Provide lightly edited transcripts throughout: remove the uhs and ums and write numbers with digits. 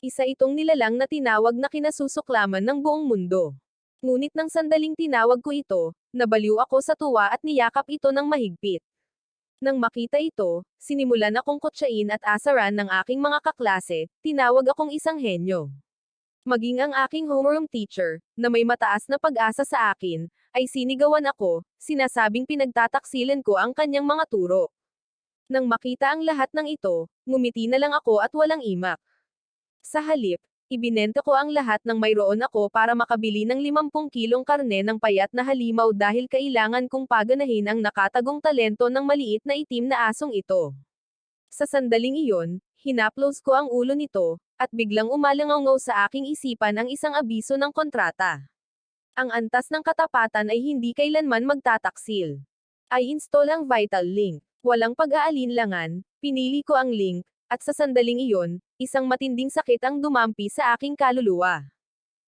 Isa itong nilalang na tinawag na kinasusuklaman ng buong mundo. Ngunit nang sandaling tinawag ko ito, nabaliw ako sa tuwa at niyakap ito ng mahigpit. Nang makita ito, sinimulan akong kutsain at asaran ng aking mga kaklase, tinawag akong isang henyo. Maging ang aking homeroom teacher, na may mataas na pag-asa sa akin, ay sinigawan ako, sinasabing pinagtataksilan ko ang kanyang mga turo. Nang makita ang lahat ng ito, ngumiti na lang ako at walang imak. Sa halip, ibinenta ko ang lahat ng mayroon ako para makabili ng 50 kilong karne ng payat na halimaw dahil kailangan kong paganahin ang nakatagong talento ng maliit na itim na asong ito. Sa sandaling iyon, hinaplos ko ang ulo nito, at biglang umalangaw sa aking isipan ang isang abiso ng kontrata. Ang antas ng katapatan ay hindi kailanman magtataksil. I install ang Vital Link. Walang pag-aalinlangan, pinili ko ang link, at sa sandaling iyon, isang matinding sakit ang dumampi sa aking kaluluwa.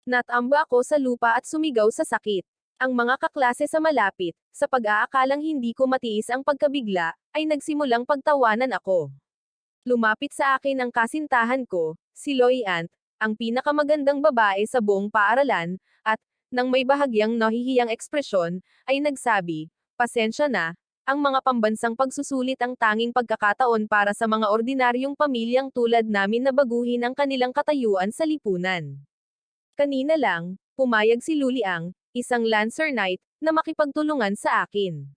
Natamba ako sa lupa at sumigaw sa sakit. Ang mga kaklase sa malapit, sa pag-aakalang hindi ko matiis ang pagkabigla, ay nagsimulang pagtawanan ako. Lumapit sa akin ang kasintahan ko, si Loy Ant, ang pinakamagandang babae sa buong paaralan, at, nang may bahagyang nahihiyang ekspresyon, ay nagsabi, "Pasensya na, ang mga pambansang pagsusulit ang tanging pagkakataon para sa mga ordinaryong pamilyang tulad namin na baguhin ang kanilang katayuan sa lipunan." Kanina lang, pumayag si Luliang, isang Lancer Knight, na makipagtulungan sa akin.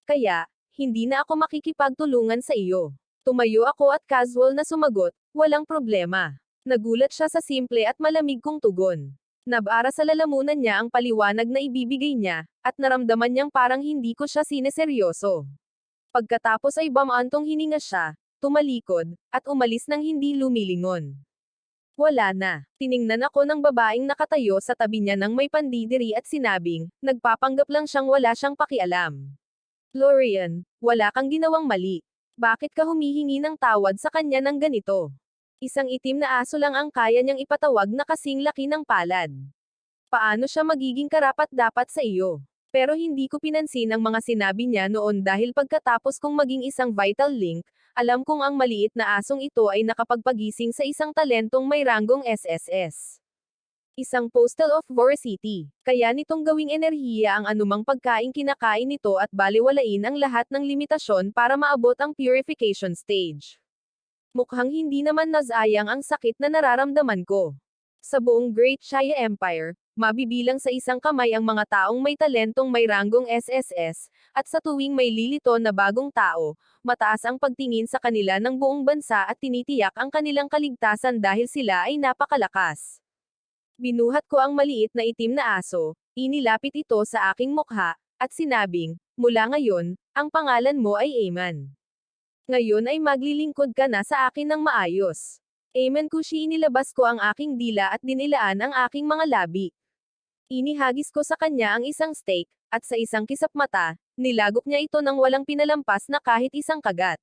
Kaya, hindi na ako makikipagtulungan sa iyo. Tumayo ako at casual na sumagot, "Walang problema." Nagulat siya sa simple at malamig kong tugon. Nabara sa lalamunan niya ang paliwanag na ibibigay niya, at naramdaman niyang parang hindi ko siya sineseryoso. Pagkatapos ay bamaantong hininga siya, tumalikod, at umalis nang hindi lumilingon. Wala na. Tiningnan ako ng babaeng nakatayo sa tabi niya nang may pandidiri at sinabing, nagpapanggap lang siyang wala siyang pakialam. "Lorian, wala kang ginawang mali. Bakit ka humihingi ng tawad sa kanya ng ganito? Isang itim na aso lang ang kaya niyang ipatawag na kasing laki ng palad. Paano siya magiging karapat-dapat sa iyo?" Pero hindi ko pinansin ang mga sinabi niya noon dahil pagkatapos kong maging isang Vital Link, alam kong ang maliit na asong ito ay nakapagpagising sa isang talentong may ranggong SSS. Isang Postal of Voracity. Kaya nitong gawing enerhiya ang anumang pagkaing kinakain nito at baliwalain ang lahat ng limitasyon para maabot ang purification stage. Mukhang hindi naman nasayang ang sakit na nararamdaman ko. Sa buong Great Shaya Empire, mabibilang sa isang kamay ang mga taong may talentong may ranggong SSS, at sa tuwing may lilito na bagong tao, mataas ang pagtingin sa kanila ng buong bansa at tinitiyak ang kanilang kaligtasan dahil sila ay napakalakas. Binuhat ko ang maliit na itim na aso, inilapit ito sa aking mukha, at sinabing, "Mula ngayon, ang pangalan mo ay Eman. Ngayon ay maglilingkod ka na sa akin ng maayos." Amen Kushi, inilabas ko ang aking dila at dinilaan ang aking mga labi. Inihagis ko sa kanya ang isang steak, at sa isang kisap mata, nilagok niya ito nang walang pinalampas na kahit isang kagat.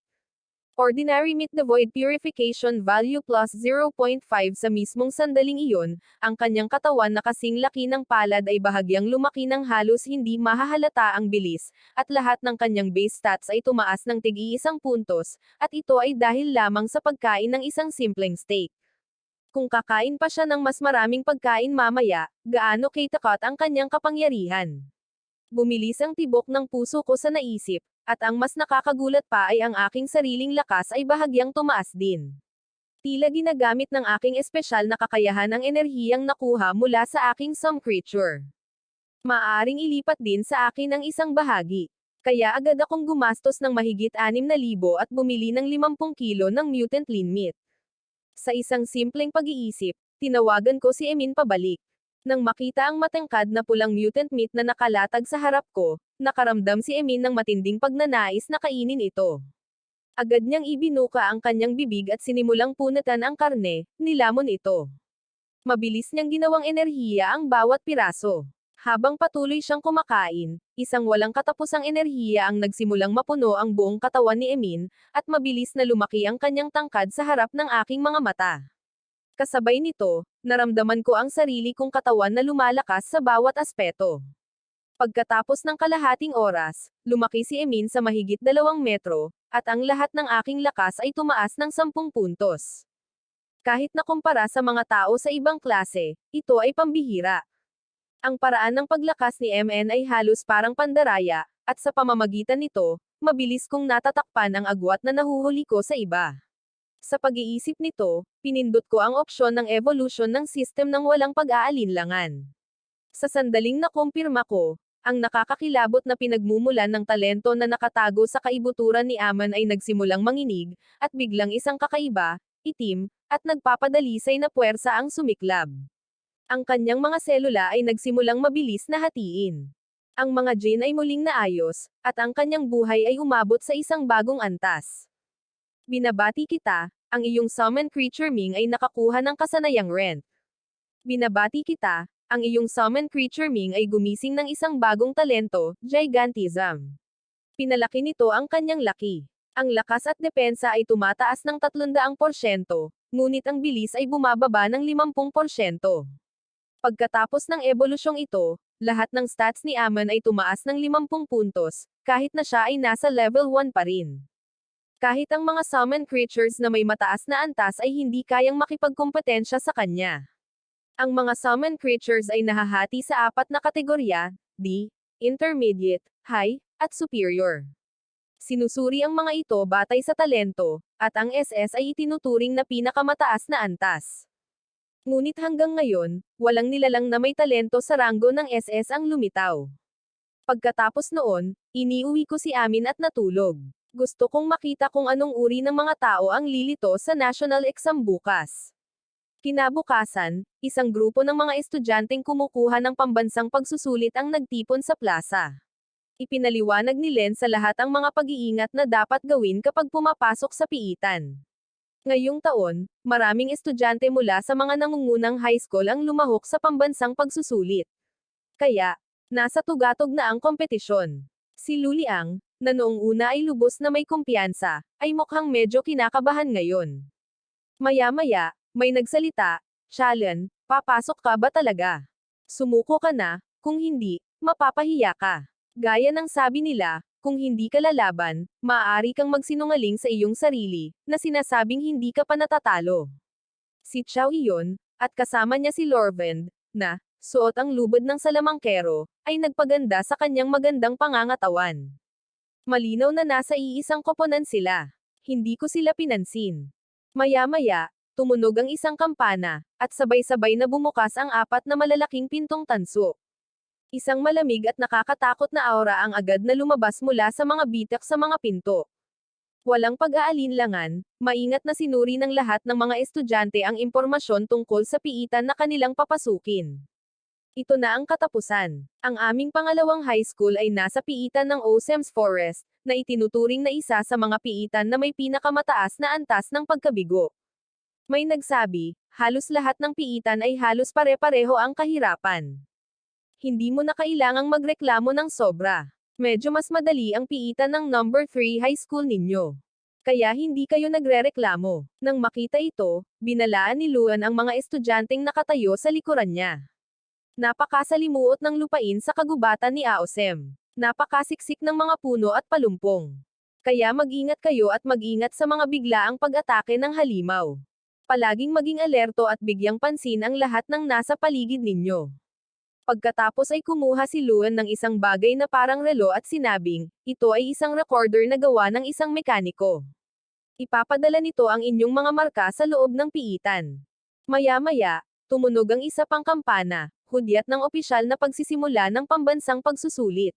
Ordinary meat devoid purification value plus 0.5 sa mismong sandaling iyon, ang kanyang katawan na kasing laki ng palad ay bahagyang lumaki ng halos hindi mahahalata ang bilis, at lahat ng kanyang base stats ay tumaas ng tig-iisang puntos, at ito ay dahil lamang sa pagkain ng isang simpleng steak. Kung kakain pa siya ng mas maraming pagkain mamaya, gaano katapat ang kanyang kapangyarihan. Bumilis ang tibok ng puso ko sa naisip, at ang mas nakakagulat pa ay ang aking sariling lakas ay bahagyang tumaas din. Tila ginagamit ng aking espesyal na kakayahan ang enerhiyang nakuha mula sa aking some creature. Maaaring ilipat din sa akin ang isang bahagi. Kaya agad akong gumastos ng mahigit 6,000 at bumili ng 50 kilo ng mutant lean meat. Sa isang simpleng pag-iisip, tinawagan ko si Emin pabalik. Nang makita ang matangkad na pulang mutant meat na nakalatag sa harap ko, nakaramdam si Emin ng matinding pagnanais na kainin ito. Agad niyang ibinuka ang kanyang bibig at sinimulang punatan ang karne, nilamon ito. Mabilis niyang ginawang enerhiya ang bawat piraso. Habang patuloy siyang kumakain, isang walang katapusang enerhiya ang nagsimulang mapuno ang buong katawan ni Emin, at mabilis na lumaki ang kanyang tangkad sa harap ng aking mga mata. Kasabay nito, naramdaman ko ang sarili kong katawan na lumalakas sa bawat aspeto. Pagkatapos ng kalahating oras, lumaki si Emin sa mahigit 2 metro, at ang lahat ng aking lakas ay tumaas ng 10 puntos. Kahit na kumpara sa mga tao sa ibang klase, ito ay pambihira. Ang paraan ng paglakas ni MN ay halos parang pandaraya, at sa pamamagitan nito, mabilis kong natatakpan ang agwat na nahuhuli ko sa iba. Sa pag-iisip nito, pinindot ko ang opsyon ng evolution ng system ng walang pag-aalinlangan. Sa sandaling nakumpirma ko, ang nakakakilabot na pinagmumulan ng talento na nakatago sa kaibuturan ni Aman ay nagsimulang manginig, at biglang isang kakaiba, itim, at nagpapadalisay na puwersa ang sumiklab. Ang kanyang mga selula ay nagsimulang mabilis na hatiin. Ang mga gene ay muling naayos, at ang kanyang buhay ay umabot sa isang bagong antas. Binabati kita, ang iyong summon creature Ming ay nakakuha ng kasanayang rent. Binabati kita, ang iyong summon creature Ming ay gumising ng isang bagong talento, Gigantism. Pinalaki nito ang kanyang laki. Ang lakas at depensa ay tumataas ng 300%, ngunit ang bilis ay bumababa ng 50%. Pagkatapos ng ebolusyong ito, lahat ng stats ni Aman ay tumaas ng 50 puntos, kahit na siya ay nasa level 1 pa rin. Kahit ang mga summon creatures na may mataas na antas ay hindi kayang makipagkompetensya sa kanya. Ang mga summon creatures ay nahahati sa 4 na kategorya, D, Intermediate, High, at Superior. Sinusuri ang mga ito batay sa talento, at ang SS ay itinuturing na pinakamataas na antas. Ngunit hanggang ngayon, walang nilalang na may talento sa ranggo ng SS ang lumitaw. Pagkatapos noon, iniuwi ko si Amin at natulog. Gusto kong makita kung anong uri ng mga tao ang lilito sa national exam bukas. Kinabukasan, isang grupo ng mga estudyanteng kumukuha ng pambansang pagsusulit ang nagtipon sa plaza. Ipinaliwanag ni Len sa lahat ang mga pag-iingat na dapat gawin kapag pumapasok sa piitan. Ngayong taon, maraming estudyante mula sa mga nangungunang high school ang lumahok sa pambansang pagsusulit. Kaya, nasa tugatog na ang kompetisyon. Si Luliang, na noong una ay lubos na may kumpiyansa, ay mukhang medyo kinakabahan ngayon. Maya-maya, may nagsalita, Shalan, papasok ka ba talaga? Sumuko ka na, kung hindi, mapapahiya ka. Gaya ng sabi nila, kung hindi ka lalaban, maaari kang magsinungaling sa iyong sarili, na sinasabing hindi ka pa natatalo. Si Chow iyon, at kasama niya si Lorvend, na, suot ang lubid ng salamangkero, ay nagpaganda sa kanyang magandang pangangatawan. Malinaw na nasa iisang koponan sila. Hindi ko sila pinansin. Maya-maya, tumunog ang isang kampana, at sabay-sabay na bumukas ang 4 na malalaking pintong tanso. Isang malamig at nakakatakot na aura ang agad na lumabas mula sa mga bitak sa mga pinto. Walang pag-aalinlangan, maingat na sinuri ng lahat ng mga estudyante ang impormasyon tungkol sa piitan na kanilang papasukin. Ito na ang katapusan. Ang aming pangalawang high school ay nasa piitan ng Osems Forest, na itinuturing na isa sa mga piitan na may pinakamataas na antas ng pagkabigo. May nagsabi, halos lahat ng piitan ay halos pare-pareho ang kahirapan. Hindi mo na kailangang magreklamo ng sobra. Medyo mas madali ang piitan ng number 3 high school ninyo. Kaya hindi kayo nagrereklamo. Nang makita ito, binalaan ni Luan ang mga estudyanteng nakatayo sa likuran niya. Napakasalimuot ng lupain sa kagubatan ni Aosem. Napakasiksik ng mga puno at palumpong. Kaya mag-ingat kayo at mag-ingat sa mga biglaang pag-atake ng halimaw. Palaging maging alerto at bigyang pansin ang lahat ng nasa paligid ninyo. Pagkatapos ay kumuha si Luan ng isang bagay na parang relo at sinabing, ito ay isang recorder na gawa ng isang mekaniko. Ipapadala nito ang inyong mga marka sa loob ng piitan. Maya-maya, tumunog ang isa pang kampana, hudyat ng opisyal na pagsisimula ng pambansang pagsusulit.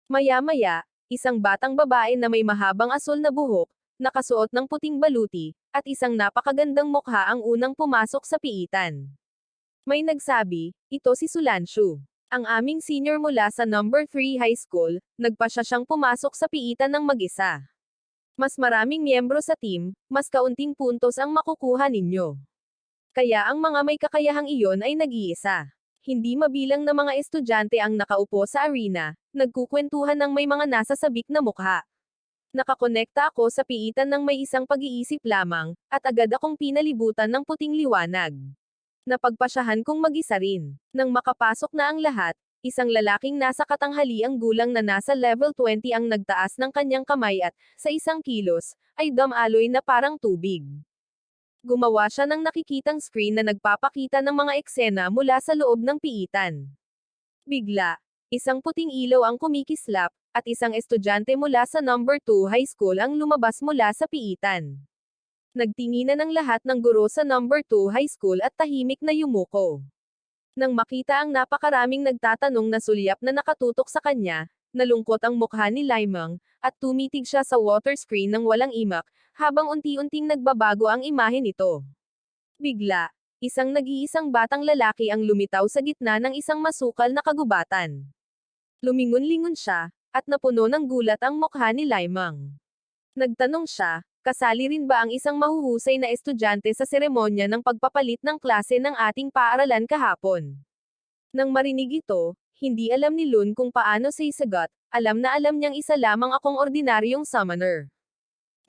Maya-maya, isang batang babae na may mahabang asul na buhok, nakasuot ng puting baluti, at isang napakagandang mukha ang unang pumasok sa piitan. May nagsabi, ito si Sulanshu. Ang aming senior mula sa number 3 high school, nagpasya siyang pumasok sa piitan ng mag-isa. Mas maraming miyembro sa team, mas kaunting puntos ang makukuha ninyo. Kaya ang mga may kakayahang iyon ay nag-iisa. Hindi mabilang na mga estudyante ang nakaupo sa arena, nagkukwentuhan ng may mga nasa sabik na mukha. Nakakonekta ako sa piitan ng may isang pag-iisip lamang, at agad akong pinalibutan ng puting liwanag. Napagpasyahan kong mag-isa rin. Nang makapasok na ang lahat, isang lalaking nasa katanghaliang gulang na nasa level 20 ang nagtaas ng kanyang kamay at, sa isang kilos, ay dumaloy na parang tubig. Gumawa siya ng nakikitang screen na nagpapakita ng mga eksena mula sa loob ng piitan. Bigla, isang puting ilaw ang kumikislap, at isang estudyante mula sa number 2 high school ang lumabas mula sa piitan. Nagtinginan ang lahat ng guro sa number 2 high school at tahimik na yumuko. Nang makita ang napakaraming nagtatanong na sulyap na nakatutok sa kanya, nalungkot ang mukha ni Limang, at tumitig siya sa water screen ng walang imak, habang unti-unting nagbabago ang imahe nito. Bigla, isang nag-iisang batang lalaki ang lumitaw sa gitna ng isang masukal na kagubatan. Lumingon-lingon siya, at napuno ng gulat ang mukha ni Limang. Nagtanong siya, kasali rin ba ang isang mahuhusay na estudyante sa seremonya ng pagpapalit ng klase ng ating paaralan kahapon? Nang marinig ito, hindi alam ni Lun kung paano sisagot, alam na alam niyang isa lamang akong ordinaryong summoner.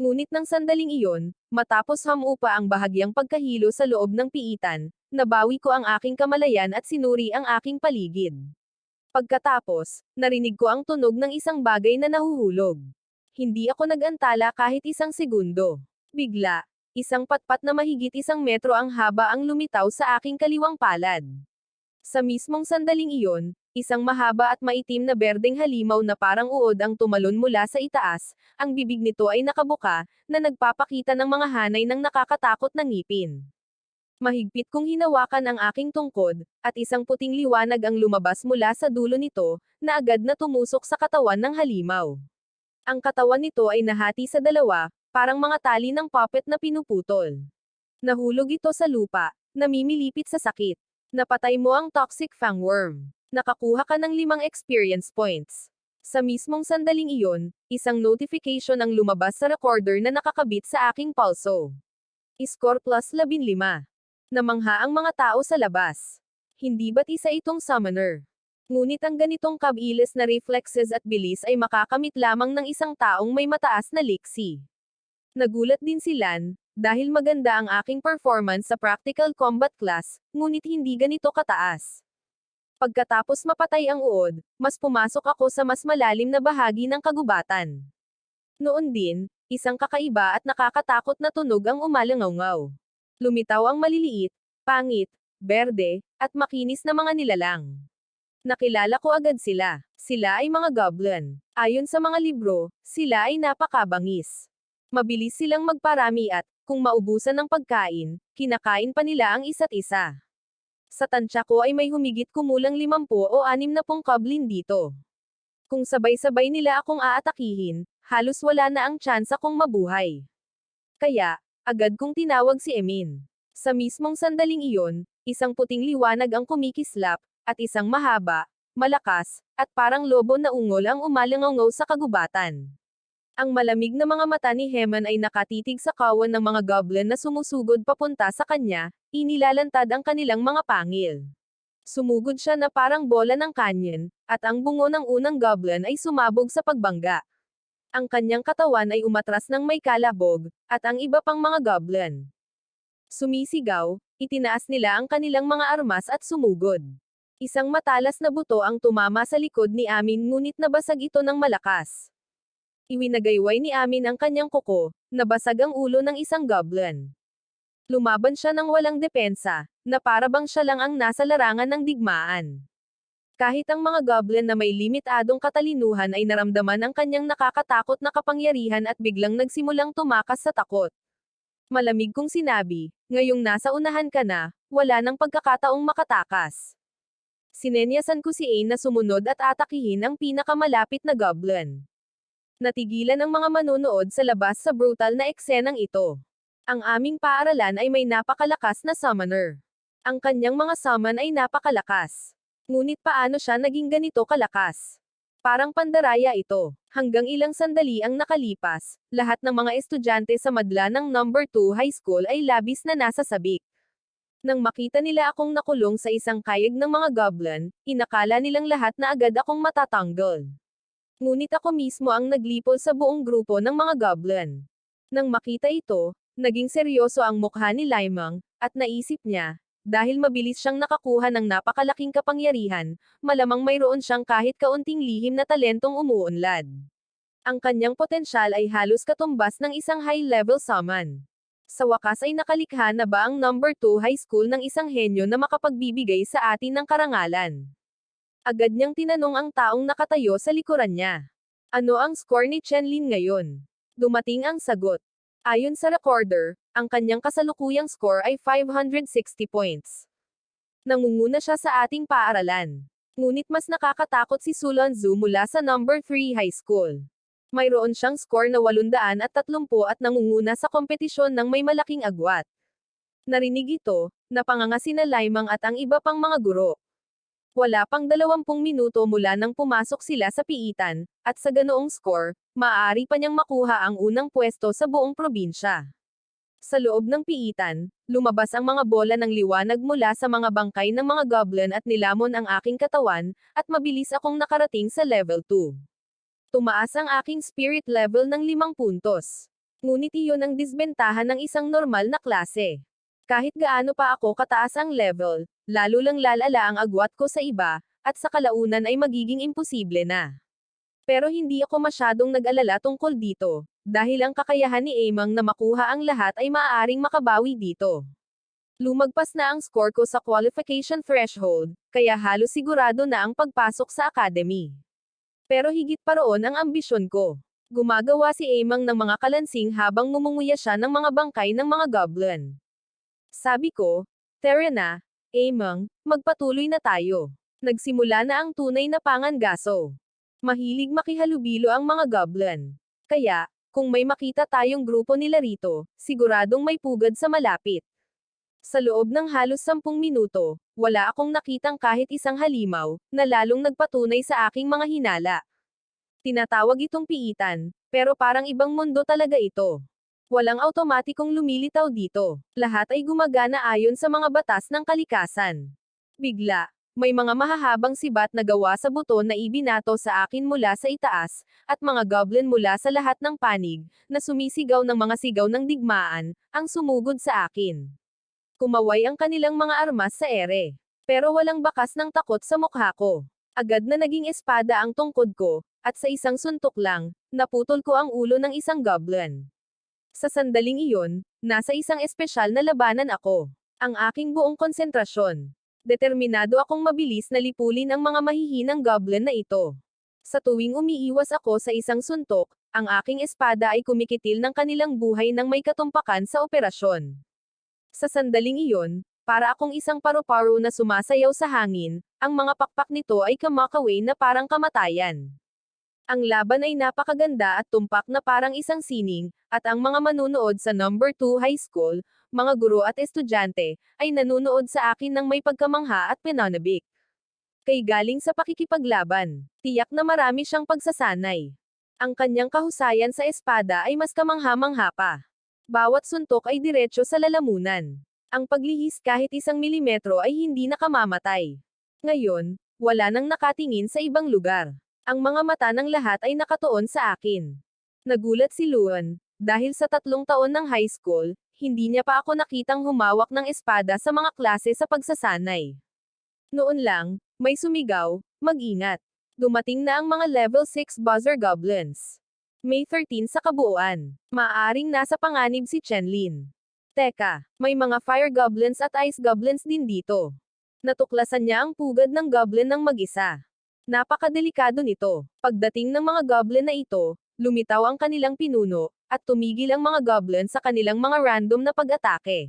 Ngunit nang sandaling iyon, matapos hamupa ang bahagyang pagkahilo sa loob ng piitan, nabawi ko ang aking kamalayan at sinuri ang aking paligid. Pagkatapos, narinig ko ang tunog ng isang bagay na nahuhulog. Hindi ako nag-antala kahit isang segundo. Bigla, isang patpat na mahigit 1 metro ang haba ang lumitaw sa aking kaliwang palad. Sa mismong sandaling iyon, isang mahaba at maitim na berdeng halimaw na parang uod ang tumalon mula sa itaas, ang bibig nito ay nakabuka, na nagpapakita ng mga hanay ng nakakatakot na ngipin. Mahigpit kong hinawakan ang aking tungkod, at isang puting liwanag ang lumabas mula sa dulo nito, na agad na tumusok sa katawan ng halimaw. Ang katawan nito ay nahati sa dalawa, parang mga tali ng puppet na pinuputol. Nahulog ito sa lupa, namimilipit sa sakit. Napatay mo ang toxic fangworm. Nakakuha ka ng 5 experience points. Sa mismong sandaling iyon, isang notification ang lumabas sa recorder na nakakabit sa aking pulso. Score plus 15. Namangha ang mga tao sa labas. Hindi ba't isa itong summoner? Ngunit ang ganitong kabilis na reflexes at bilis ay makakamit lamang ng isang taong may mataas na liksi. Nagulat din si Lan, dahil maganda ang aking performance sa practical combat class, ngunit hindi ganito kataas. Pagkatapos mapatay ang uod, mas pumasok ako sa mas malalim na bahagi ng kagubatan. Noon din, isang kakaiba at nakakatakot na tunog ang umalangaw. Lumitaw ang maliliit, pangit, berde, at makinis na mga nilalang. Nakilala ko agad sila. Sila ay mga goblin. Ayon sa mga libro, sila ay napakabangis. Mabilis silang magparami at, kung maubusan ng pagkain, kinakain pa nila ang isa't isa. Sa tansya ko ay may humigit kumulang 50 o 60 goblin dito. Kung sabay-sabay nila akong aatakihin, halos wala na ang tsansa kong mabuhay. Kaya, agad kong tinawag si Emin. Sa mismong sandaling iyon, isang puting liwanag ang kumikislap, at isang mahaba, malakas, at parang lobo na ungol ang umalangaw sa kagubatan. Ang malamig na mga mata ni Heman ay nakatitig sa kawan ng mga goblin na sumusugod papunta sa kanya, inilalantad ang kanilang mga pangil. Sumugod siya na parang bola ng kanyon, at ang bungo ng unang goblin ay sumabog sa pagbangga. Ang kanyang katawan ay umatras ng may kalabog, at ang iba pang mga goblin sumisigaw, itinaas nila ang kanilang mga armas at sumugod. Isang matalas na buto ang tumama sa likod ni Amin ngunit nabasag ito ng malakas. Iwinagayway ni Amin ang kanyang kuko, nabasag ang ulo ng isang goblin. Lumaban siya ng walang depensa, na para bang siya lang ang nasa larangan ng digmaan. Kahit ang mga goblin na may limitadong katalinuhan ay naramdaman ang kanyang nakakatakot na kapangyarihan at biglang nagsimulang tumakas sa takot. Malamig kong sinabi, ngayong nasa unahan ka na, wala nang pagkakataong makatakas. Sinenyasan ko si Ain na sumunod at atakihin ang pinakamalapit na goblin. Natigilan ang mga manonood sa labas sa brutal na eksenang ito. Ang aming paaralan ay may napakalakas na summoner. Ang kanyang mga summon ay napakalakas. Ngunit paano siya naging ganito kalakas? Parang pandaraya ito. Hanggang ilang sandali ang nakalipas, lahat ng mga estudyante sa madla ng number 2 high school ay labis na nasa sabik. Nang makita nila akong nakulong sa isang kayag ng mga goblin, inakala nilang lahat na agad akong matatanggol. Ngunit ako mismo ang naglipol sa buong grupo ng mga goblin. Nang makita ito, naging seryoso ang mukha ni Limang, at naisip niya, dahil mabilis siyang nakakuha ng napakalaking kapangyarihan, malamang mayroon siyang kahit kaunting lihim na talentong umuunlad. Ang kanyang potensyal ay halos katumbas ng isang high-level summon. Sa wakas ay nakalikha na ba ang number 2 high school ng isang henyo na makapagbibigay sa atin ng karangalan? Agad niyang tinanong ang taong nakatayo sa likuran niya. Ano ang score ni Chenlin ngayon? Dumating ang sagot. Ayon sa recorder, ang kanyang kasalukuyang score ay 560 points. Nangunguna siya sa ating paaralan. Ngunit mas nakakatakot si Sulonzu mula sa number 3 high school. Mayroon siyang score na 830 at nangunguna sa kompetisyon ng may malaking agwat. Narinig ito, napanganga sina Laimang at ang iba pang mga guro. Wala pang 20 minuto mula nang pumasok sila sa piitan, at sa ganoong score, maaari pa niyang makuha ang unang pwesto sa buong probinsya. Sa loob ng piitan, lumabas ang mga bola ng liwanag mula sa mga bangkay ng mga goblin at nilamon ang aking katawan, at mabilis akong nakarating sa level 2. Tumaas ang aking spirit level ng 5 puntos. Ngunit iyon ang disbentahan ng isang normal na klase. Kahit gaano pa ako kataas ang level, lalo lang lalala ang agwat ko sa iba, at sa kalaunan ay magiging imposible na. Pero hindi ako masyadong nag-alala tungkol dito, dahil ang kakayahan ni Amang na makuha ang lahat ay maaaring makabawi dito. Lumagpas na ang score ko sa qualification threshold, kaya halos sigurado na ang pagpasok sa academy. Pero higit pa roon ang ambisyon ko. Gumagawa si Amang ng mga kalansing habang mumunguya siya ng mga bangkay ng mga goblin. Sabi ko, tara na, Amang, magpatuloy na tayo. Nagsimula na ang tunay na pangangaso. Mahilig makihalubilo ang mga goblin. Kaya, kung may makita tayong grupo nila rito, siguradong may pugad sa malapit. Sa loob ng halos 10 minuto, wala akong nakitang kahit isang halimaw, na lalong nagpatunay sa aking mga hinala. Tinatawag itong piitan, pero parang ibang mundo talaga ito. Walang automatikong lumilitaw dito. Lahat ay gumagana ayon sa mga batas ng kalikasan. Bigla, may mga mahahabang sibat na gawa sa buto na ibinato sa akin mula sa itaas, at mga goblin mula sa lahat ng panig, na sumisigaw ng mga sigaw ng digmaan, ang sumugod sa akin. Kumaway ang kanilang mga armas sa ere. Pero walang bakas ng takot sa mukha ko. Agad na naging espada ang tungkod ko, at sa isang suntok lang, naputol ko ang ulo ng isang goblin. Sa sandaling iyon, nasa isang espesyal na labanan ako. Ang aking buong konsentrasyon. Determinado akong mabilis na lipulin ang mga mahihinang goblin na ito. Sa tuwing umiiwas ako sa isang suntok, ang aking espada ay kumikitil ng kanilang buhay nang may katumpakan sa operasyon. Sa sandaling iyon, para akong isang paru-paro na sumasayaw sa hangin, ang mga pakpak nito ay kumakaway na parang kamatayan. Ang laban ay napakaganda at tumpak na parang isang sining, at ang mga manunood sa number 2 high school, mga guro at estudyante, ay nanunood sa akin ng may pagkamangha at pinanabik. Kay galing sa pakikipaglaban, tiyak na marami siyang pagsasanay. Ang kanyang kahusayan sa espada ay mas kamangha-mangha pa. Bawat suntok ay diretso sa lalamunan. Ang paglihis kahit 1 milimetro ay hindi nakamamatay. Ngayon, wala nang nakatingin sa ibang lugar. Ang mga mata ng lahat ay nakatuon sa akin. Nagulat si Luan, dahil sa 3 taon ng high school, hindi niya pa ako nakitang humawak ng espada sa mga klase sa pagsasanay. Noon lang, may sumigaw, mag-ingat. Dumating na ang mga level 6 buzzer goblins. May 13 sa kabuuan. Maaaring nasa panganib si Chenlin. Teka, may mga fire goblins at ice goblins din dito. Natuklasan niya ang pugad ng goblin ng mag-isa. Napakadelikado nito. Pagdating ng mga goblin na ito, lumitaw ang kanilang pinuno, at tumigil ang mga goblin sa kanilang mga random na pag-atake.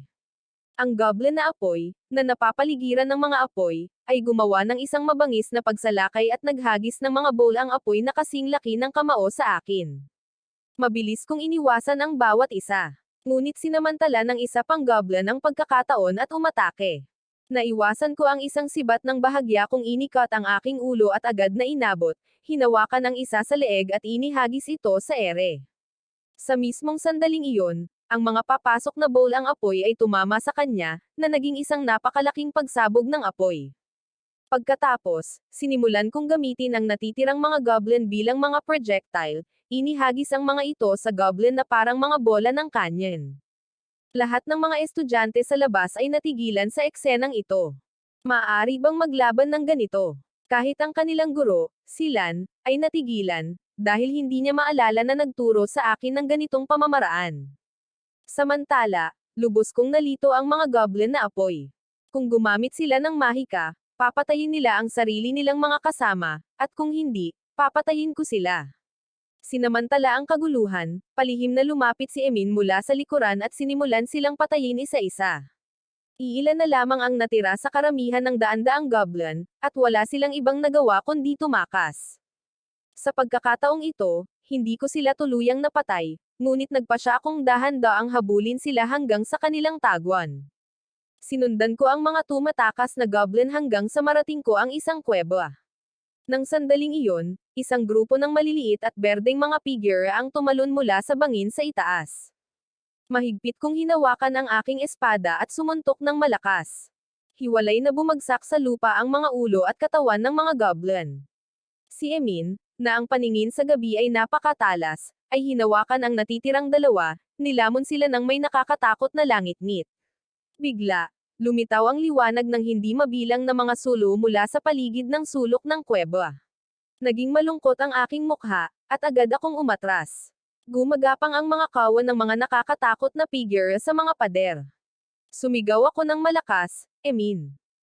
Ang goblin na apoy, na napapaligiran ng mga apoy, ay gumawa ng isang mabangis na pagsalakay at naghagis ng mga bowl ang apoy na kasing laki ng kamao sa akin. Mabilis kong iniwasan ang bawat isa. Ngunit sinamantala ng isa pang goblin ang pagkakataon at umatake. Naiwasan ko ang isang sibat ng bahagya kung inikat ang aking ulo at agad na inabot, hinawakan ang isa sa leeg at inihagis ito sa ere. Sa mismong sandaling iyon, ang mga papasok na bowl ang apoy ay tumama sa kanya, na naging isang napakalaking pagsabog ng apoy. Pagkatapos, sinimulan kong gamitin ang natitirang mga goblin bilang mga projectile, inihagis ang mga ito sa goblin na parang mga bola ng kanyen. Lahat ng mga estudyante sa labas ay natigilan sa eksenang ito. Maaari bang maglaban ng ganito? Kahit ang kanilang guro, si Lan, ay natigilan, dahil hindi niya maalala na nagturo sa akin ng ganitong pamamaraan. Samantala, lubos kong nalito ang mga goblin na apoy. Kung gumamit sila ng mahika, papatayin nila ang sarili nilang mga kasama, at kung hindi, papatayin ko sila. Sinamantala ang kaguluhan, palihim na lumapit si Emin mula sa likuran at sinimulan silang patayin isa-isa. Iilan na lamang ang natira sa karamihan ng daan-daang goblin, at wala silang ibang nagawa kundi tumakas. Sa pagkakataong ito, hindi ko sila tuluyang napatay, ngunit nagpasya akong dahan-daang habulin sila hanggang sa kanilang tagwan. Sinundan ko ang mga tumatakas na goblin hanggang sa marating ko ang isang kuweba. Nang sandaling iyon, isang grupo ng maliliit at berdeng mga figure ang tumalon mula sa bangin sa itaas. Mahigpit kong hinawakan ang aking espada at sumuntok ng malakas. Hiwalay na bumagsak sa lupa ang mga ulo at katawan ng mga goblin. Si Emin, na ang paningin sa gabi ay napakatalas, ay hinawakan ang natitirang dalawa, nilamon sila ng may nakakatakot na langit-ngit. Bigla, lumitaw ang liwanag ng hindi mabilang na mga sulo mula sa paligid ng sulok ng kuweba. Naging malungkot ang aking mukha, at agad akong umatras. Gumagapang ang mga kawan ng mga nakakatakot na figure sa mga pader. Sumigaw ako ng malakas, Emin.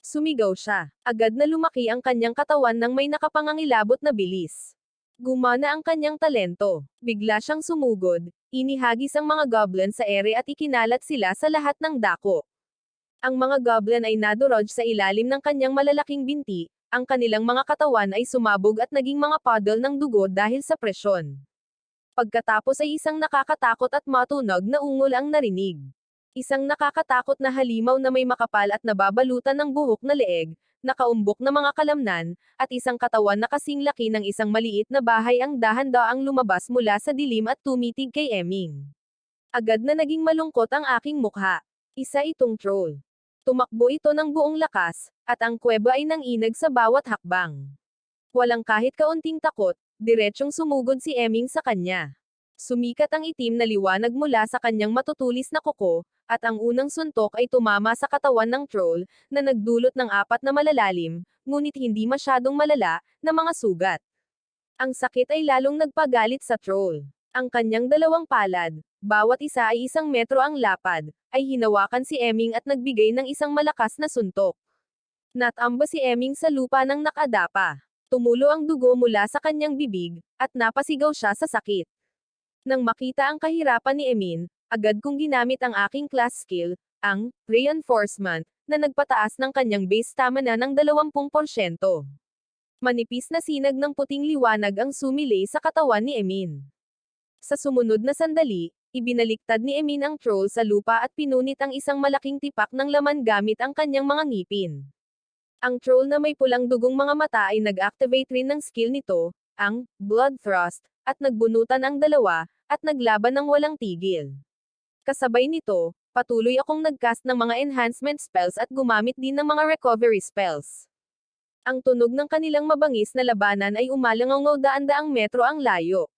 Sumigaw siya. Agad na lumaki ang kanyang katawan ng may nakapangangilabot na bilis. Gumana ang kanyang talento. Bigla siyang sumugod, inihagis ang mga goblin sa ere at ikinalat sila sa lahat ng dako. Ang mga goblin ay nadurog sa ilalim ng kanyang malalaking binti, ang kanilang mga katawan ay sumabog at naging mga puddle ng dugo dahil sa presyon. Pagkatapos ay isang nakakatakot at matunog na ungol ang narinig. Isang nakakatakot na halimaw na may makapal at nababalutan ng buhok na leeg, nakaumbok na mga kalamnan, at isang katawan na kasing laki ng isang maliit na bahay ang dahan-daang lumabas mula sa dilim at tumitig kay Eming. Agad na naging malungkot ang aking mukha. Isa itong troll. Tumakbo ito ng buong lakas, at ang kuweba ay nanginag sa bawat hakbang. Walang kahit kaunting takot, diretsyong sumugod si Eming sa kanya. Sumikat ang itim na liwanag mula sa kanyang matutulis na kuko, at ang unang suntok ay tumama sa katawan ng troll, na nagdulot ng 4 na malalalim, ngunit hindi masyadong malala, na mga sugat. Ang sakit ay lalong nagpagalit sa troll. Ang kanyang dalawang palad, bawat isa ay 1 metro ang lapad, ay hinawakan si Eming at nagbigay ng isang malakas na suntok. Natamba si Eming sa lupa ng nakadapa. Tumulo ang dugo mula sa kanyang bibig, at napasigaw siya sa sakit. Nang makita ang kahirapan ni Emin, agad kong ginamit ang aking class skill, ang Reinforcement, na nagpataas ng kanyang base stamina ng 20%. Manipis na sinag ng puting liwanag ang sumilay sa katawan ni Emin. Sa sumunod na sandali, ibinaliktad ni Emin ang troll sa lupa at pinunit ang isang malaking tipak ng laman gamit ang kanyang mga ngipin. Ang troll na may pulang dugong mga mata ay nag-activate rin ng skill nito, ang Blood Thrust, at nagbunutan ang dalawa, at naglaban ng walang tigil. Kasabay nito, patuloy akong nagcast ng mga enhancement spells at gumamit din ng mga recovery spells. Ang tunog ng kanilang mabangis na labanan ay umalangaw daan-daang metro ang layo.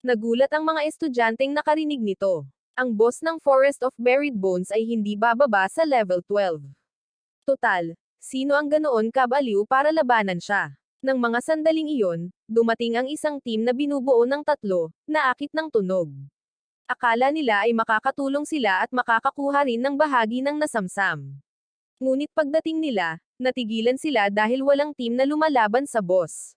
Nagulat ang mga estudyanteng nakarinig nito. Ang boss ng Forest of Buried Bones ay hindi bababa sa level 12. Total, sino ang ganoon kabaliw para labanan siya? Nang mga sandaling iyon, dumating ang isang team na binubuo ng 3, na akit ng tunog. Akala nila ay makakatulong sila at makakakuha rin ng bahagi ng nasamsam. Ngunit pagdating nila, natigilan sila dahil walang team na lumalaban sa boss.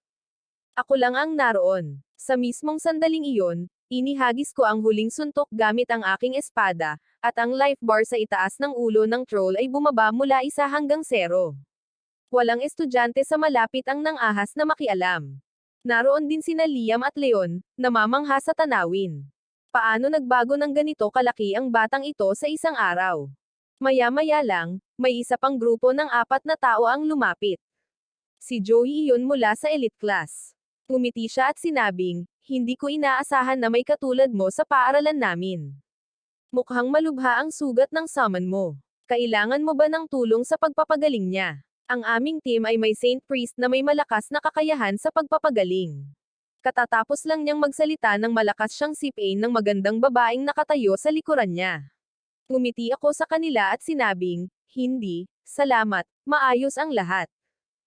Ako lang ang naroon. Sa mismong sandaling iyon, inihagis ko ang huling suntok gamit ang aking espada, at ang life bar sa itaas ng ulo ng troll ay bumaba mula 1 hanggang 0. Walang estudyante sa malapit ang nang-ahas na makialam. Naroon din sina Liam at Leon, namamangha sa tanawin. Paano nagbago ng ganito kalaki ang batang ito sa isang araw? Maya-maya lang, may isa pang grupo ng 4 na tao ang lumapit. Si Joey iyon mula sa elite class. Ngumiti siya at sinabing, hindi ko inaasahan na may katulad mo sa paaralan namin. Mukhang malubha ang sugat ng summon mo. Kailangan mo ba ng tulong sa pagpapagaling niya? Ang aming team ay may Saint Priest na may malakas na kakayahan sa pagpapagaling. Katatapos lang niyang magsalita ng malakas siyang sipain ng magandang babaeng nakatayo sa likuran niya. Ngumiti ako sa kanila at sinabing, hindi, salamat, maayos ang lahat.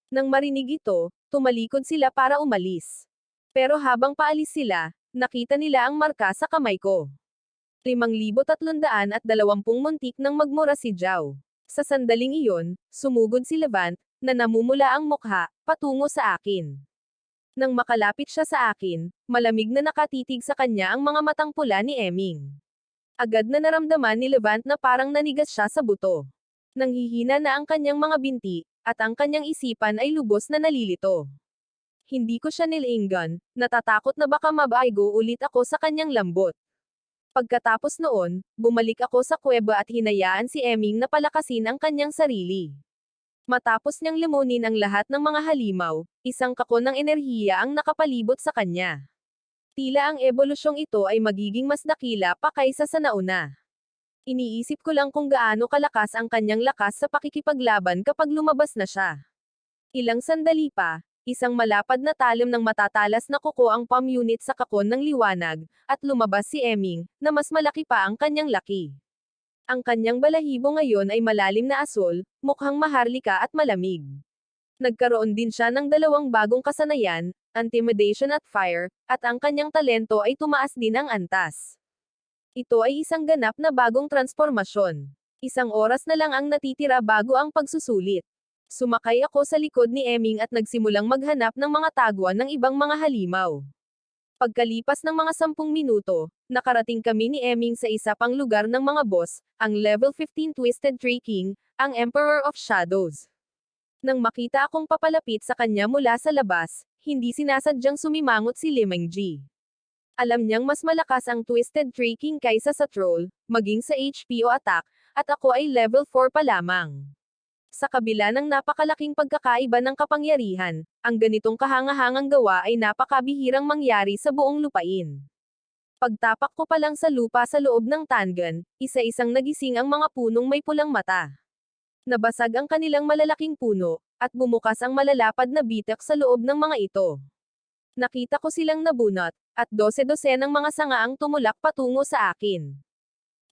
Nang marinig ito, tumalikod sila para umalis. Pero habang paalis sila, nakita nila ang marka sa kamay ko. 5,320 muntik nang magmura si Zhao. Sa sandaling iyon, sumugod si Levant, na namumula ang mukha, patungo sa akin. Nang makalapit siya sa akin, malamig na nakatitig sa kanya ang mga matang pula ni Eming. Agad na naramdaman ni Levant na parang nanigas siya sa buto. Nanghihina na ang kanyang mga binti, at ang kanyang isipan ay lubos na nalilito. Hindi ko siya nilainggan, natatakot na baka mabaigo ulit ako sa kanyang lambot. Pagkatapos noon, bumalik ako sa kuweba at hinayaan si Eming na palakasin ang kanyang sarili. Matapos niyang limunin ang lahat ng mga halimaw, isang kako ng enerhiya ang nakapalibot sa kanya. Tila ang ebolusyong ito ay magiging mas dakila pa kaysa sa nauna. Iniisip ko lang kung gaano kalakas ang kanyang lakas sa pakikipaglaban kapag lumabas na siya. Ilang sandali pa, isang malapad na talim ng matatalas na kuko ang palm unit sa kakon ng liwanag, at lumabas si Eming, na mas malaki pa ang kanyang laki. Ang kanyang balahibo ngayon ay malalim na asul, mukhang maharlika at malamig. Nagkaroon din siya ng dalawang bagong kasanayan, intimidation at fire, at ang kanyang talento ay tumaas din ang antas. Ito ay isang ganap na bagong transformasyon. Isang oras na lang ang natitira bago ang pagsusulit. Sumakay ako sa likod ni Eming at nagsimulang maghanap ng mga tagwan ng ibang mga halimaw. Pagkalipas ng mga 10 minuto, nakarating kami ni Eming sa isa pang lugar ng mga boss, ang Level 15 Twisted Tree King, ang Emperor of Shadows. Nang makita akong papalapit sa kanya mula sa labas, hindi sinasadyang sumimangot si Limeng Ji. Alam niyang mas malakas ang Twisted Tree King kaysa sa Troll, maging sa HP o attack, at ako ay level 4 pa lamang. Sa kabila ng napakalaking pagkakaiba ng kapangyarihan, ang ganitong kahangahangang gawa ay napakabihirang mangyari sa buong lupain. Pagtapak ko pa lang sa lupa sa loob ng Tangan, isa-isang nagising ang mga punong may pulang mata. Nabasag ang kanilang malalaking puno, at bumukas ang malalapad na bitak sa loob ng mga ito. Nakita ko silang nabunot, at 12-12 ng mga sanga ang tumulak patungo sa akin.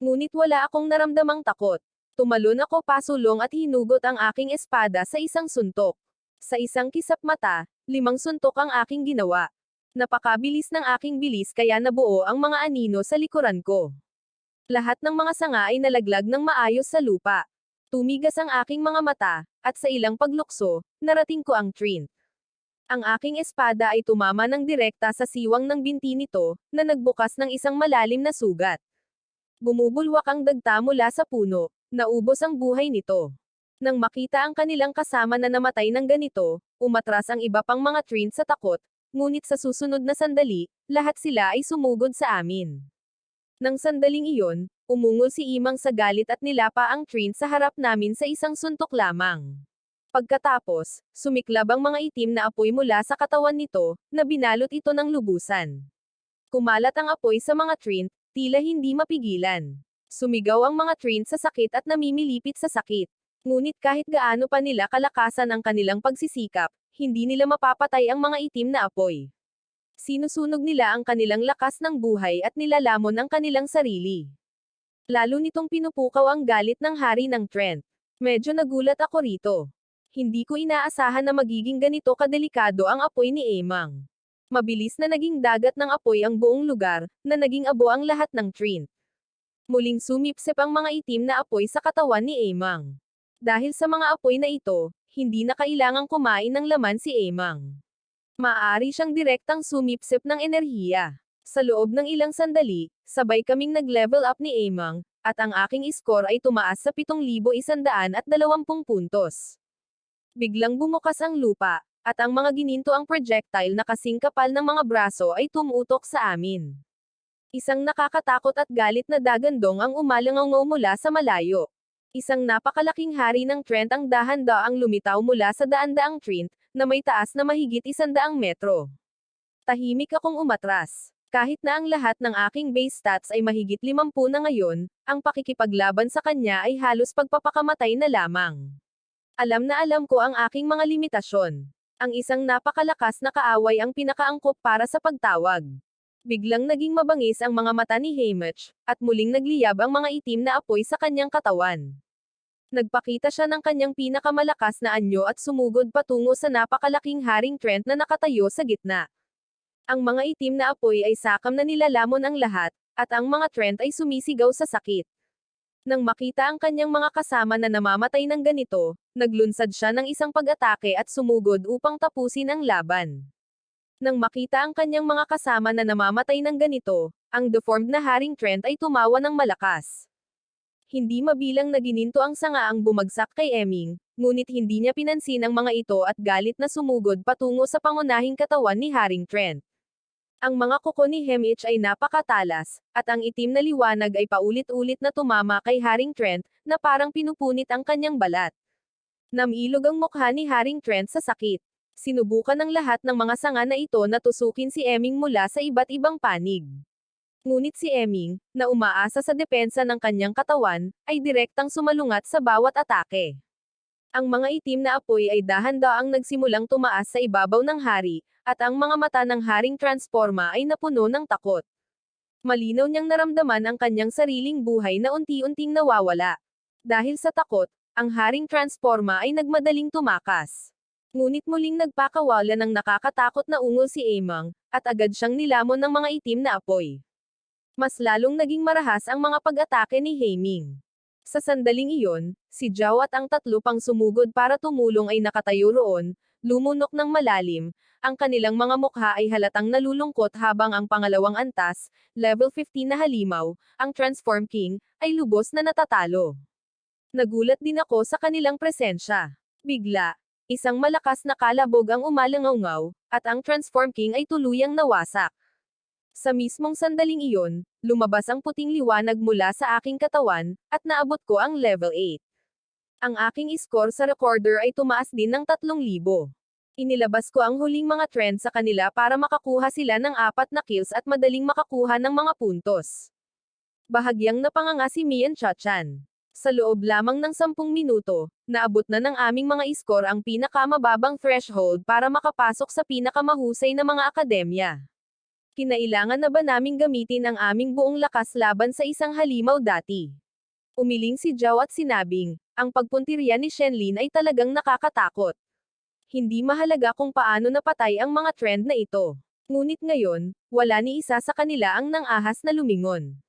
Ngunit wala akong naramdamang takot. Tumalon ako pasulong at hinugot ang aking espada sa isang suntok. Sa isang kisap mata, 5 suntok ang aking ginawa. Napakabilis ng aking bilis kaya nabuo ang mga anino sa likuran ko. Lahat ng mga sanga ay nalaglag ng maayos sa lupa. Tumigas ang aking mga mata, at sa ilang paglukso, narating ko ang Trint. Ang aking espada ay tumama ng direkta sa siwang ng binti nito, na nagbukas ng isang malalim na sugat. Bumubulwak ang dagta mula sa puno. Naubos ang buhay nito. Nang makita ang kanilang kasama na namatay ng ganito, umatras ang iba pang mga Trint sa takot, ngunit sa susunod na sandali, lahat sila ay sumugod sa amin. Nang sandaling iyon, umungol si Imang sa galit at nilapa ang Trint sa harap namin sa isang suntok lamang. Pagkatapos, sumiklab ang mga itim na apoy mula sa katawan nito, na binalot ito ng lubusan. Kumalat ang apoy sa mga Trint, tila hindi mapigilan. Sumigaw ang mga Trint sa sakit at namimilipit sa sakit. Ngunit kahit gaano pa nila kalakasan ang kanilang pagsisikap, hindi nila mapapatay ang mga itim na apoy. Sinusunog nila ang kanilang lakas ng buhay at nilalamon ang kanilang sarili. Lalo nitong pinupukaw ang galit ng hari ng Trent. Medyo nagulat ako rito. Hindi ko inaasahan na magiging ganito kadelikado ang apoy ni Emang. Mabilis na naging dagat ng apoy ang buong lugar, na naging abo ang lahat ng Trint. Muling sumipsip ang mga itim na apoy sa katawan ni Emang. Dahil sa mga apoy na ito, hindi na kailangang kumain ng laman si Emang. Maaari siyang direktang sumipsip ng enerhiya. Sa loob ng ilang sandali, sabay kaming nag-level up ni Emang, at ang aking score ay tumaas sa 7,120 puntos. Biglang bumukas ang lupa, at ang mga gininto ang projectile na kasing kapal ng mga braso ay tumutok sa amin. Isang nakakatakot at galit na dagandong ang umalangaw mula sa malayo. Isang napakalaking hari ng Trent ang dahan-daang lumitaw mula sa daan-daang Trent, na may taas na mahigit 100 metro. Tahimik akong umatras. Kahit na ang lahat ng aking base stats ay mahigit 50 na ngayon, ang pakikipaglaban sa kanya ay halos pagpapakamatay na lamang. Alam na alam ko ang aking mga limitasyon. Ang isang napakalakas na kaaway ang pinakaangkop para sa pagtawag. Biglang naging mabangis ang mga mata ni Haymitch, at muling nagliyab ang mga itim na apoy sa kanyang katawan. Nagpakita siya ng kanyang pinakamalakas na anyo at sumugod patungo sa napakalaking haring Trent na nakatayo sa gitna. Ang mga itim na apoy ay sakam na nilalamon ang lahat, at ang mga Trent ay sumisigaw sa sakit. Nang makita ang kanyang mga kasama na namamatay ng ganito, naglunsad siya ng isang pag-atake at sumugod upang tapusin ang laban. Nang makita ang kanyang mga kasama na namamatay ng ganito, ang deformed na Haring Trent ay tumawa ng malakas. Hindi mabilang na gininto ang sangaang bumagsak kay Eming, ngunit hindi niya pinansin ang mga ito at galit na sumugod patungo sa pangunahing katawan ni Haring Trent. Ang mga kuko ni Hemich ay napakatalas, at ang itim na liwanag ay paulit-ulit na tumama kay Haring Trent, na parang pinupunit ang kanyang balat. Namilog ang mukha ni Haring Trent sa sakit. Sinubukan ng lahat ng mga sanga na ito na tusukin si Eming mula sa iba't ibang panig. Ngunit si Eming, na umaasa sa depensa ng kanyang katawan, ay direktang sumalungat sa bawat atake. Ang mga itim na apoy ay dahan-daang nagsimulang tumaas sa ibabaw ng hari, at ang mga mata ng Haring Transforma ay napuno ng takot. Malinaw niyang naramdaman ang kanyang sariling buhay na unti-unting nawawala. Dahil sa takot, ang Haring Transforma ay nagmadaling tumakas. Ngunit muling nagpakawala ng nakakatakot na ungol si Emang, at agad siyang nilamon ng mga itim na apoy. Mas lalong naging marahas ang mga pag-atake ni Heming. Sa sandaling iyon, si Zhao at ang tatlo pang sumugod para tumulong ay nakatayo roon, lumunok ng malalim, ang kanilang mga mukha ay halatang nalulungkot habang ang pangalawang antas, level 15 na halimaw, ang Transform King, ay lubos na natatalo. Nagulat din ako sa kanilang presensya. Bigla, isang malakas na kalabog ang umalangaw-ngaw, at ang Transform King ay tuluyang nawasak. Sa mismong sandaling iyon, lumabas ang puting liwanag mula sa aking katawan, at naabot ko ang level 8. Ang aking score sa recorder ay tumaas din ng 3,000. Inilabas ko ang huling mga trend sa kanila para makakuha sila ng 4 na kills at madaling makakuha ng mga puntos. Bahagyang napanganga si Mian Chachan. Sa loob lamang ng 10 minuto, naabot na ng aming mga score ang pinakamababang threshold para makapasok sa pinakamahusay na mga akademya. Kinailangan na ba naming gamitin ang aming buong lakas laban sa isang halimaw dati? Umiling si Zhao at sinabing, ang pagpuntirya ni Shenlin ay talagang nakakatakot. Hindi mahalaga kung paano napatay ang mga trend na ito. Ngunit ngayon, wala ni isa sa kanila ang nang-ahas na lumingon.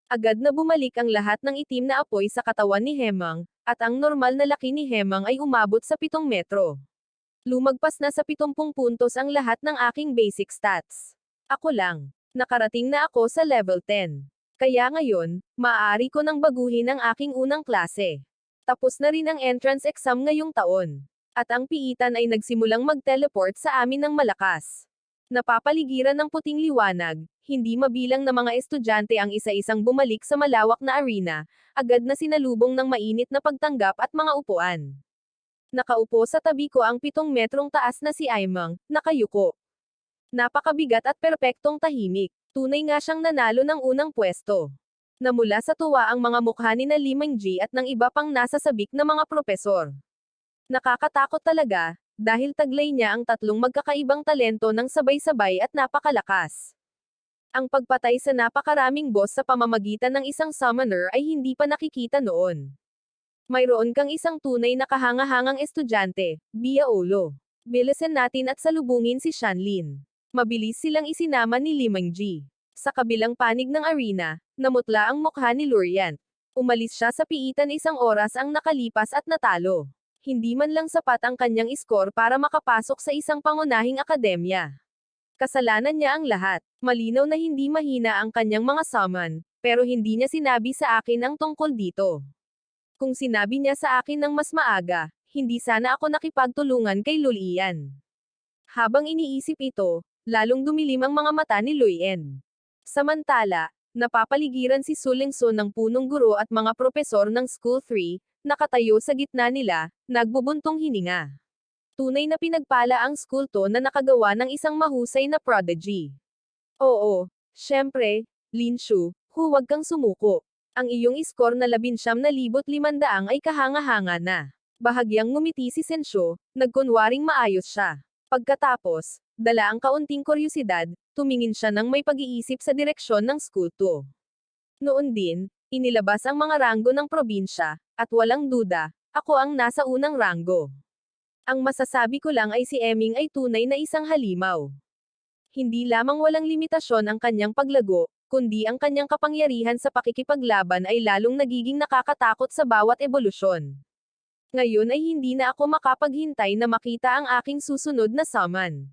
Agad na bumalik ang lahat ng itim na apoy sa katawan ni Hemang, at ang normal na laki ni Hemang ay umabot sa 7 metro. Lumagpas na sa 70 puntos ang lahat ng aking basic stats. Ako lang. Nakarating na ako sa level 10. Kaya ngayon, maaari ko nang baguhin ang aking unang klase. Tapos na rin ang entrance exam ngayong taon. At ang piitan ay nagsimulang mag-teleport sa amin ng malakas. Napapaligiran ng puting liwanag, hindi mabilang na mga estudyante ang isa-isang bumalik sa malawak na arena, agad na sinalubong ng mainit na pagtanggap at mga upuan. Nakaupo sa tabi ko ang 7 metrong taas na si Aimang, nakayuko. Napakabigat at perpektong tahimik. Tunay nga siyang nanalo ng unang pwesto. Namula sa tuwa ang mga mukha ni na Limang Ji at ng iba pang nasa sabik na mga propesor. Nakakatakot talaga, dahil taglay niya ang 3 magkakaibang talento ng sabay-sabay at napakalakas. Ang pagpatay sa napakaraming boss sa pamamagitan ng isang summoner ay hindi pa nakikita noon. Mayroon kang isang tunay na kahangahangang estudyante, Biaolo. Bilisan natin at salubungin si Shanlin. Mabilis silang isinama ni Limang Ji. Sa kabilang panig ng arena, namutla ang mukha ni Lurian. Umalis siya sa piitan 1 oras ang nakalipas at natalo. Hindi man lang sapat ang kanyang score para makapasok sa isang pangunahing akademya. Kasalanan niya ang lahat. Malinaw na hindi mahina ang kanyang mga summon, pero hindi niya sinabi sa akin ang tungkol dito. Kung sinabi niya sa akin ng mas maaga, hindi sana ako nakipagtulungan kay Lulian. Habang iniisip ito, lalong dumilim ang mga mata ni Luyen. Samantala, napapaligiran si Sulingso ng punong guro at mga propesor ng School 3, nakatayo sa gitna nila, nagbubuntong hininga. Tunay na pinagpala ang school to na nakagawa ng isang mahusay na prodigy. Oo, syempre, Linshu, huwag kang sumuko. Ang iyong score na 19,500 ay kahanga-hanga na. Bahagyang ngumiti si Sensho, nagkunwaring maayos siya. Pagkatapos, dala ang kaunting kuryosidad, tumingin siya ng may pag-iisip sa direksyon ng school to. Noon din, inilabas ang mga ranggo ng probinsya, at walang duda, ako ang nasa unang ranggo. Ang masasabi ko lang ay si Eming ay tunay na isang halimaw. Hindi lamang walang limitasyon ang kanyang paglago, kundi ang kanyang kapangyarihan sa pakikipaglaban ay lalong nagiging nakakatakot sa bawat ebolusyon. Ngayon ay hindi na ako makapaghintay na makita ang aking susunod na summon.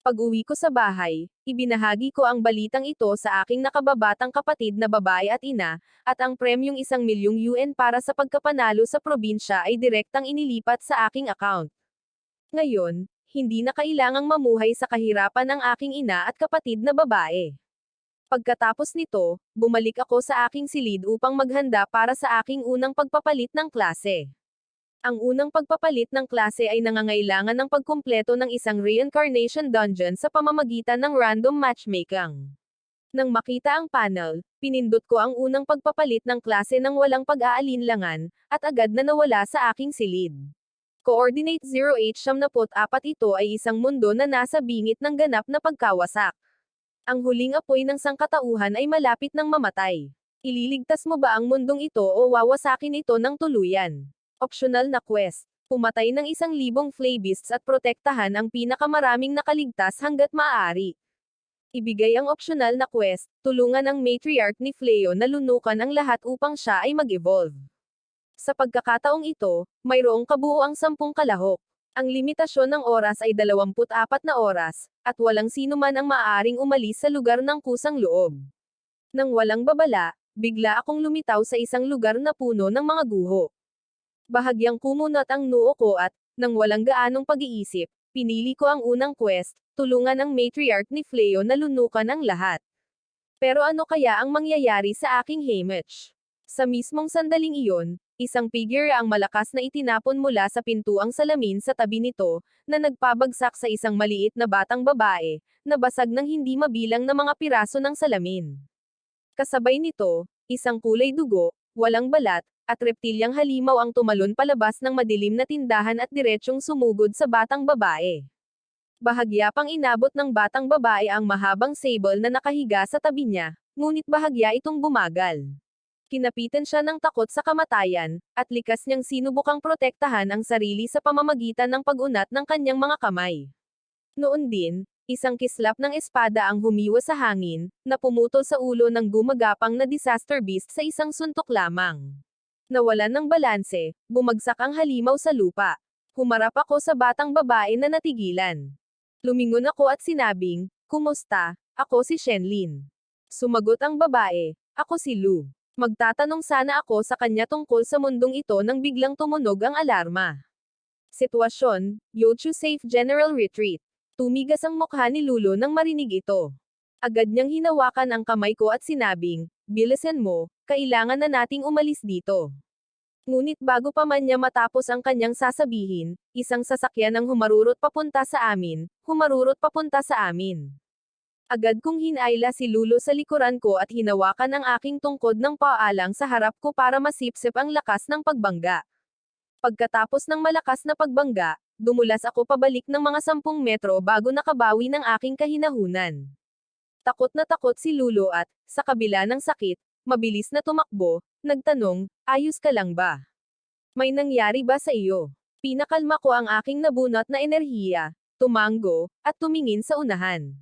Pag-uwi ko sa bahay, ibinahagi ko ang balitang ito sa aking nakababatang kapatid na babae at ina, at ang premyong 1,000,000 yuan para sa pagkapanalo sa probinsya ay direktang inilipat sa aking account. Ngayon, hindi na kailangang mamuhay sa kahirapan ng aking ina at kapatid na babae. Pagkatapos nito, bumalik ako sa aking silid upang maghanda para sa aking unang pagpapalit ng klase. Ang unang pagpapalit ng klase ay nangangailangan ng pagkumpleto ng isang reincarnation dungeon sa pamamagitan ng random matchmaking. Nang makita ang panel, pinindot ko ang unang pagpapalit ng klase ng walang pag-aalinlangan, at agad na nawala sa aking silid. Coordinate 0874 ito ay isang mundo na nasa bingit ng ganap na pagkawasak. Ang huling apoy ng sangkatauhan ay malapit ng mamatay. Ililigtas mo ba ang mundong ito o wawasakin ito ng tuluyan? Optional na quest. Pumatay ng 1,000 Flaybeasts at protektahan ang pinakamaraming nakaligtas hanggat maaari. Ibigay ang optional na quest, tulungan ang matriarch ni Fleo na lunukan ang lahat upang siya ay mag-evolve. Sa pagkakataong ito, mayroong kabuuang 10 kalahok. Ang limitasyon ng oras ay 24 na oras, at walang sino man ang maaaring umalis sa lugar ng kusang loob. Nang walang babala, bigla akong lumitaw sa isang lugar na puno ng mga guho. Bahagyang kumunat ang noo ko at, nang walang gaanong pag-iisip, pinili ko ang unang quest, tulungan ang matriarch ni Fleo na lunukan ang lahat. Pero ano kaya ang mangyayari sa aking Haymitch? Sa mismong sandaling iyon, isang figure ang malakas na itinapon mula sa pintuang salamin sa tabi nito, na nagpabagsak sa isang maliit na batang babae, na basag ng hindi mabilang na mga piraso ng salamin. Kasabay nito, isang kulay dugo, walang balat, at reptilyang halimaw ang tumalon palabas ng madilim na tindahan at diretsyong sumugod sa batang babae. Bahagya pang inabot ng batang babae ang mahabang sable na nakahiga sa tabi niya, ngunit bahagya itong bumagal. Kinapitan siya ng takot sa kamatayan, at likas niyang sinubukang protektahan ang sarili sa pamamagitan ng pag-unat ng kanyang mga kamay. Noon din, isang kislap ng espada ang humiwa sa hangin, na pumutol sa ulo ng gumagapang na disaster beast sa isang suntok lamang. Nawalan ng balanse, bumagsak ang halimaw sa lupa. Humarap ako sa batang babae na natigilan. Lumingon ako at sinabing, "Kumusta? Ako si Shenlin." Sumagot ang babae, "Ako si Lu." Magtatanong sana ako sa kanya tungkol sa mundong ito nang biglang tumunog ang alarma. Sitwasyon, Yochu Safe General Retreat. Tumigas ang mukha ni Lulo nang marinig ito. Agad niyang hinawakan ang kamay ko at sinabing, "Bilisan mo, kailangan na nating umalis dito." Ngunit bago pa man niya matapos ang kanyang sasabihin, isang sasakyan ang humarurot papunta sa amin. Agad kong hinayla si Lulo sa likuran ko at hinawakan ang aking tungkod ng paalang sa harap ko para masipsip ang lakas ng pagbangga. Pagkatapos ng malakas na pagbangga, dumulas ako pabalik ng mga 10 metro bago nakabawi ng aking kahinahunan. Takot na takot si Lulo at, sa kabila ng sakit, mabilis na tumakbo, nagtanong, "Ayos ka lang ba? May nangyari ba sa iyo?" Pinakalma ko ang aking nabunot na enerhiya, tumango, at tumingin sa unahan.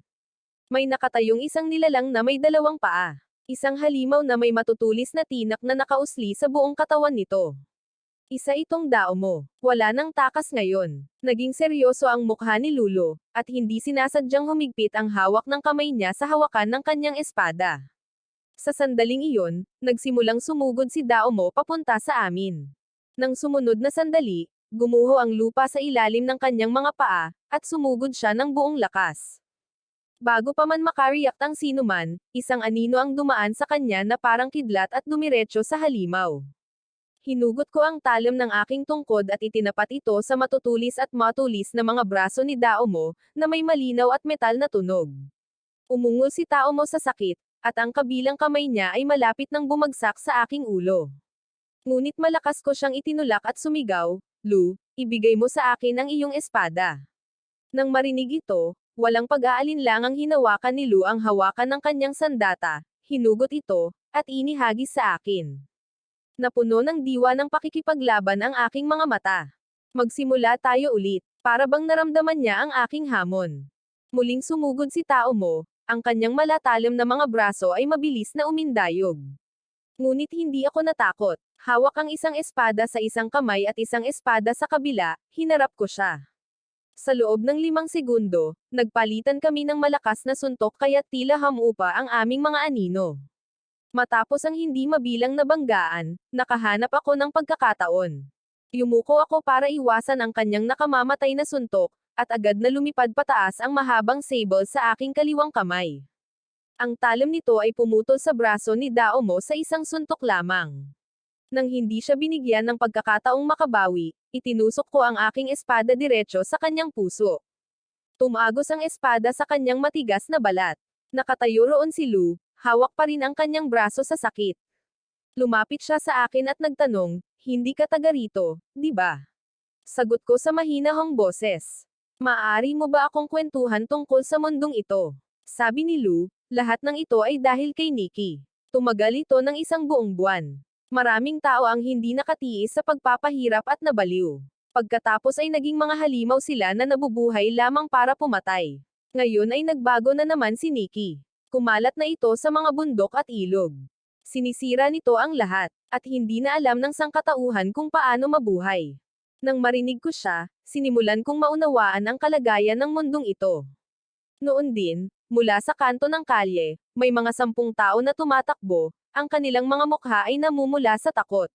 May nakatayong isang nilalang na may 2 paa. Isang halimaw na may matutulis na tinak na nakausli sa buong katawan nito. Isa itong daomo. Wala nang takas ngayon. Naging seryoso ang mukha ni Lulo, at hindi sinasadyang humigpit ang hawak ng kamay niya sa hawakan ng kanyang espada. Sa sandaling iyon, nagsimulang sumugod si Daomo papunta sa amin. Nang sumunod na sandali, gumuho ang lupa sa ilalim ng kanyang mga paa, at sumugod siya ng buong lakas. Bago pa man makareact ang sinuman, isang anino ang dumaan sa kanya na parang kidlat at dumiretso sa halimaw. Hinugot ko ang talim ng aking tungkod at itinapat ito sa matutulis at matulis na mga braso ni Daomo, na may malinaw at metal na tunog. Umungol si Daomo sa sakit, at ang kabilang kamay niya ay malapit nang bumagsak sa aking ulo. Ngunit malakas ko siyang itinulak at sumigaw, "Lu, ibigay mo sa akin ang iyong espada." Nang marinig ito, walang pag-aalinlangang hinawakan ni Lu ang hawakan ng kanyang sandata, hinugot ito, at inihagis sa akin. Napuno ng diwa ng pakikipaglaban ang aking mga mata. "Magsimula tayo ulit." Para bang naramdaman niya ang aking hamon. Muling sumugod si Daomo, Ang kanyang malatalim na mga braso ay mabilis na umindayog. Ngunit hindi ako natakot. Hawak ang isang espada sa isang kamay at isang espada sa kabila, hinarap ko siya. Sa loob ng 5 segundo, nagpalitan kami ng malakas na suntok kaya't tila hamupa ang aming mga anino. Matapos ang hindi mabilang na banggaan, nakahanap ako ng pagkakataon. Yumuko ako para iwasan ang kanyang nakamamatay na suntok, at agad na lumipad pataas ang mahabang sable sa aking kaliwang kamay. Ang talim nito ay pumutol sa braso ni Daomo sa isang suntok lamang. Nang hindi siya binigyan ng pagkakataong makabawi, itinusok ko ang aking espada diretso sa kanyang puso. Tumagos ang espada sa kanyang matigas na balat. Nakatayo roon si Lu, hawak pa rin ang kanyang braso sa sakit. Lumapit siya sa akin at nagtanong, "Hindi ka taga rito, di ba?" Sagot ko sa mahinahong boses. "Maaari mo ba akong kwentuhan tungkol sa mundong ito?" Sabi ni Lu, "Lahat ng ito ay dahil kay Nikki. Tumagal ito ng 1 buwan. Maraming tao ang hindi nakatiis sa pagpapahirap at nabaliw. Pagkatapos ay naging mga halimaw sila na nabubuhay lamang para pumatay. Ngayon ay nagbago na naman si Nikki. Kumalat na ito sa mga bundok at ilog. Sinisira nito ang lahat, at hindi na alam ng sangkatauhan kung paano mabuhay." Nang marinig ko siya, sinimulan kong maunawaan ang kalagayan ng mundong ito. Noon din, mula sa kanto ng kalye, may mga 10 tao na tumatakbo, ang kanilang mga mukha ay namumula sa takot.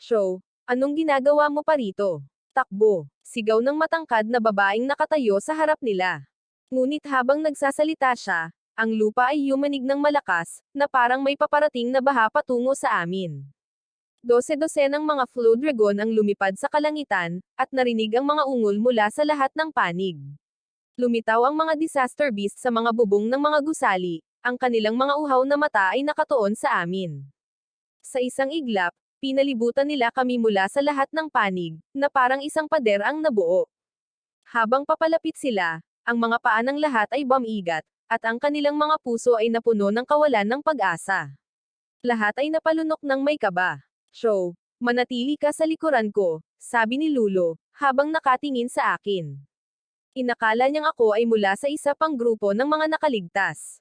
"Show, anong ginagawa mo pa rito?" "Takbo," sigaw ng matangkad na babaeng nakatayo sa harap nila. Ngunit habang nagsasalita siya, ang lupa ay yumanig ng malakas, na parang may paparating na baha patungo sa amin. 12-dosenang mga flow dragon ang lumipad sa kalangitan, at narinig ang mga ungol mula sa lahat ng panig. Lumitaw ang mga disaster beast sa mga bubong ng mga gusali, ang kanilang mga uhaw na mata ay nakatuon sa amin. Sa isang iglap, pinalibutan nila kami mula sa lahat ng panig, na parang isang pader ang nabuo. Habang papalapit sila, ang mga paa ng lahat ay bumigat, at ang kanilang mga puso ay napuno ng kawalan ng pag-asa. Lahat ay napalunok ng may kaba. "Show, manatili ka sa likuran ko," sabi ni Lulo, habang nakatingin sa akin. Inakala niyang ako ay mula sa isa pang grupo ng mga nakaligtas.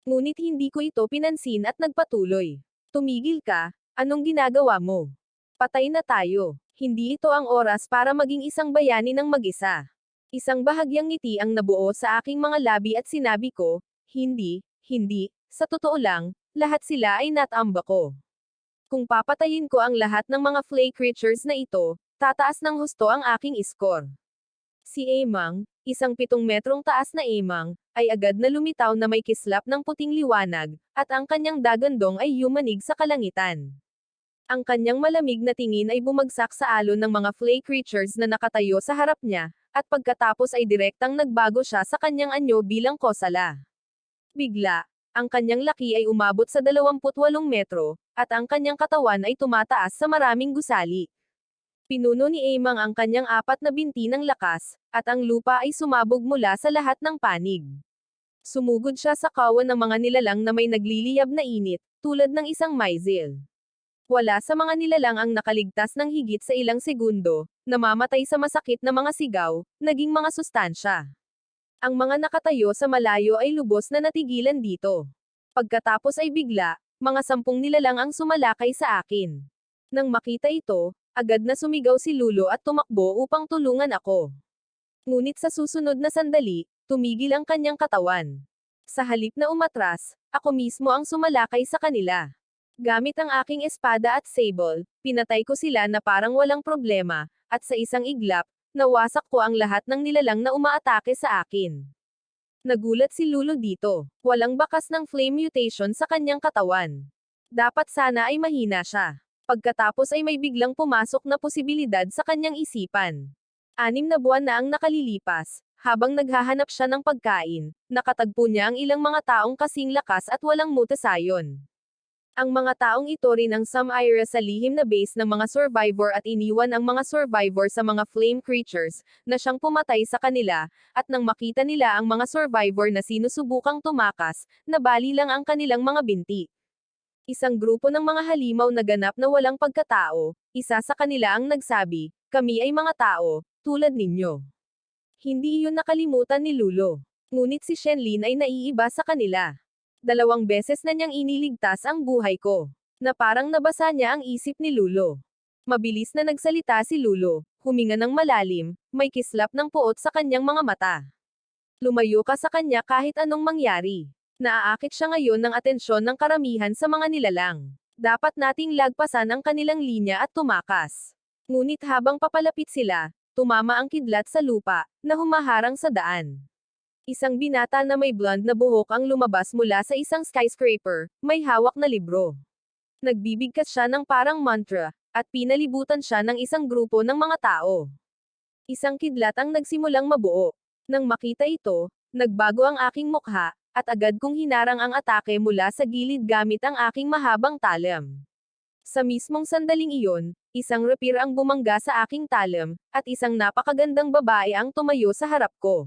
Ngunit hindi ko ito pinansin at nagpatuloy. "Tumigil ka, anong ginagawa mo? Patay na tayo. Hindi ito ang oras para maging isang bayani ng mag-isa." Isang bahagyang ngiti ang nabuo sa aking mga labi at sinabi ko, "Hindi, hindi, sa totoo lang, lahat sila ay natamba ko. Kung papatayin ko ang lahat ng mga flay creatures na ito, tataas ng husto ang aking score." Si Emang, isang 7 metrong taas na emang, ay agad na lumitaw na may kislap ng puting liwanag, at ang kanyang dagandong ay yumanig sa kalangitan. Ang kanyang malamig na tingin ay bumagsak sa alon ng mga flay creatures na nakatayo sa harap niya, at pagkatapos ay direktang nagbago siya sa kanyang anyo bilang kosala. Bigla, ang kanyang laki ay umabot sa 28 metro, at ang kanyang katawan ay tumataas sa maraming gusali. Pinuno ni Emang ang kanyang 4 na binti ng lakas, at ang lupa ay sumabog mula sa lahat ng panig. Sumugod siya sa kawan ng mga nilalang na may nagliliyab na init, tulad ng isang myzel. Wala sa mga nilalang ang nakaligtas ng higit sa ilang segundo, namamatay sa masakit na mga sigaw, naging mga sustansya. Ang mga nakatayo sa malayo ay lubos na natigilan dito. Pagkatapos ay bigla, mga 10 nilalang ang sumalakay sa akin. Nang makita ito, agad na sumigaw si Lulo at tumakbo upang tulungan ako. Ngunit sa susunod na sandali, tumigil ang kanyang katawan. Sa halip na umatras, ako mismo ang sumalakay sa kanila. Gamit ang aking espada at sable, pinatay ko sila na parang walang problema, at sa isang iglap, nawasak ko ang lahat ng nilalang na umaatake sa akin. Nagulat si Lulo dito. Walang bakas ng flame mutation sa kanyang katawan. Dapat sana ay mahina siya. Pagkatapos ay may biglang pumasok na posibilidad sa kanyang isipan. 6 na buwan na ang nakalilipas, habang naghahanap siya ng pagkain, nakatagpo niya ang ilang mga taong kasing lakas at walang mutasayon. Ang mga taong ito rin ang sum-ira sa lihim na base ng mga survivor at iniwan ang mga survivor sa mga flame creatures, na siyang pumatay sa kanila, at nang makita nila ang mga survivor na sinusubukang tumakas, nabali lang ang kanilang mga binti. Isang grupo ng mga halimaw na ganap na walang pagkatao, isa sa kanila ang nagsabi, "Kami ay mga tao, tulad ninyo." Hindi iyon nakalimutan ni Lulo. Ngunit si Shenlin ay naiiba sa kanila. 2 beses na niyang iniligtas ang buhay ko. Na parang nabasa niya ang isip ni Lulo. Mabilis na nagsalita si Lulo, huminga ng malalim, may kislap ng puot sa kanyang mga mata. Lumayo ka sa kanya kahit anong mangyari. Naaakit siya ngayon ng atensyon ng karamihan sa mga nilalang. Dapat nating lagpasan ang kanilang linya at tumakas. Ngunit habang papalapit sila, tumama ang kidlat sa lupa, na humaharang sa daan. Isang binata na may blonde na buhok ang lumabas mula sa isang skyscraper, may hawak na libro. Nagbibigkas siya ng parang mantra, at pinalibutan siya ng isang grupo ng mga tao. Isang kidlat ang nagsimulang mabuo. Nang makita ito, nagbago ang aking mukha, at agad kong hinarang ang atake mula sa gilid gamit ang aking mahabang talam. Sa mismong sandaling iyon, isang rapier ang bumangga sa aking talam, at isang napakagandang babae ang tumayo sa harap ko.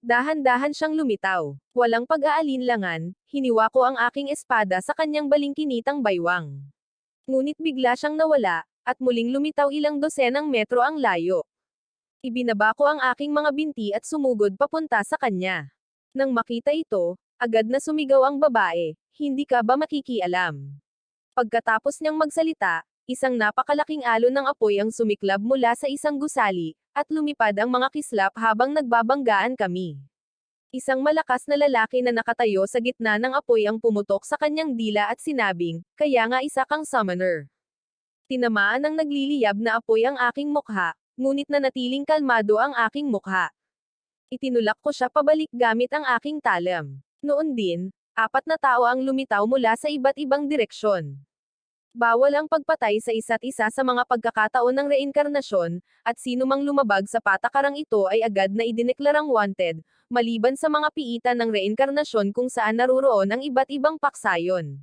Dahan-dahan siyang lumitaw. Walang pag-aalinlangan, hiniwa ko ang aking espada sa kanyang balingkinitang baywang. Ngunit bigla siyang nawala, at muling lumitaw ilang dosenang metro ang layo. Ibinaba ko ang aking mga binti at sumugod papunta sa kanya. Nang makita ito, agad na sumigaw ang babae, "Hindi ka ba makikialam?" Pagkatapos niyang magsalita, isang napakalaking alon ng apoy ang sumiklab mula sa isang gusali, at lumipad ang mga kislap habang nagbabanggaan kami. Isang malakas na lalaki na nakatayo sa gitna ng apoy ang pumutok sa kanyang dila at sinabing, "Kaya nga isa kang summoner." Tinamaan ng nagliliyab na apoy ang aking mukha, ngunit nanatiling kalmado ang aking mukha. Itinulak ko siya pabalik gamit ang aking talam. Noon din, 4 na tao ang lumitaw mula sa iba't ibang direksyon. Bawal ang pagpatay sa isa't isa sa mga pagkakataon ng reinkarnasyon, at sino mang lumabag sa patakarang ito ay agad na idineklarang wanted, maliban sa mga piitan ng reinkarnasyon kung saan naruroon ang iba't ibang paksayon.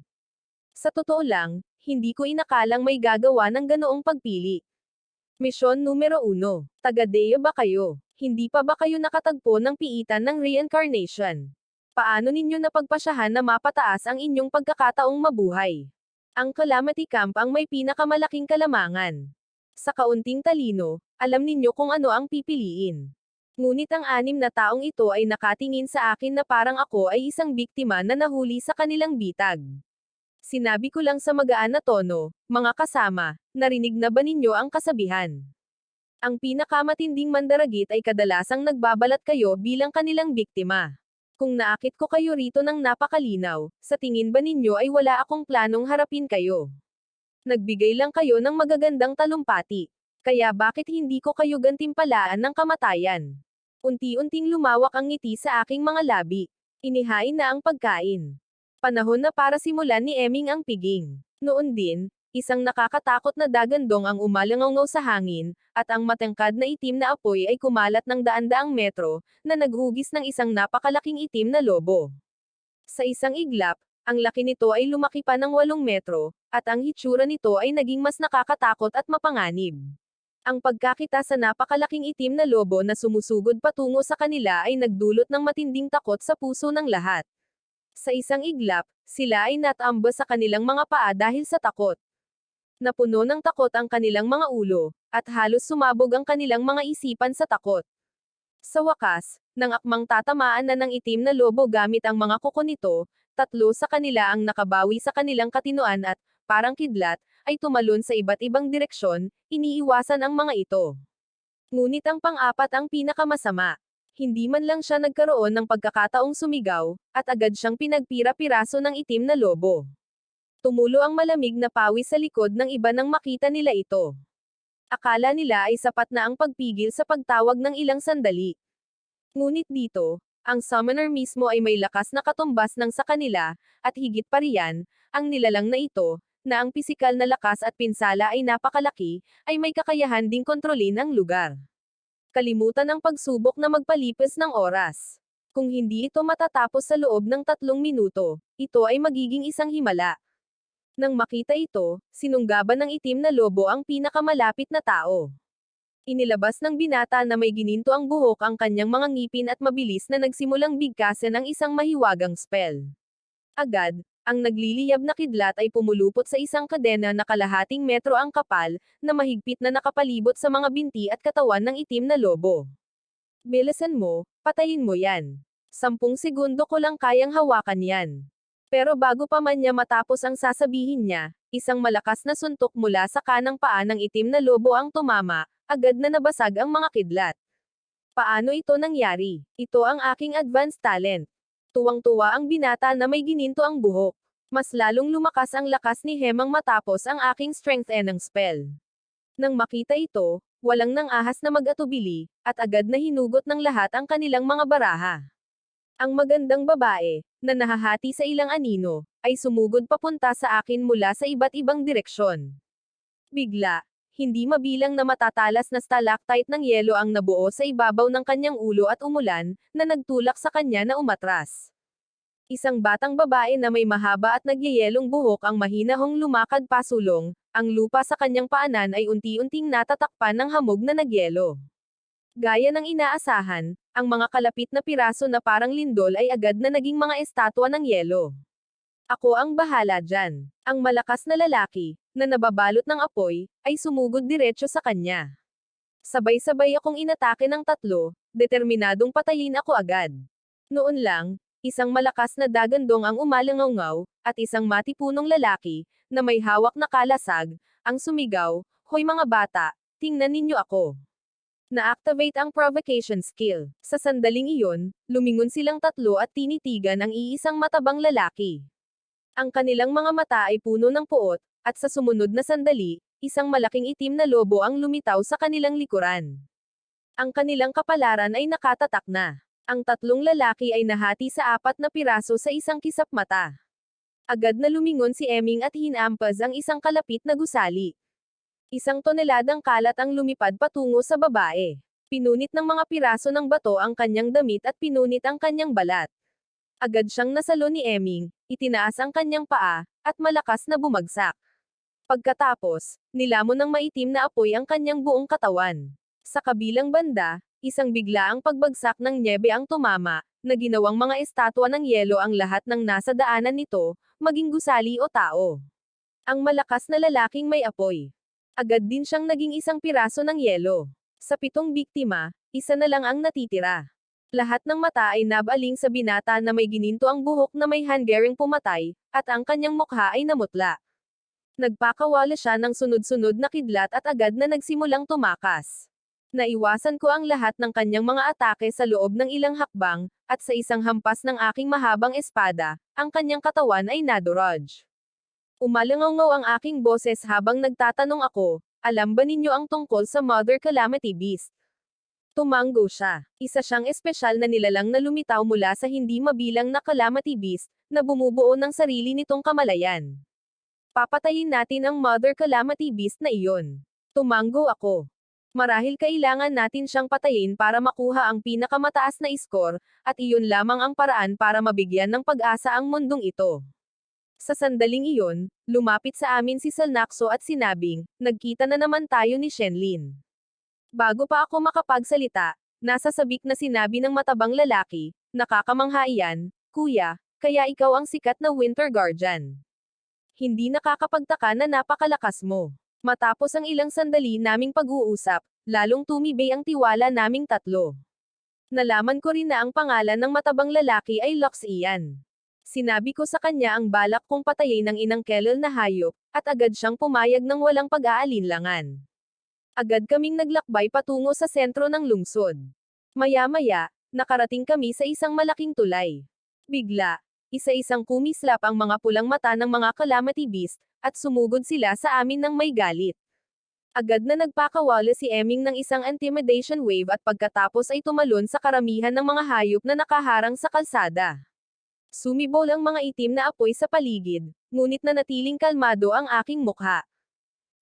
Sa totoo lang, hindi ko inakalang may gagawa ng ganoong pagpili. Misyon numero 1. Taga-Deo ba kayo? Hindi pa ba kayo nakatagpo ng piitan ng reincarnation? Paano ninyo napagpasyahan na mapataas ang inyong pagkakataong mabuhay? Ang Calamity Camp ang may pinakamalaking kalamangan. Sa kaunting talino, alam ninyo kung ano ang pipiliin. Ngunit ang 6 na taong ito ay nakatingin sa akin na parang ako ay isang biktima na nahuli sa kanilang bitag. Sinabi ko lang sa magaan na tono, "Mga kasama, narinig na ba ninyo ang kasabihan? Ang pinakamatinding mandaragit ay kadalasang nagbabalat kayo bilang kanilang biktima. Kung naakit ko kayo rito ng napakalinaw, sa tingin ba ninyo ay wala akong planong harapin kayo? Nagbigay lang kayo ng magagandang talumpati. Kaya bakit hindi ko kayo gantimpalaan ng kamatayan?" Unti-unting lumawak ang ngiti sa aking mga labi. Inihain na ang pagkain. Panahon na para simulan ni Eming ang piging. Noon din, isang nakakatakot na dagandong ang umalangaw sa hangin, at ang matangkad na itim na apoy ay kumalat ng daan-daang metro, na naghugis ng isang napakalaking itim na lobo. Sa isang iglap, ang laki nito ay lumaki pa ng 8 metro, at ang hitsura nito ay naging mas nakakatakot at mapanganib. Ang pagkakita sa napakalaking itim na lobo na sumusugod patungo sa kanila ay nagdulot ng matinding takot sa puso ng lahat. Sa isang iglap, sila ay natamba sa kanilang mga paa dahil sa takot. Napuno ng takot ang kanilang mga ulo, at halos sumabog ang kanilang mga isipan sa takot. Sa wakas, nang akmang tatamaan na ng itim na lobo gamit ang mga kuko nito, 3 sa kanila ang nakabawi sa kanilang katinoan at, parang kidlat, ay tumalon sa iba't ibang direksyon, iniiwasan ang mga ito. Ngunit ang pang-4 ang pinakamasama. Hindi man lang siya nagkaroon ng pagkakataong sumigaw, at agad siyang pinagpira-piraso ng itim na lobo. Tumulo ang malamig na pawis sa likod ng iba nang makita nila ito. Akala nila ay sapat na ang pagpigil sa pagtawag ng ilang sandali. Ngunit dito, ang summoner mismo ay may lakas na katumbas ng sa kanila, at higit pa riyan, ang nilalang na ito, na ang pisikal na lakas at pinsala ay napakalaki, ay may kakayahan ding kontrolin ang lugar. Kalimutan ang pagsubok na magpalipas ng oras. Kung hindi ito matatapos sa loob ng 3 minuto, ito ay magiging isang himala. Nang makita ito, sinunggaban ng itim na lobo ang pinakamalapit na tao. Inilabas ng binata na may gininto ang buhok ang kanyang mga ngipin at mabilis na nagsimulang bigkasin ang isang mahiwagang spell. Agad, ang nagliliyab na kidlat ay pumulupot sa isang kadena na kalahating metro ang kapal, na mahigpit na nakapalibot sa mga binti at katawan ng itim na lobo. "Bilisan mo, patayin mo yan." 10 segundo ko lang kayang hawakan yan. Pero bago pa man niya matapos ang sasabihin niya, isang malakas na suntok mula sa kanang paa ng itim na lobo ang tumama, agad na nabasag ang mga kidlat. Paano ito nangyari? Ito ang aking advanced talent. Tuwang-tuwa ang binata na may gininto ang buhok. Mas lalong lumakas ang lakas ni Hemang matapos ang aking strength enang spell. Nang makita ito, walang nang ahas na mag-atubili, at agad na hinugot ng lahat ang kanilang mga baraha. Ang magandang babae, na nahahati sa ilang anino, ay sumugod papunta sa akin mula sa iba't ibang direksyon. Bigla, hindi mabilang na matatalas na stalactite ng yelo ang nabuo sa ibabaw ng kanyang ulo at umulan, na nagtulak sa kanya na umatras. Isang batang babae na may mahaba at nagyayelong buhok ang mahinahong lumakad pasulong, ang lupa sa kanyang paanan ay unti-unting natatakpan ng hamog na nagyelo. Gaya ng inaasahan, ang mga kalapit na piraso na parang lindol ay agad na naging mga estatwa ng yelo. Ako ang bahala dyan. Ang malakas na lalaki, na nababalot ng apoy, ay sumugod diretso sa kanya. Sabay-sabay akong inatake ng 3, determinadong patayin ako agad. Noon lang, isang malakas na dagandong ang umalangaw at isang matipunong lalaki, na may hawak na kalasag, ang sumigaw, "Hoy mga bata, tingnan ninyo ako." Na-activate ang provocation skill. Sa sandaling iyon, lumingon silang 3 at tinitigan ang iisang matabang lalaki. Ang kanilang mga mata ay puno ng puot, at sa sumunod na sandali, isang malaking itim na lobo ang lumitaw sa kanilang likuran. Ang kanilang kapalaran ay nakatatak na. Ang 3 lalaki ay nahati sa 4 na piraso sa isang kisap mata. Agad na lumingon si Eming at hinampas ang isang kalapit na gusali. 1 toneladang kalat ang lumipad patungo sa babae. Pinunit ng mga piraso ng bato ang kanyang damit at pinunit ang kanyang balat. Agad siyang nasalo ni Eming, itinaas ang kanyang paa, at malakas na bumagsak. Pagkatapos, nilamon ng maitim na apoy ang kanyang buong katawan. Sa kabilang banda, isang biglaang pagbagsak ng nyebe ang tumama, na ginawang mga estatwa ng yelo ang lahat ng nasa daanan nito, maging gusali o tao. Ang malakas na lalaking may apoy. Agad din siyang naging isang piraso ng yelo. Sa 7 biktima, isa na lang ang natitira. Lahat ng mata ay nabaling sa binata na may gininto ang buhok na may handgereng pumatay, at ang kanyang mukha ay namutla. Nagpakawala siya ng sunod-sunod na kidlat at agad na nagsimulang tumakas. Naiwasan ko ang lahat ng kanyang mga atake sa loob ng ilang hakbang, at sa isang hampas ng aking mahabang espada, ang kanyang katawan ay nadurog. Umalangaw ang aking boses habang nagtatanong ako, "Alam ba ninyo ang tungkol sa Mother Calamity Beast?" Tumanggo siya. Isa siyang espesyal na nilalang na lumitaw mula sa hindi mabilang na Calamity Beast, na bumubuo ng sarili nitong kamalayan. Papatayin natin ang Mother Calamity Beast na iyon. Tumanggo ako. Marahil kailangan natin siyang patayin para makuha ang pinakamataas na score, at iyon lamang ang paraan para mabigyan ng pag-asa ang mundong ito. Sa sandaling iyon, lumapit sa amin si Salnaxo at sinabing, "Nagkita na naman tayo ni Shenlin." Bago pa ako makapagsalita, nasa sabik na sinabi ng matabang lalaki, "Nakakamangha iyan, kuya, kaya ikaw ang sikat na Winter Guardian. Hindi nakakapagtaka na napakalakas mo." Matapos ang ilang sandali naming pag-uusap, lalong tumibay ang tiwala naming 3. Nalaman ko rin na ang pangalan ng matabang lalaki ay Lux Ian. Sinabi ko sa kanya ang balak kong patayin ng inang Kelel na hayop, at agad siyang pumayag ng walang pag-aalinlangan. Agad kaming naglakbay patungo sa sentro ng lungsod. Maya-maya, nakarating kami sa isang malaking tulay. Bigla, isa-isang kumislap ang mga pulang mata ng mga Calamity Beast, at sumugod sila sa amin ng may galit. Agad na nagpakawala si Eming ng isang intimidation wave at pagkatapos ay tumalon sa karamihan ng mga hayop na nakaharang sa kalsada. Sumibol ang mga itim na apoy sa paligid, ngunit nanatiling kalmado ang aking mukha.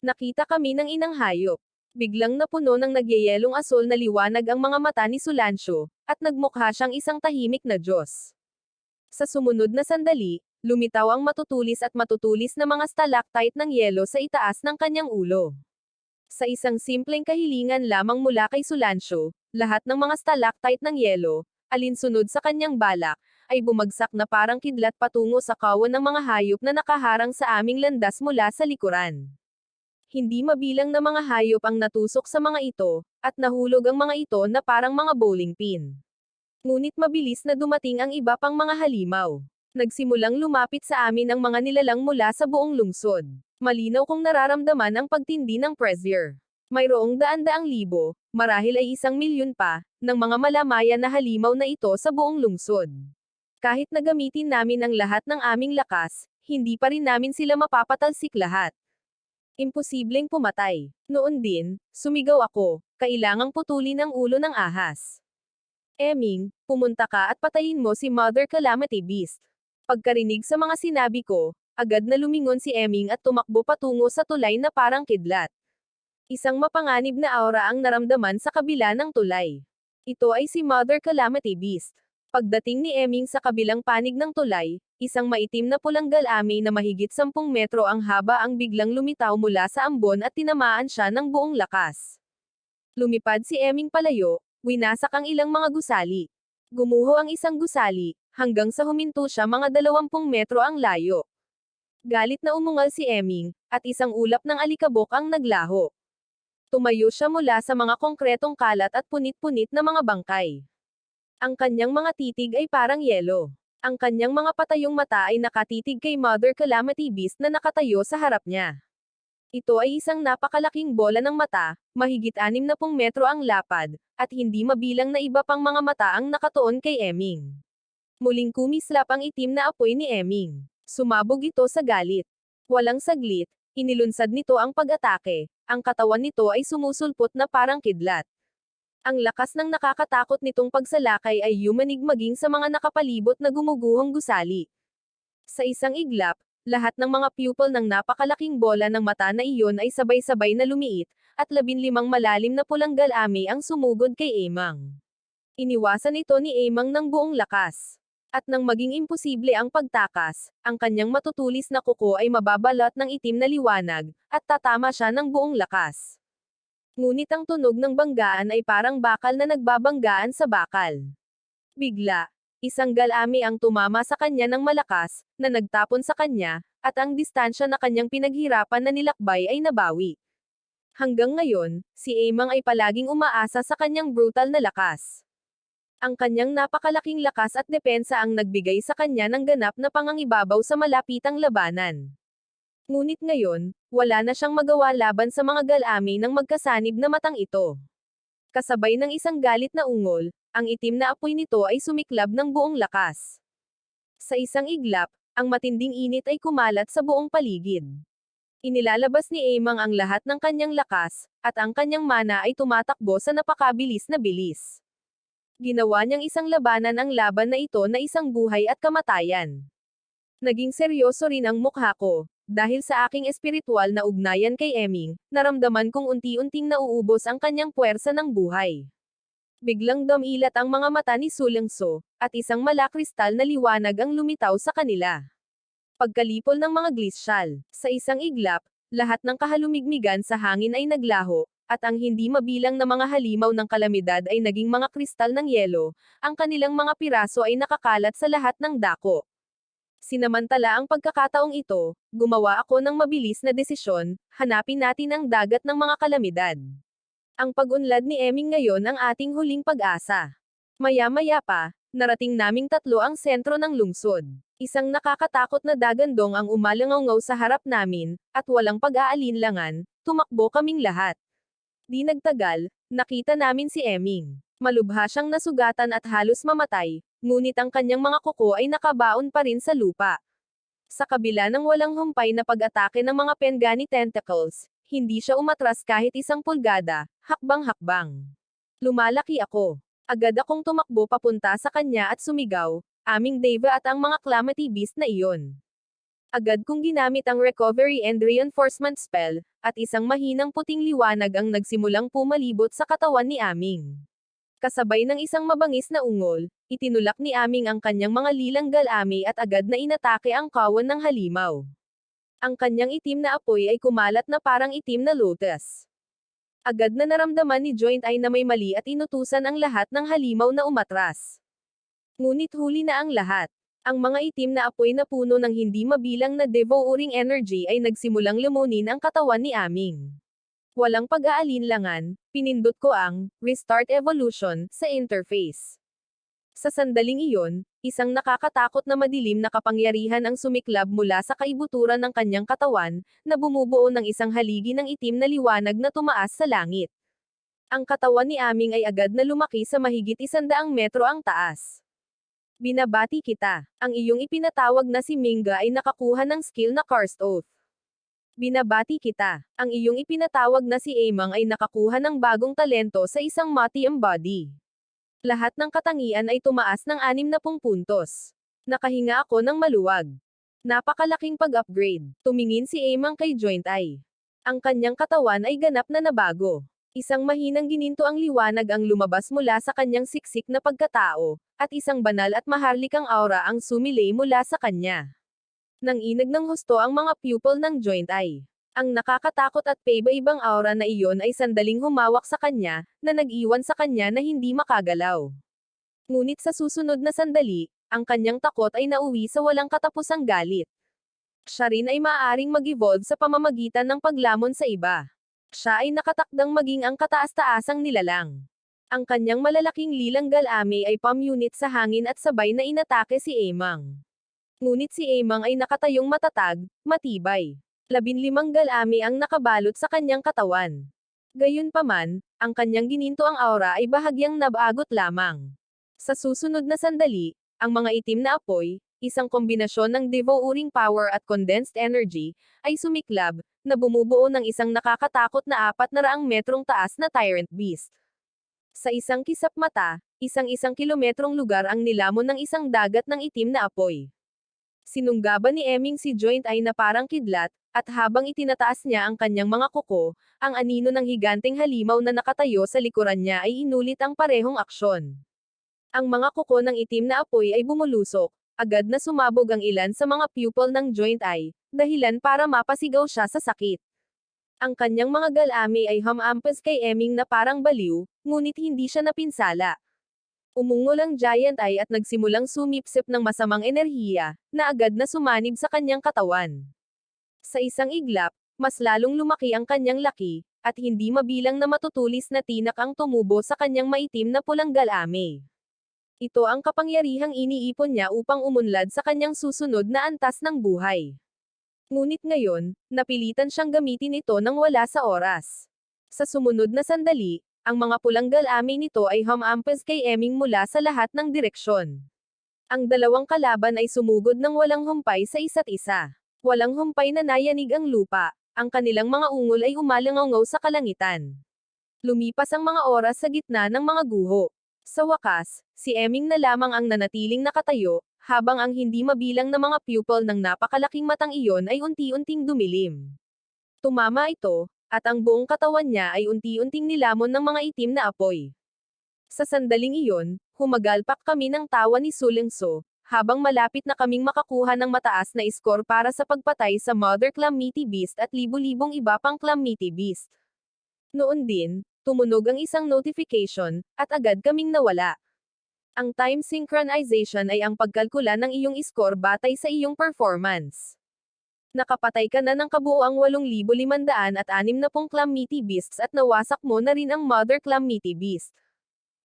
Nakita kami ng inang hayop. Biglang napuno ng nagyayelong asol na liwanag ang mga mata ni Sulancio, at nagmukha siyang isang tahimik na Diyos. Sa sumunod na sandali, lumitaw ang matutulis na mga stalactite ng yelo sa itaas ng kanyang ulo. Sa isang simpleng kahilingan lamang mula kay Sulancio, lahat ng mga stalactite ng yelo, alinsunod sa kanyang balak, ay bumagsak na parang kidlat patungo sa kawan ng mga hayop na nakaharang sa aming landas mula sa likuran. Hindi mabilang na mga hayop ang natusok sa mga ito, at nahulog ang mga ito na parang mga bowling pin. Ngunit mabilis na dumating ang iba pang mga halimaw. Nagsimulang lumapit sa amin ang mga nilalang mula sa buong lungsod. Malinaw kong nararamdaman ang pagtindi ng pressure. Mayroong daan-daang libo, marahil ay 1,000,000 pa, ng mga malamayan na halimaw na ito sa buong lungsod. Kahit na gamitin namin ang lahat ng aming lakas, hindi pa rin namin sila mapapatalsik lahat. Imposibleng pumatay. Noon din, sumigaw ako, kailangang putulin ang ulo ng ahas. Eming, pumunta ka at patayin mo si Mother Calamity Beast. Pagkarinig sa mga sinabi ko, agad na lumingon si Eming at tumakbo patungo sa tulay na parang kidlat. Isang mapanganib na aura ang naramdaman sa kabila ng tulay. Ito ay si Mother Calamity Beast. Pagdating ni Eming sa kabilang panig ng tulay, isang maitim na pulang galami na mahigit 10 metro ang haba ang biglang lumitaw mula sa ambon at tinamaan siya ng buong lakas. Lumipad si Eming palayo, winasak ang ilang mga gusali. Gumuho ang isang gusali, hanggang sa huminto siya mga 20 metro ang layo. Galit na umungal si Eming, at isang ulap ng alikabok ang naglaho. Tumayo siya mula sa mga konkretong kalat at punit-punit na mga bangkay. Ang kanyang mga titig ay parang yelo. Ang kanyang mga patayong mata ay nakatitig kay Mother Calamity Beast na nakatayo sa harap niya. Ito ay isang napakalaking bola ng mata, mahigit 60 metro ang lapad, at hindi mabilang na iba pang mga mata ang nakatuon kay Eming. Muling kumislap ang itim na apoy ni Eming. Sumabog ito sa galit. Walang saglit, inilunsad nito ang pag-atake, ang katawan nito ay sumusulpot na parang kidlat. Ang lakas ng nakakatakot nitong pagsalakay ay yumanig maging sa mga nakapalibot na gumuguhong gusali. Sa isang iglap, lahat ng mga pupil ng napakalaking bola ng mata na iyon ay sabay-sabay na lumiit, at 15 malalim na pulang galami ang sumugod kay Emang. Iniwasan ito ni Emang ng buong lakas. At nang maging imposible ang pagtakas, ang kanyang matutulis na kuko ay mababalot ng itim na liwanag, at tatama siya ng buong lakas. Ngunit ang tunog ng banggaan ay parang bakal na nagbabanggaan sa bakal. Bigla, isang galami ang tumama sa kanya ng malakas, na nagtapon sa kanya, at ang distansya na kanyang pinaghirapan na nilakbay ay nabawi. Hanggang ngayon, si Emang ay palaging umaasa sa kanyang brutal na lakas. Ang kanyang napakalaking lakas at depensa ang nagbigay sa kanya ng ganap na pangangibabaw sa malapitang labanan. Ngunit ngayon, wala na siyang magawa laban sa mga galami ng magkasanib na matang ito. Kasabay ng isang galit na ungol, ang itim na apoy nito ay sumiklab ng buong lakas. Sa isang iglap, ang matinding init ay kumalat sa buong paligid. Inilalabas ni Emang ang lahat ng kanyang lakas, at ang kanyang mana ay tumatakbo sa napakabilis na bilis. Ginawa niyang isang labanan ang laban na ito na isang buhay at kamatayan. Naging seryoso rin ang mukha ko, dahil sa aking espiritual na ugnayan kay Eming, naramdaman kong unti-unting nauubos ang kanyang puwersa ng buhay. Biglang dumilat ang mga mata ni Sulengso, at isang malakristal na liwanag ang lumitaw sa kanila. Pagkalipol ng mga glisyal, sa isang iglap, lahat ng kahalumigmigan sa hangin ay naglaho, at ang hindi mabilang na mga halimaw ng kalamidad ay naging mga kristal ng yelo, ang kanilang mga piraso ay nakakalat sa lahat ng dako. Sinamantala ang pagkakataong ito, gumawa ako ng mabilis na desisyon, hanapin natin ang dagat ng mga kalamidad. Ang pag-unlad ni Eming ngayon ang ating huling pag-asa. Maya-maya pa, narating naming tatlo ang sentro ng lungsod. Isang nakakatakot na dagandong ang umalangaw sa harap namin, at walang pag-aalinlangan, tumakbo kaming lahat. Di nagtagal, nakita namin si Eming. Malubha siyang nasugatan at halos mamatay, ngunit ang kanyang mga kuko ay nakabaon pa rin sa lupa. Sa kabila ng walang humpay na pag-atake ng mga Pengani tentacles, hindi siya umatras kahit 1 pulgada, hakbang-hakbang. Lumalaki ako. Agad akong tumakbo papunta sa kanya at sumigaw, aming Deva at ang mga Calamity Beast na iyon. Agad kong ginamit ang Recovery and Reinforcement spell, at isang mahinang puting liwanag ang nagsimulang pumalibot sa katawan ni Aming. Kasabay ng isang mabangis na ungol, itinulak ni Aming ang kanyang mga lilang galami at agad na inatake ang kawan ng halimaw. Ang kanyang itim na apoy ay kumalat na parang itim na lotus. Agad na naramdaman ni Joint Eye na may mali at inutusan ang lahat ng halimaw na umatras. Ngunit huli na ang lahat. Ang mga itim na apoy na puno ng hindi mabilang na devouring energy ay nagsimulang lumunin ang katawan ni Aming. Walang pag-aalinlangan, pinindot ko ang Restart Evolution sa interface. Sa sandaling iyon, isang nakakatakot na madilim na kapangyarihan ang sumiklab mula sa kaibuturan ng kanyang katawan, na bumubuo ng isang haligi ng itim na liwanag na tumaas sa langit. Ang katawan ni Aming ay agad na lumaki sa mahigit 100 metro ang taas. Binabati kita. Ang iyong ipinatawag na si Minga ay nakakuha ng skill na Karst Oath. Binabati kita. Ang iyong ipinatawag na si Amang ay nakakuha ng bagong talento sa isang Matium Body. Lahat ng katangian ay tumaas ng 60 puntos. Nakahinga ako ng maluwag. Napakalaking pag-upgrade. Tumingin si Amang kay Joint Eye. Ang kanyang katawan ay ganap na nabago. Isang mahinang gininto ang liwanag ang lumabas mula sa kanyang siksik na pagkatao, at isang banal at maharlikang aura ang sumilay mula sa kanya. Nanginag ng husto ang mga pupil ng Joint Eye. Ang nakakatakot at paiba-ibang aura na iyon ay sandaling humawak sa kanya, na nag-iwan sa kanya na hindi makagalaw. Ngunit sa susunod na sandali, ang kanyang takot ay nauwi sa walang katapusang galit. Siya rin ay maaaring mag-evolve sa pamamagitan ng paglamon sa iba. Siya ay nakatakdang maging ang kataas-taasang nilalang. Ang kanyang malalaking lilang galame ay pamunit sa hangin at sabay na inatake si Amang. Ngunit si Amang ay nakatayong matatag, matibay. 15 galame ang nakabalot sa kanyang katawan. Gayunpaman, ang kanyang gininto ang aura ay bahagyang nabagot lamang. Sa susunod na sandali, ang mga itim na apoy, isang kombinasyon ng devouring power at condensed energy, ay sumiklab, na bumubuo ng isang nakakatakot na 400 metrong taas na Tyrant Beast. Sa isang kisap mata, isang kilometrong lugar ang nilamon ng isang dagat ng itim na apoy. Sinunggaban ni Aming si Joint Eye na parang kidlat, at habang itinataas niya ang kanyang mga kuko, ang anino ng higanteng halimaw na nakatayo sa likuran niya ay inulit ang parehong aksyon. Ang mga kuko ng itim na apoy ay bumulusok, agad na sumabog ang ilan sa mga pupil ng Joint Eye, dahilan para mapasigaw siya sa sakit. Ang kanyang mga galame ay humampas kay Aming na parang baliw, ngunit hindi siya napinsala. Umungol ang Giant Eye at nagsimulang sumipsip ng masamang enerhiya, na agad na sumanib sa kanyang katawan. Sa isang iglap, mas lalong lumaki ang kanyang laki, at hindi mabilang na matutulis na tinak ang tumubo sa kanyang maitim na pulang galame. Ito ang kapangyarihang iniipon niya upang umunlad sa kanyang susunod na antas ng buhay. Ngunit ngayon, napilitan siyang gamitin ito nang wala sa oras. Sa sumunod na sandali, ang mga pulang galame nito ay humampas kay Aming mula sa lahat ng direksyon. Ang dalawang kalaban ay sumugod ng walang humpay sa isa't isa. Walang humpay na nayanig ang lupa, ang kanilang mga ungol ay umalangaw sa kalangitan. Lumipas ang mga oras sa gitna ng mga guho. Sa wakas, si Aming na lamang ang nanatiling nakatayo, habang ang hindi mabilang na mga pupil ng napakalaking matang iyon ay unti-unting dumilim. Tumama ito, at ang buong katawan niya ay unti-unting nilamon ng mga itim na apoy. Sa sandaling iyon, humagalpak kami ng tawa ni Sulengso, habang malapit na kaming makakuha ng mataas na score para sa pagpatay sa Mother Calamity Beast at libu-libong iba pang Calamity Beast. Noon din, tumunog ang isang notification, at agad kaming nawala. Ang time synchronization ay ang pagkalkula ng iyong score batay sa iyong performance. Nakapatay ka na ng kabuoang 8,560 Calamity Beasts at nawasak mo na rin ang Mother Calamity Beast.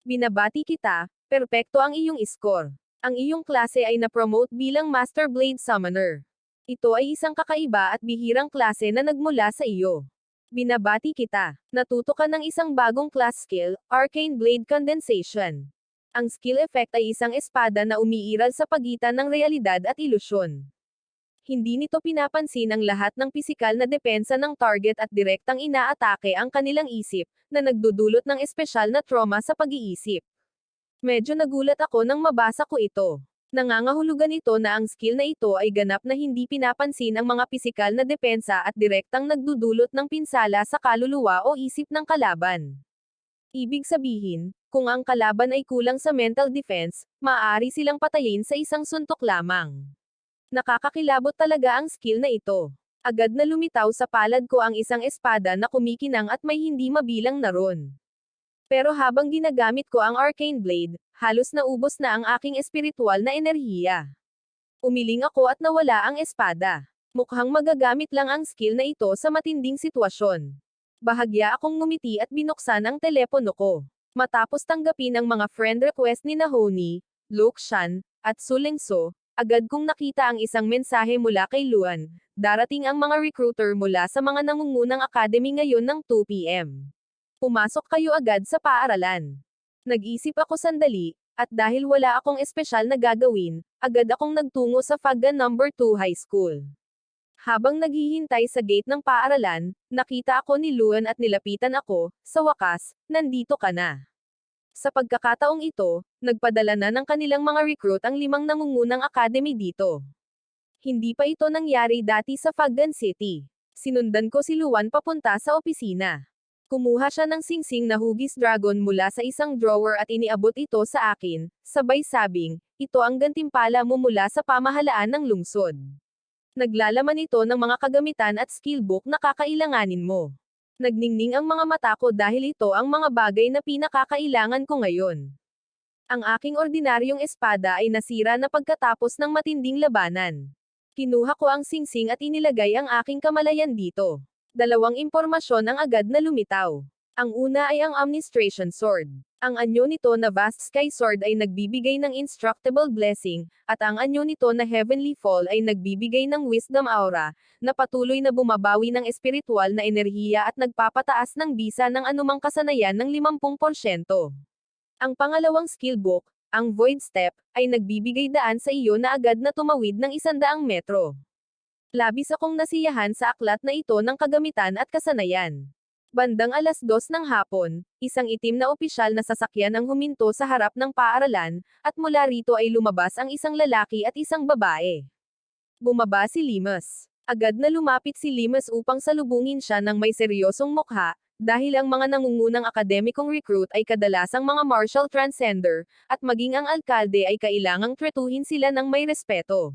Binabati kita, perpekto ang iyong score. Ang iyong klase ay na-promote bilang Master Blade Summoner. Ito ay isang kakaiba at bihirang klase na nagmula sa iyo. Binabati kita. Natuto ka ng isang bagong class skill, Arcane Blade Condensation. Ang skill effect ay isang espada na umiiral sa pagitan ng realidad at ilusyon. Hindi nito pinapansin ang lahat ng pisikal na depensa ng target at direktang inaatake ang kanilang isip, na nagdudulot ng espesyal na trauma sa pag-iisip. Medyo nagulat ako nang mabasa ko ito. Nangangahulugan ito na ang skill na ito ay ganap na hindi pinapansin ang mga pisikal na depensa at direktang nagdudulot ng pinsala sa kaluluwa o isip ng kalaban. Ibig sabihin, kung ang kalaban ay kulang sa mental defense, maaari silang patayin sa isang suntok lamang. Nakakakilabot talaga ang skill na ito. Agad na lumitaw sa palad ko ang isang espada na kumikinang at may hindi mabilang na ron. Pero habang ginagamit ko ang Arcane Blade, halos naubos na ang aking espiritual na enerhiya. Umiling ako at nawala ang espada. Mukhang magagamit lang ang skill na ito sa matinding sitwasyon. Bahagya akong ngumiti at binuksan ang telepono ko. Matapos tanggapin ang mga friend request ni Nahoni, Lokshan, at Sulengso, agad kong nakita ang isang mensahe mula kay Luan. Darating ang mga recruiter mula sa mga nangungunang academy ngayon ng 2 p.m. Pumasok kayo agad sa paaralan. Nag-isip ako sandali, at dahil wala akong espesyal na gagawin, agad akong nagtungo sa Faga No. 2 High School. Habang naghihintay sa gate ng paaralan, nakita ako ni Luan at nilapitan ako. Sa wakas, nandito ka na. Sa pagkakataong ito, nagpadala na ng kanilang mga recruit ang 5 nangungunang academy dito. Hindi pa ito nangyari dati sa Fagan City. Sinundan ko si Luan papunta sa opisina. Kumuha siya ng singsing na hugis dragon mula sa isang drawer at iniabot ito sa akin, sabay sabing, ito ang gantimpala mo mula sa pamahalaan ng lungsod. Naglalaman ito ng mga kagamitan at skillbook na kakailanganin mo. Nagningning ang mga mata ko dahil ito ang mga bagay na pinakakailangan ko ngayon. Ang aking ordinaryong espada ay nasira na pagkatapos ng matinding labanan. Kinuha ko ang singsing at inilagay ang aking kamalayan dito. 2 impormasyon ang agad na lumitaw. Ang una ay ang Omnistration Sword. Ang anyo nito na Vast Sky Sword ay nagbibigay ng Instructable Blessing, at ang anyo nito na Heavenly Fall ay nagbibigay ng Wisdom Aura, na patuloy na bumabawi ng espiritual na enerhiya at nagpapataas ng bisa ng anumang kasanayan ng 50%. Ang pangalawang skillbook, ang Void Step, ay nagbibigay daan sa iyo na agad na tumawid ng 100 metro. Labis akong nasiyahan sa aklat na ito ng kagamitan at kasanayan. Bandang 2:00 ng hapon, isang itim na opisyal na sasakyan ang huminto sa harap ng paaralan, at mula rito ay lumabas ang isang lalaki at isang babae. Bumaba si Limas. Agad na lumapit si Limas upang salubungin siya ng may seryosong mukha, dahil ang mga nangungunang akademikong recruit ay kadalasang mga martial transcender, at maging ang alkalde ay kailangang tretuhin sila ng may respeto.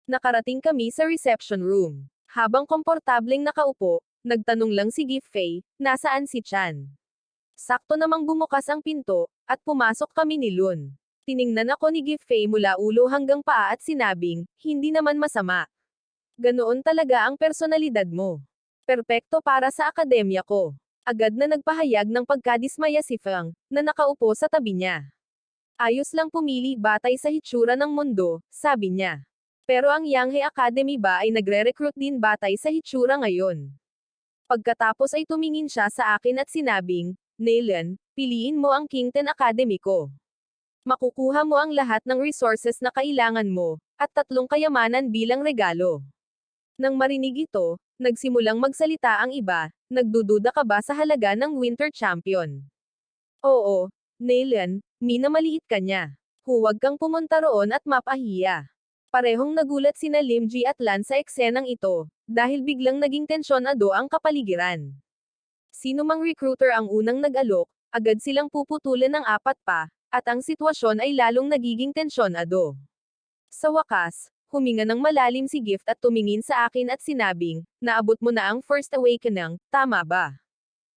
Nakarating kami sa reception room. Habang komportableng nakaupo, nagtanong lang si Giffey, nasaan si Chan? Sakto namang bumukas ang pinto, at pumasok kami ni Lun. Tiningnan ako ni Giffey mula ulo hanggang paa at sinabing, hindi naman masama. Ganoon talaga ang personalidad mo. Perpekto para sa akademya ko. Agad na nagpahayag ng pagkadismaya si Fang, na nakaupo sa tabi niya. Ayos lang pumili batay sa hitsura ng mundo, sabi niya. Pero ang Yanghe Academy ba ay nagre-recruit din batay sa hitsura ngayon? Pagkatapos ay tumingin siya sa akin at sinabing, Naylan, piliin mo ang Kingten Academy ko. Makukuha mo ang lahat ng resources na kailangan mo, at 3 kayamanan bilang regalo. Nang marinig ito, nagsimulang magsalita ang iba, nagdududa ka ba sa halaga ng Winter Champion? Oo, Naylan, minamaliit ka niya. Huwag kang pumunta roon at mapahiya. Parehong nagulat sina Limji at Lan sa eksenang ito, dahil biglang naging tensyonado ang kapaligiran. Sino mang recruiter ang unang nag-alok, agad silang puputulan ng 4 pa, at ang sitwasyon ay lalong nagiging tensyonado. Sa wakas, huminga ng malalim si Gift at tumingin sa akin at sinabing, naabot mo na ang First Awakening, tama ba?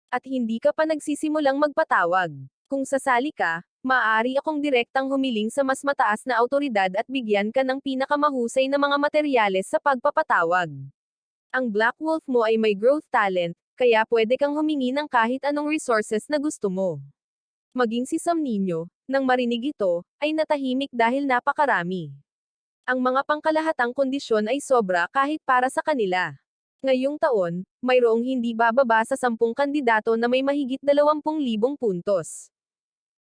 At hindi ka pa nagsisimulang magpatawag. Kung sasali ka, maaari akong direktang humiling sa mas mataas na autoridad at bigyan ka ng pinakamahusay na mga materyales sa pagpapatawag. Ang Black Wolf mo ay may growth talent, kaya pwede kang humingi ng kahit anong resources na gusto mo. Maging si Sam Nino, nang marinig ito, ay natahimik dahil napakarami. Ang mga pangkalahatang kondisyon ay sobra kahit para sa kanila. Ngayong taon, mayroong hindi bababa sa 10 kandidato na may mahigit 20,000 puntos.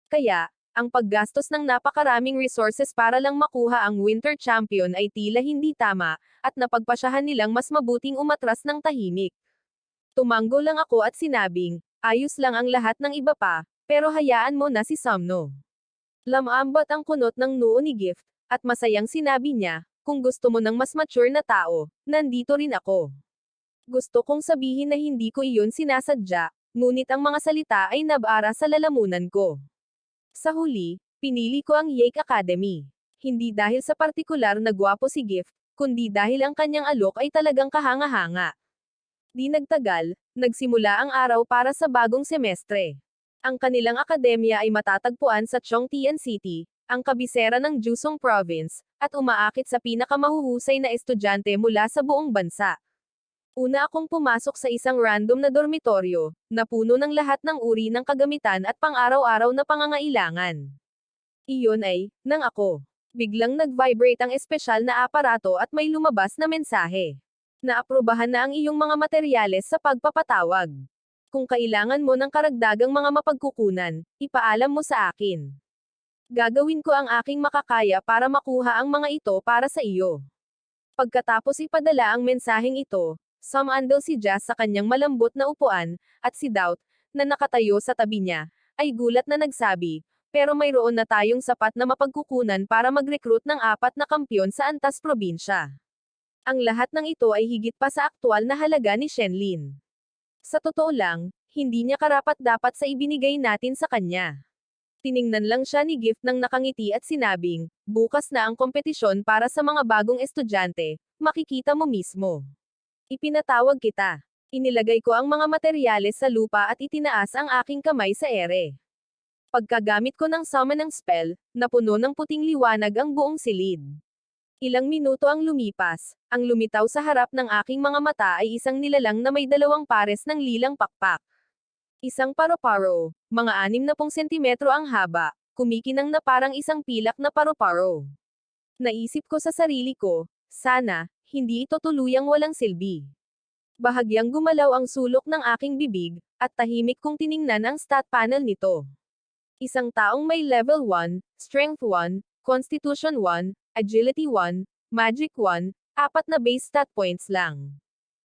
Kaya, ang paggastos ng napakaraming resources para lang makuha ang Winter Champion ay tila hindi tama, at napagpasyahan nilang mas mabuting umatras ng tahimik. Tumango lang ako at sinabing, ayos lang ang lahat ng iba pa, pero hayaan mo na si Samno. Lamambot ang kunot ng noo ni Gift, at masayang sinabi niya, kung gusto mo ng mas mature na tao, nandito rin ako. Gusto kong sabihin na hindi ko iyon sinasadya, ngunit ang mga salita ay nabara sa lalamunan ko. Sa huli, pinili ko ang Yake Academy. Hindi dahil sa partikular na gwapo si Gift, kundi dahil ang kanyang alok ay talagang kahanga-hanga. Di nagtagal, nagsimula ang araw para sa bagong semestre. Ang kanilang akademya ay matatagpuan sa Chongtian City, ang kabisera ng Jusong Province, at umaakit sa pinakamahuhusay na estudyante mula sa buong bansa. Una akong pumasok sa isang random na dormitoryo, na puno ng lahat ng uri ng kagamitan at pang-araw-araw na pangangailangan. Iyon ay, nang ako. Biglang nag-vibrate ang espesyal na aparato at may lumabas na mensahe. Naaprubahan na ang iyong mga materyales sa pagpapatawag. Kung kailangan mo ng karagdagang mga mapagkukunan, ipaalam mo sa akin. Gagawin ko ang aking makakaya para makuha ang mga ito para sa iyo. Pagkatapos ipadala ang mensaheng ito, sumandal si Jazz sa kanyang malambot na upuan, at si Doubt, na nakatayo sa tabi niya, ay gulat na nagsabi, pero mayroon na tayong sapat na mapagkukunan para mag-recruit ng 4 na kampyon sa antas probinsya. Ang lahat ng ito ay higit pa sa aktwal na halaga ni Shenlin. Sa totoo lang, hindi niya karapat-dapat sa ibinigay natin sa kanya. Tiningnan lang siya ni Gift nang nakangiti at sinabing, bukas na ang kompetisyon para sa mga bagong estudyante, makikita mo mismo. Ipinatawag kita. Inilagay ko ang mga materyales sa lupa at itinaas ang aking kamay sa ere. Pagkagamit ko ng summon ng spell, napuno ng puting liwanag ang buong silid. Ilang minuto ang lumipas, ang lumitaw sa harap ng aking mga mata ay isang nilalang na may 2 pares ng lilang pakpak. Isang paro-paro, mga 60 sentimetro ang haba, kumikinang na parang isang pilak na paro-paro. Naisip ko sa sarili ko, sana, hindi ito tuluyang walang silbi. Bahagyang gumalaw ang sulok ng aking bibig, at tahimik kong tiningnan ang stat panel nito. Isang taong may level 1, strength 1, constitution 1, agility 1, magic 1, 4 na base stat points lang.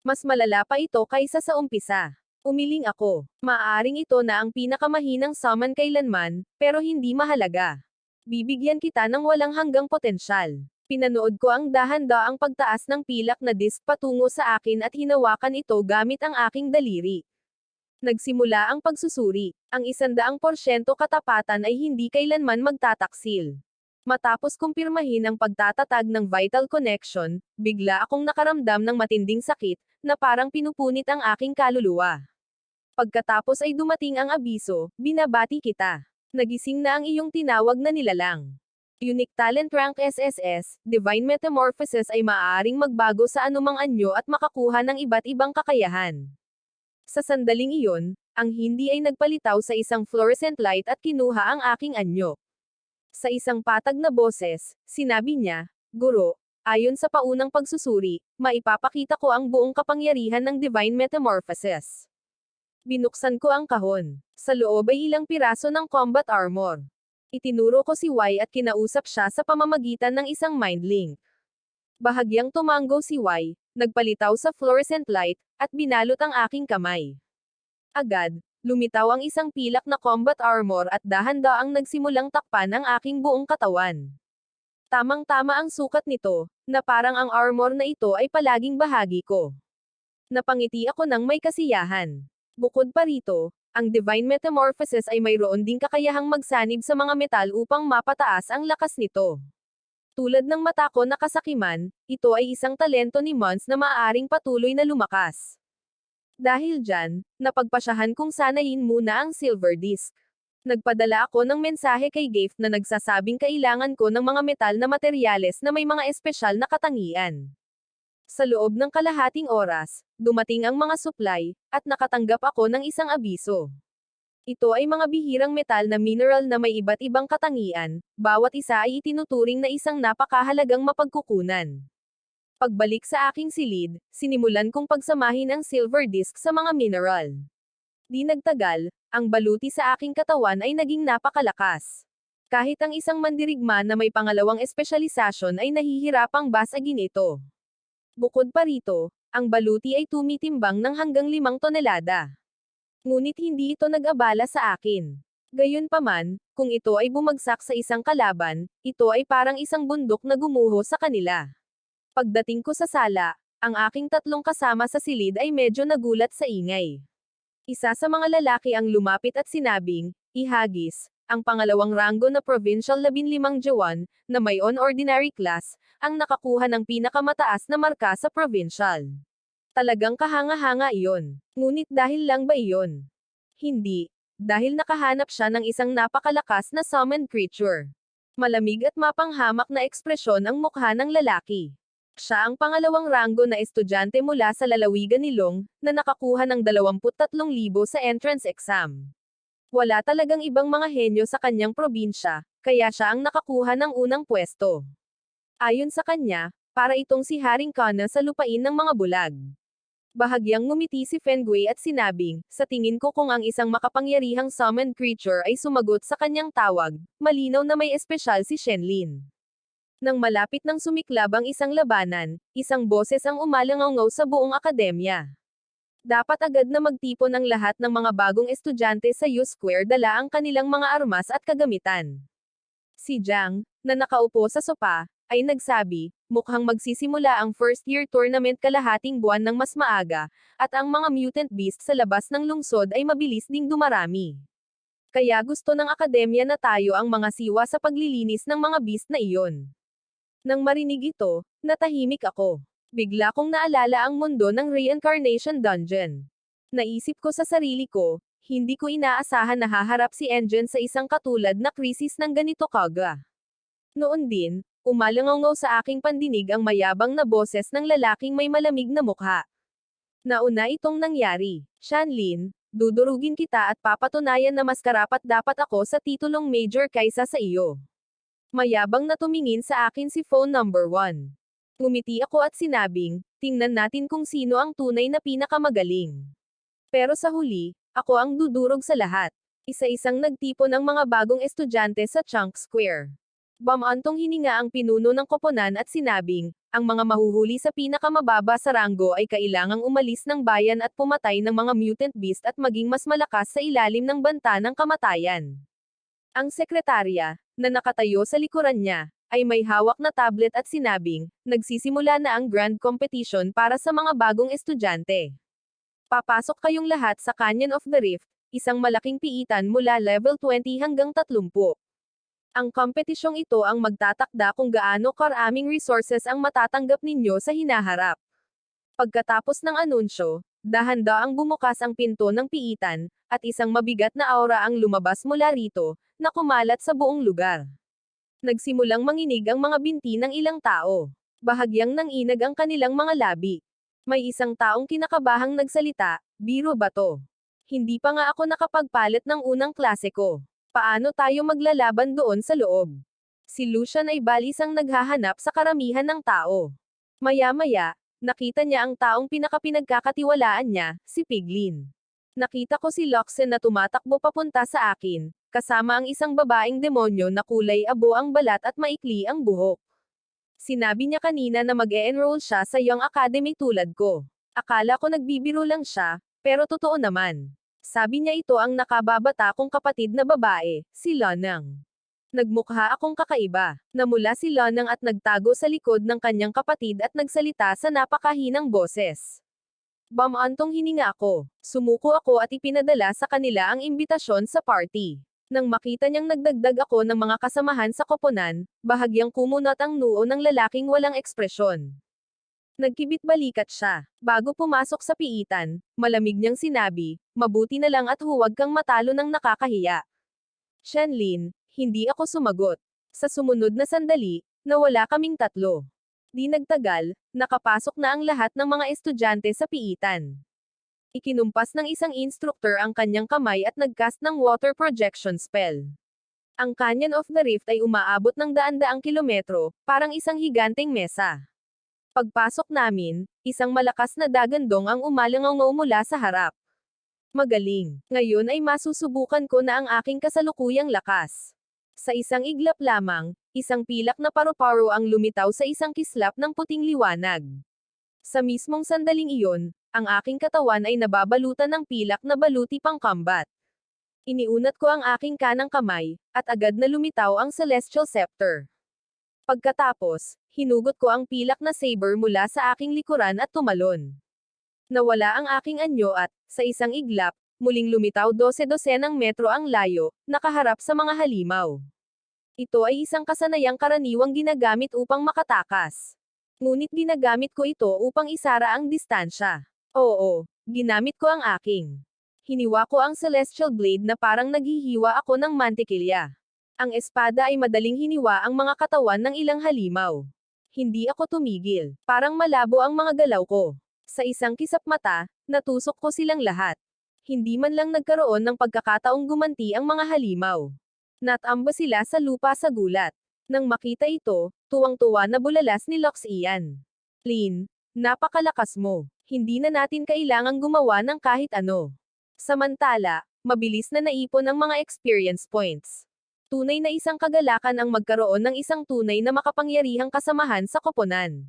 Mas malala pa ito kaysa sa umpisa. Umiling ako. Maaaring ito na ang pinakamahinang summon kailanman, pero hindi mahalaga. Bibigyan kita ng walang hanggang potensyal. Pinanood ko ang dahan-daang pagtaas ng pilak na disk patungo sa akin at hinawakan ito gamit ang aking daliri. Nagsimula ang pagsusuri. Ang 100% katapatan ay hindi kailanman magtataksil. Matapos kumpirmahin ang pagtatatag ng vital connection, bigla akong nakaramdam ng matinding sakit, na parang pinupunit ang aking kaluluwa. Pagkatapos ay dumating ang abiso, binabati kita. Nagising na ang iyong tinawag na nilalang. Unique Talent Rank SSS, Divine Metamorphosis ay maaaring magbago sa anumang anyo at makakuha ng iba't ibang kakayahan. Sa sandaling iyon, ang hindi ay nagpalitaw sa isang fluorescent light at kinuha ang aking anyo. Sa isang patag na boses, sinabi niya, Guro, ayon sa paunang pagsusuri, maipapakita ko ang buong kapangyarihan ng Divine Metamorphosis. Binuksan ko ang kahon. Sa loob ay ilang piraso ng combat armor. Itinuro ko si Y at kinausap siya sa pamamagitan ng isang mind link. Bahagyang tumango si Y, nagpalitaw sa fluorescent light, at binalot ang aking kamay. Agad, lumitaw ang isang pilak na combat armor at dahan-daang nagsimulang takpan ang aking buong katawan. Tamang-tama ang sukat nito, na parang ang armor na ito ay palaging bahagi ko. Napangiti ako ng may kasiyahan. Bukod pa rito, ang Divine Metamorphosis ay mayroon ding kakayahang magsanib sa mga metal upang mapataas ang lakas nito. Tulad ng mata ko na kasakiman, ito ay isang talento ni Mons na maaaring patuloy na lumakas. Dahil dyan, napagpasyahan kong sanayin muna ang silver disc. Nagpadala ako ng mensahe kay Gift na nagsasabing kailangan ko ng mga metal na materyales na may mga espesyal na katangian. Sa loob ng kalahating oras, dumating ang mga supply, at nakatanggap ako ng isang abiso. Ito ay mga bihirang metal na mineral na may iba't ibang katangian, bawat isa ay itinuturing na isang napakahalagang mapagkukunan. Pagbalik sa aking silid, sinimulan kong pagsamahin ang silver disc sa mga mineral. Di nagtagal, ang baluti sa aking katawan ay naging napakalakas. Kahit ang isang mandirigma na may pangalawang espesyalisasyon ay nahihirapang basagin ito. Bukod pa rito, ang baluti ay tumitimbang ng hanggang 5 tonelada. Ngunit hindi ito nag-abala sa akin. Gayunpaman, kung ito ay bumagsak sa isang kalaban, ito ay parang isang bundok na gumuho sa kanila. Pagdating ko sa sala, ang aking 3 kasama sa silid ay medyo nagulat sa ingay. Isa sa mga lalaki ang lumapit at sinabing, Ihagis, ang pangalawang ranggo na Provincial 15 Jawan, na may on-ordinary class, ang nakakuha ng pinakamataas na marka sa Provincial. Talagang kahanga-hanga iyon. Ngunit dahil lang ba iyon? Hindi. Dahil nakahanap siya ng isang napakalakas na summoned creature. Malamig at mapanghamak na ekspresyon ang mukha ng lalaki. Siya ang pangalawang ranggo na estudyante mula sa lalawigan ni Long, na nakakuha ng 23,000 sa entrance exam. Wala talagang ibang mga henyo sa kanyang probinsya, kaya siya ang nakakuha ng unang pwesto. Ayon sa kanya, para itong si Haring Kana sa lupain ng mga bulag. Bahagyang ngumiti si Fengwei at sinabing, sa tingin ko kung ang isang makapangyarihang summoned creature ay sumagot sa kanyang tawag, malinaw na may espesyal si Shenlin. Nang malapit ng sumiklab ang isang labanan, isang boses ang umalangaw sa buong akademya. Dapat agad na magtipon ang lahat ng mga bagong estudyante sa U Square dala ang kanilang mga armas at kagamitan. Si Jiang, na nakaupo sa sopa, ay nagsabi, mukhang magsisimula ang first-year tournament kalahating buwan ng mas maaga, at ang mga mutant beast sa labas ng lungsod ay mabilis ding dumarami. Kaya gusto ng akademya na tayo ang mga siwa sa paglilinis ng mga beast na iyon. Nang marinig ito, natahimik ako. Bigla kong naalala ang mundo ng Reincarnation Dungeon. Naisip ko sa sarili ko, hindi ko inaasahan na haharap si Engine sa isang katulad na krisis ng ganito kaga. Noon din, umalangaw sa aking pandinig ang mayabang na boses ng lalaking may malamig na mukha. Nauna itong nangyari. Shanlin, dudurugin kita at papatunayan na mas karapat-dapat ako sa titulong major kaysa sa iyo. Mayabang na tumingin sa akin si phone number 1. Ngumiti ako at sinabing, tingnan natin kung sino ang tunay na pinakamagaling. Pero sa huli, ako ang dudurog sa lahat. Isa-isang nagtipon ng mga bagong estudyante sa Chunk Square. Bamantong hininga ang pinuno ng koponan at sinabing, ang mga mahuhuli sa pinakamababa sa ranggo ay kailangang umalis ng bayan at pumatay ng mga mutant beast at maging mas malakas sa ilalim ng banta ng kamatayan. Ang sekretarya, na nakatayo sa likuran niya, ay may hawak na tablet at sinabing, nagsisimula na ang grand competition para sa mga bagong estudyante. Papasok kayong lahat sa Canyon of the Rift, isang malaking piitan mula level 20 hanggang 30. Ang kompetisyong ito ang magtatakda kung gaano karaming resources ang matatanggap ninyo sa hinaharap. Pagkatapos ng anunsyo, dahan-daang bumukas ang pinto ng piitan, at isang mabigat na aura ang lumabas mula rito, na kumalat sa buong lugar. Nagsimulang manginig ang mga binti ng ilang tao. Bahagyang nanginag ang kanilang mga labi. May isang taong kinakabahang nagsalita, biro ba to? Hindi pa nga ako nakapagpalit ng unang klase ko. Paano tayo maglalaban doon sa loob? Si Lucian ay balisang naghahanap sa karamihan ng tao. Maya-maya, nakita niya ang taong pinakapinagkakatiwalaan niya, si Piglin. Nakita ko si Loxen na tumatakbo papunta sa akin, kasama ang isang babaeng demonyo na kulay abo ang balat at maikli ang buhok. Sinabi niya kanina na mag-e-enroll siya sa Young Academy tulad ko. Akala ko nagbibiro lang siya, pero totoo naman. Sabi niya ito ang nakababata kong kapatid na babae, si Lonang. Nagmukha akong kakaiba. Namula si Lonang at nagtago sa likod ng kanyang kapatid at nagsalita sa napakahinang boses. Bamantong hininga ako. Sumuko ako at ipinadala sa kanila ang imbitasyon sa party. Nang makita niyang nagdagdag ako ng mga kasamahan sa koponan, bahagyang kumunat ang noo ng lalaking walang ekspresyon. Nagkibit-balikat siya. Bago pumasok sa piitan, malamig niyang sinabi, mabuti na lang at huwag kang matalo ng nakakahiya. Shenlin, hindi ako sumagot. Sa sumunod na sandali, nawala kaming tatlo. Di nagtagal, nakapasok na ang lahat ng mga estudyante sa piitan. Ikinumpas ng isang instructor ang kanyang kamay at nagcast ng water projection spell. Ang Canyon of the Rift ay umaabot ng daan-daang kilometro, parang isang higanteng mesa. Pagpasok namin, isang malakas na dagandong ang umalangaw mula sa harap. Magaling. Ngayon ay masusubukan ko na ang aking kasalukuyang lakas. Sa isang iglap lamang, isang pilak na paru-paro ang lumitaw sa isang kislap ng puting liwanag. Sa mismong sandaling iyon, ang aking katawan ay nababalutan ng pilak na baluti pang combat. Iniunat ko ang aking kanang kamay, at agad na lumitaw ang Celestial Scepter. Pagkatapos, hinugot ko ang pilak na saber mula sa aking likuran at tumalon. Nawala ang aking anyo at, sa isang iglap, muling lumitaw 12-12 metro ang layo, nakaharap sa mga halimaw. Ito ay isang kasanayang karaniwang ginagamit upang makatakas. Ngunit ginagamit ko ito upang isara ang distansya. Oo, ginamit ko ang aking. Hiniwa ko ang Celestial Blade na parang naghihiwa ako ng mantikilya. Ang espada ay madaling hiniwa ang mga katawan ng ilang halimaw. Hindi ako tumigil. Parang malabo ang mga galaw ko. Sa isang kisap mata, natusok ko silang lahat. hindi man lang nagkaroon ng pagkakataong gumanti ang mga halimaw. Natamba sila sa lupa sa gulat. Nang makita ito, tuwang-tuwa na bulalas ni Lox Ian. Lin, napakalakas mo. Hindi na natin kailangang gumawa ng kahit ano. Samantala, mabilis na naipon ang mga experience points. Tunay na isang kagalakan ang magkaroon ng isang tunay na makapangyarihang kasamahan sa koponan.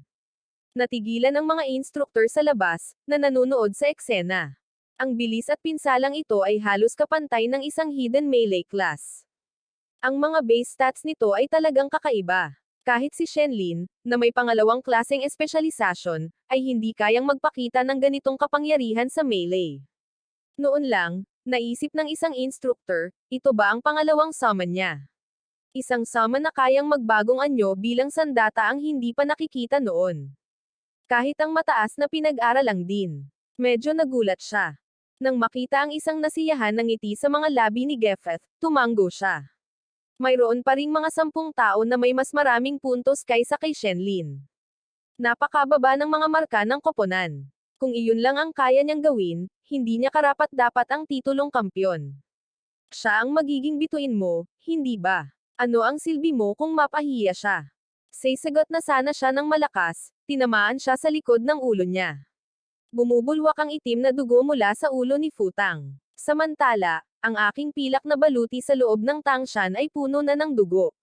Natigilan ang mga instructor sa labas, na nanonood sa eksena. Ang bilis at pinsalang ito ay halos kapantay ng isang hidden melee class. Ang mga base stats nito ay talagang kakaiba. Kahit si Shenlin, na may pangalawang klaseng espesyalisasyon, ay hindi kayang magpakita ng ganitong kapangyarihan sa melee. Noon lang, naisip ng isang instructor, ito ba ang pangalawang summon niya? Isang summon na kayang magbagong anyo bilang sandata ang hindi pa nakikita noon. Kahit ang mataas na pinag-aralang din. Medyo nagulat siya. Nang makita ang isang nasiyahan ng ngiti sa mga labi ni Gefeth, tumanggo siya. Mayroon pa ring mga 10 tao na may mas maraming puntos kaysa kay Shenlin. Napakababa ng mga marka ng koponan. Kung iyon lang ang kaya niyang gawin, hindi niya karapat-dapat ang titulong kampyon. Siya ang magiging bituin mo, hindi ba? Ano ang silbi mo kung mapahiya siya? Sasagot na sana siya ng malakas, tinamaan siya sa likod ng ulo niya. Bumubulwak ang itim na dugo mula sa ulo ni Futang. Samantala, ang aking pilak na baluti sa loob ng tangshan ay puno na ng dugo.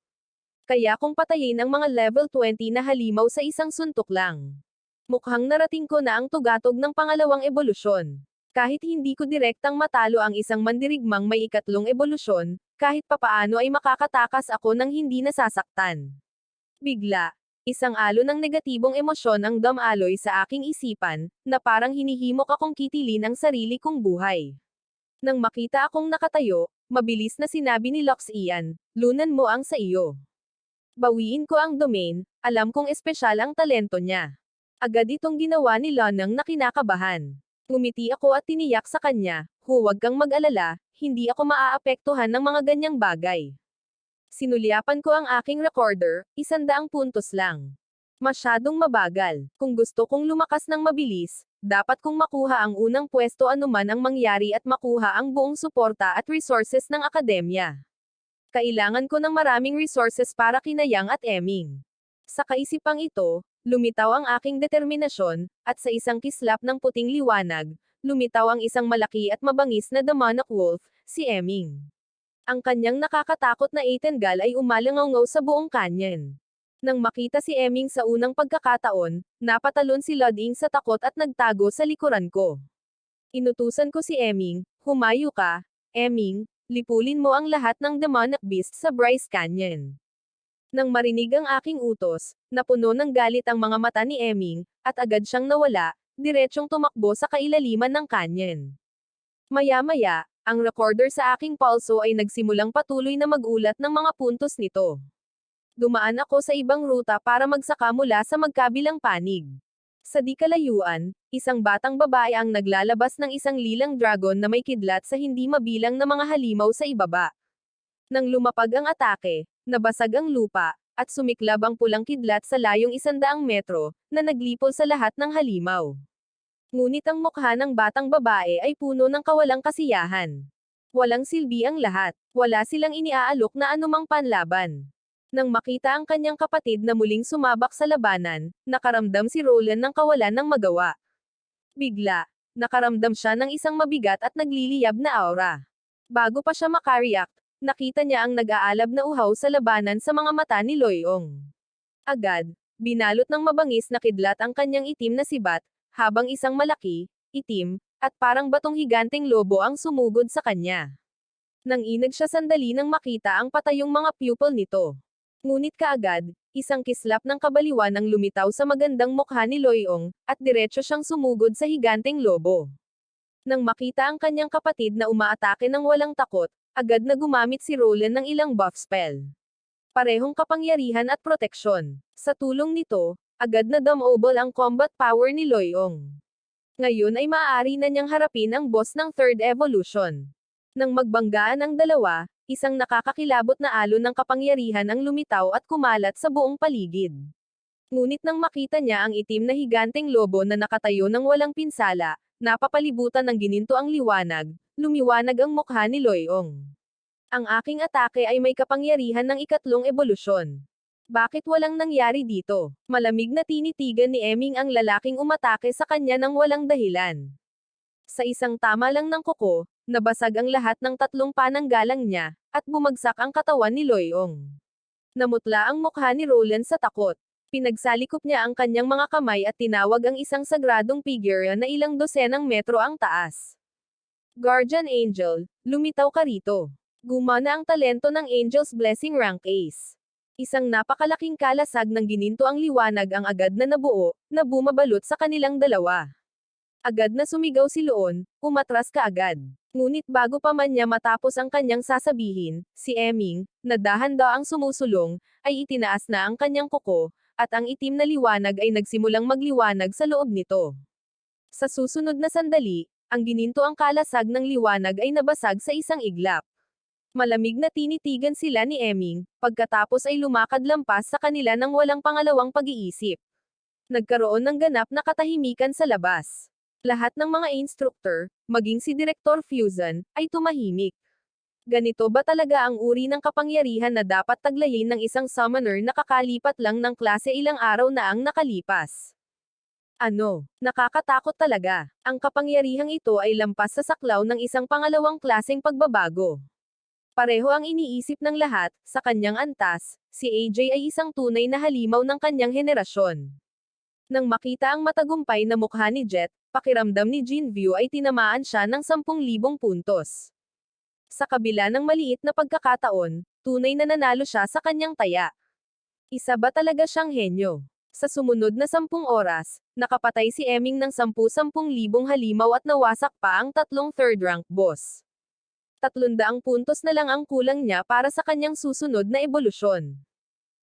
Kaya kung patayin ang mga level 20 na halimaw sa isang suntok lang. Mukhang narating ko na ang tugatog ng pangalawang ebolusyon. Kahit hindi ko direktang matalo ang isang mandirigmang may ikatlong ebolusyon, kahit papaano ay makakatakas ako ng hindi nasasaktan. Bigla, isang alon ng negatibong emosyon ang dumaloy sa aking isipan, na parang hinihimok akong kitilin ang sarili kong buhay. Nang makita akong nakatayo, mabilis na sinabi ni Lox Ian, lunan mo ang sa iyo. Bawiin ko ang domain, alam kong espesyal ang talento niya. Agad itong ginawa ni Lonang na kinakabahan. Ngumiti ako at tiniyak sa kanya, huwag kang mag-alala, hindi ako maaapektuhan ng mga ganyang bagay. Sinulyapan ko ang aking recorder, 100 puntos lang. Masyadong mabagal. Kung gusto kong lumakas ng mabilis, dapat kong makuha ang unang pwesto anuman ang mangyari at makuha ang buong suporta at resources ng akademya. Kailangan ko ng maraming resources para kina Yang at Eming. Sa kaisipang ito, lumitaw ang aking determinasyon, at sa isang kislap ng puting liwanag, lumitaw ang isang malaki at mabangis na demonic wolf, si Eming. Ang kanyang nakakatakot na Eitengal ay umalangaw sa buong canyon. Nang makita si Eming sa unang pagkakataon, napatalon si Loding sa takot at nagtago sa likuran ko. Inutusan ko si Eming, humayo ka, Eming, lipulin mo ang lahat ng demonic beast sa Bryce Canyon. Nang marinig ang aking utos, napuno ng galit ang mga mata ni Eming, at agad siyang nawala, diretsyong tumakbo sa kailaliman ng canyon. Maya-maya, ang recorder sa aking pulso ay nagsimulang patuloy na magulat ng mga puntos nito. Dumaan ako sa ibang ruta para magsaka mula sa magkabilang panig. Sa di kalayuan, isang batang babae ang naglalabas ng isang lilang dragon na may kidlat sa hindi mabilang na mga halimaw sa ibaba. Nang lumapag ang atake, nabasag ang lupa, at sumiklab ang pulang kidlat sa layong 100 metro, na naglipol sa lahat ng halimaw. Ngunit ang mukha ng batang babae ay puno ng kawalang kasiyahan. Walang silbi ang lahat. Wala silang iniaalok na anumang panlaban. Nang makita ang kanyang kapatid na muling sumabak sa labanan, nakaramdam si Roland ng kawalan ng magawa. Bigla, nakaramdam siya ng isang mabigat at nagliliyab na aura. Bago pa siya makareact, nakita niya ang nag-aalab na uhaw sa labanan sa mga mata ni Loyong. Agad, binalot ng mabangis na kidlat ang kanyang itim na sibat, habang isang malaki, itim, at parang batong higanteng lobo ang sumugod sa kanya. Nang inag siya sandali nang makita ang patayong mga pupil nito. Ngunit kaagad, isang kislap ng kabaliwan ang lumitaw sa magandang mukha ni Loyong, at diretso siyang sumugod sa higanteng lobo. Nang makita ang kanyang kapatid na umaatake ng walang takot, agad na gumamit si Roland ng ilang buff spell. Parehong kapangyarihan at proteksyon. Sa tulong nito, agad na dumobol ang combat power ni Loyong. Ngayon ay maaari na niyang harapin ang boss ng third evolution. Nang magbanggaan ang dalawa, isang nakakakilabot na alon ng kapangyarihan ang lumitaw at kumalat sa buong paligid. Ngunit nang makita niya ang itim na higanteng lobo na nakatayo ng walang pinsala, napapalibutan ng gininto ang liwanag, lumiwanag ang mukha ni Loyong. Ang aking atake ay may kapangyarihan ng ikatlong ebolusyon. Bakit walang nangyari dito? Malamig na tinitigan ni Eming ang lalaking umatake sa kanya ng walang dahilan. Sa isang tama lang ng kuko, nabasag ang lahat ng tatlong pananggalang niya, at bumagsak ang katawan ni Loyong. Namutla ang mukha ni Roland sa takot. Pinagsalikop niya ang kanyang mga kamay at tinawag ang isang sagradong figure na ilang dosenang metro ang taas. Guardian Angel, lumitaw ka rito. Gumana ang talento ng Angel's Blessing Rank Ace. Isang napakalaking kalasag ng gininto ang liwanag ang agad na nabuo, na bumabalot sa kanilang dalawa. Agad na sumigaw si Loon, umatras ka agad. Ngunit bago pa man niya matapos ang kanyang sasabihin, si Eming, na dahan daw ang sumusulong, ay itinaas na ang kanyang kuko, at ang itim na liwanag ay nagsimulang magliwanag sa loob nito. Sa susunod na sandali, ang gininto ang kalasag ng liwanag ay nabasag sa isang iglap. Malamig na tinitigan sila ni Eming, pagkatapos ay lumakad lampas sa kanila ng walang pangalawang pag-iisip. Nagkaroon ng ganap na katahimikan sa labas. Lahat ng mga instructor, maging si Direktor Fusion, ay tumahimik. Ganito ba talaga ang uri ng kapangyarihan na dapat taglayin ng isang summoner na kakalipat lang ng klase ilang araw na ang nakalipas? Ano? Nakakatakot talaga. Ang kapangyarihang ito ay lampas sa saklaw ng isang pangalawang klaseng pagbabago. Pareho ang iniisip ng lahat, sa kanyang antas, si AJ ay isang tunay na halimaw ng kanyang henerasyon. Nang makita ang matagumpay na mukha ni Jet, pakiramdam ni Jinview ay tinamaan siya ng 10,000 puntos. Sa kabila ng maliit na pagkakataon, tunay na nanalo siya sa kanyang taya. Isa ba talaga siyang henyo? Sa sumunod na 10 oras, nakapatay si Eming ng 10,000 halimaw at nawasak pa ang tatlong third-rank boss. 300 puntos na lang ang kulang niya para sa kanyang susunod na ebolusyon.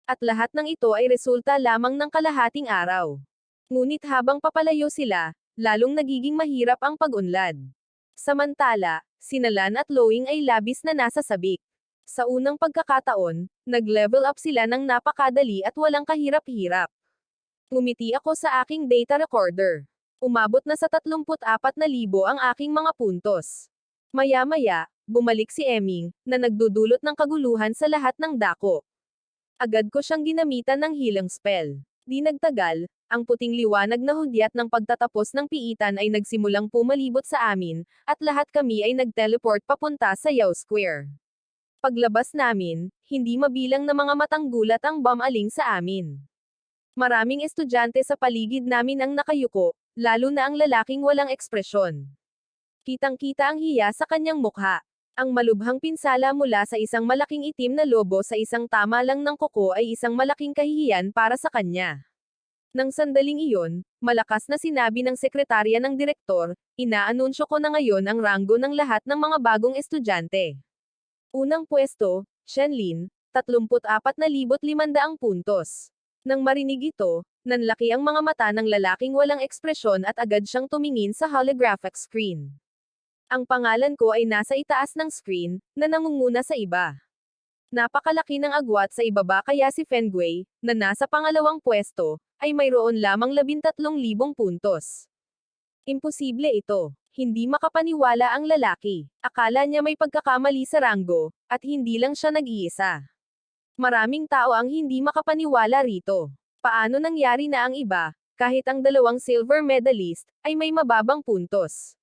At lahat ng ito ay resulta lamang ng kalahating araw. Ngunit habang papalayo sila, lalong nagiging mahirap ang pag-unlad. Samantala, sina Lan at Loing ay labis na nasa sabik. Sa unang pagkakataon, nag-level up sila ng napakadali at walang kahirap-hirap. Ngumiti ako sa aking data recorder. Umabot na sa 34,000 ang aking mga puntos. Maya-maya, bumalik si Eming, na nagdudulot ng kaguluhan sa lahat ng dako. Agad ko siyang ginamitan ng healing spell. Di nagtagal, ang puting liwanag na hudyat ng pagtatapos ng piitan ay nagsimulang pumalibot sa amin, at lahat kami ay nag-teleport papunta sa Yao Square. Paglabas namin, hindi mabilang na mga matang gulat ang bumaling sa amin. Maraming estudyante sa paligid namin ang nakayuko, lalo na ang lalaking walang ekspresyon. Kitang-kita ang hiya sa kanyang mukha. Ang malubhang pinsala mula sa isang malaking itim na lobo sa isang tama lang ng kuko ay isang malaking kahihiyan para sa kanya. Nang sandaling iyon, malakas na sinabi ng sekretarya ng direktor, inaanunsyo ko na ngayon ang ranggo ng lahat ng mga bagong estudyante. Unang pwesto, Shenlin, 34,500 puntos. Nang marinig ito, nanlaki ang mga mata ng lalaking walang ekspresyon at agad siyang tumingin sa holographic screen. Ang pangalan ko ay nasa itaas ng screen, na nangunguna sa iba. Napakalaki ng agwat sa ibaba kaya si Fengwei, na nasa pangalawang pwesto, ay mayroon lamang 13,000 puntos. Imposible ito. Hindi makapaniwala ang lalaki. Akala niya may pagkakamali sa ranggo, at hindi lang siya nag-iisa. Maraming tao ang hindi makapaniwala rito. Paano nangyari na ang iba, kahit ang dalawang silver medalist, ay may mababang puntos?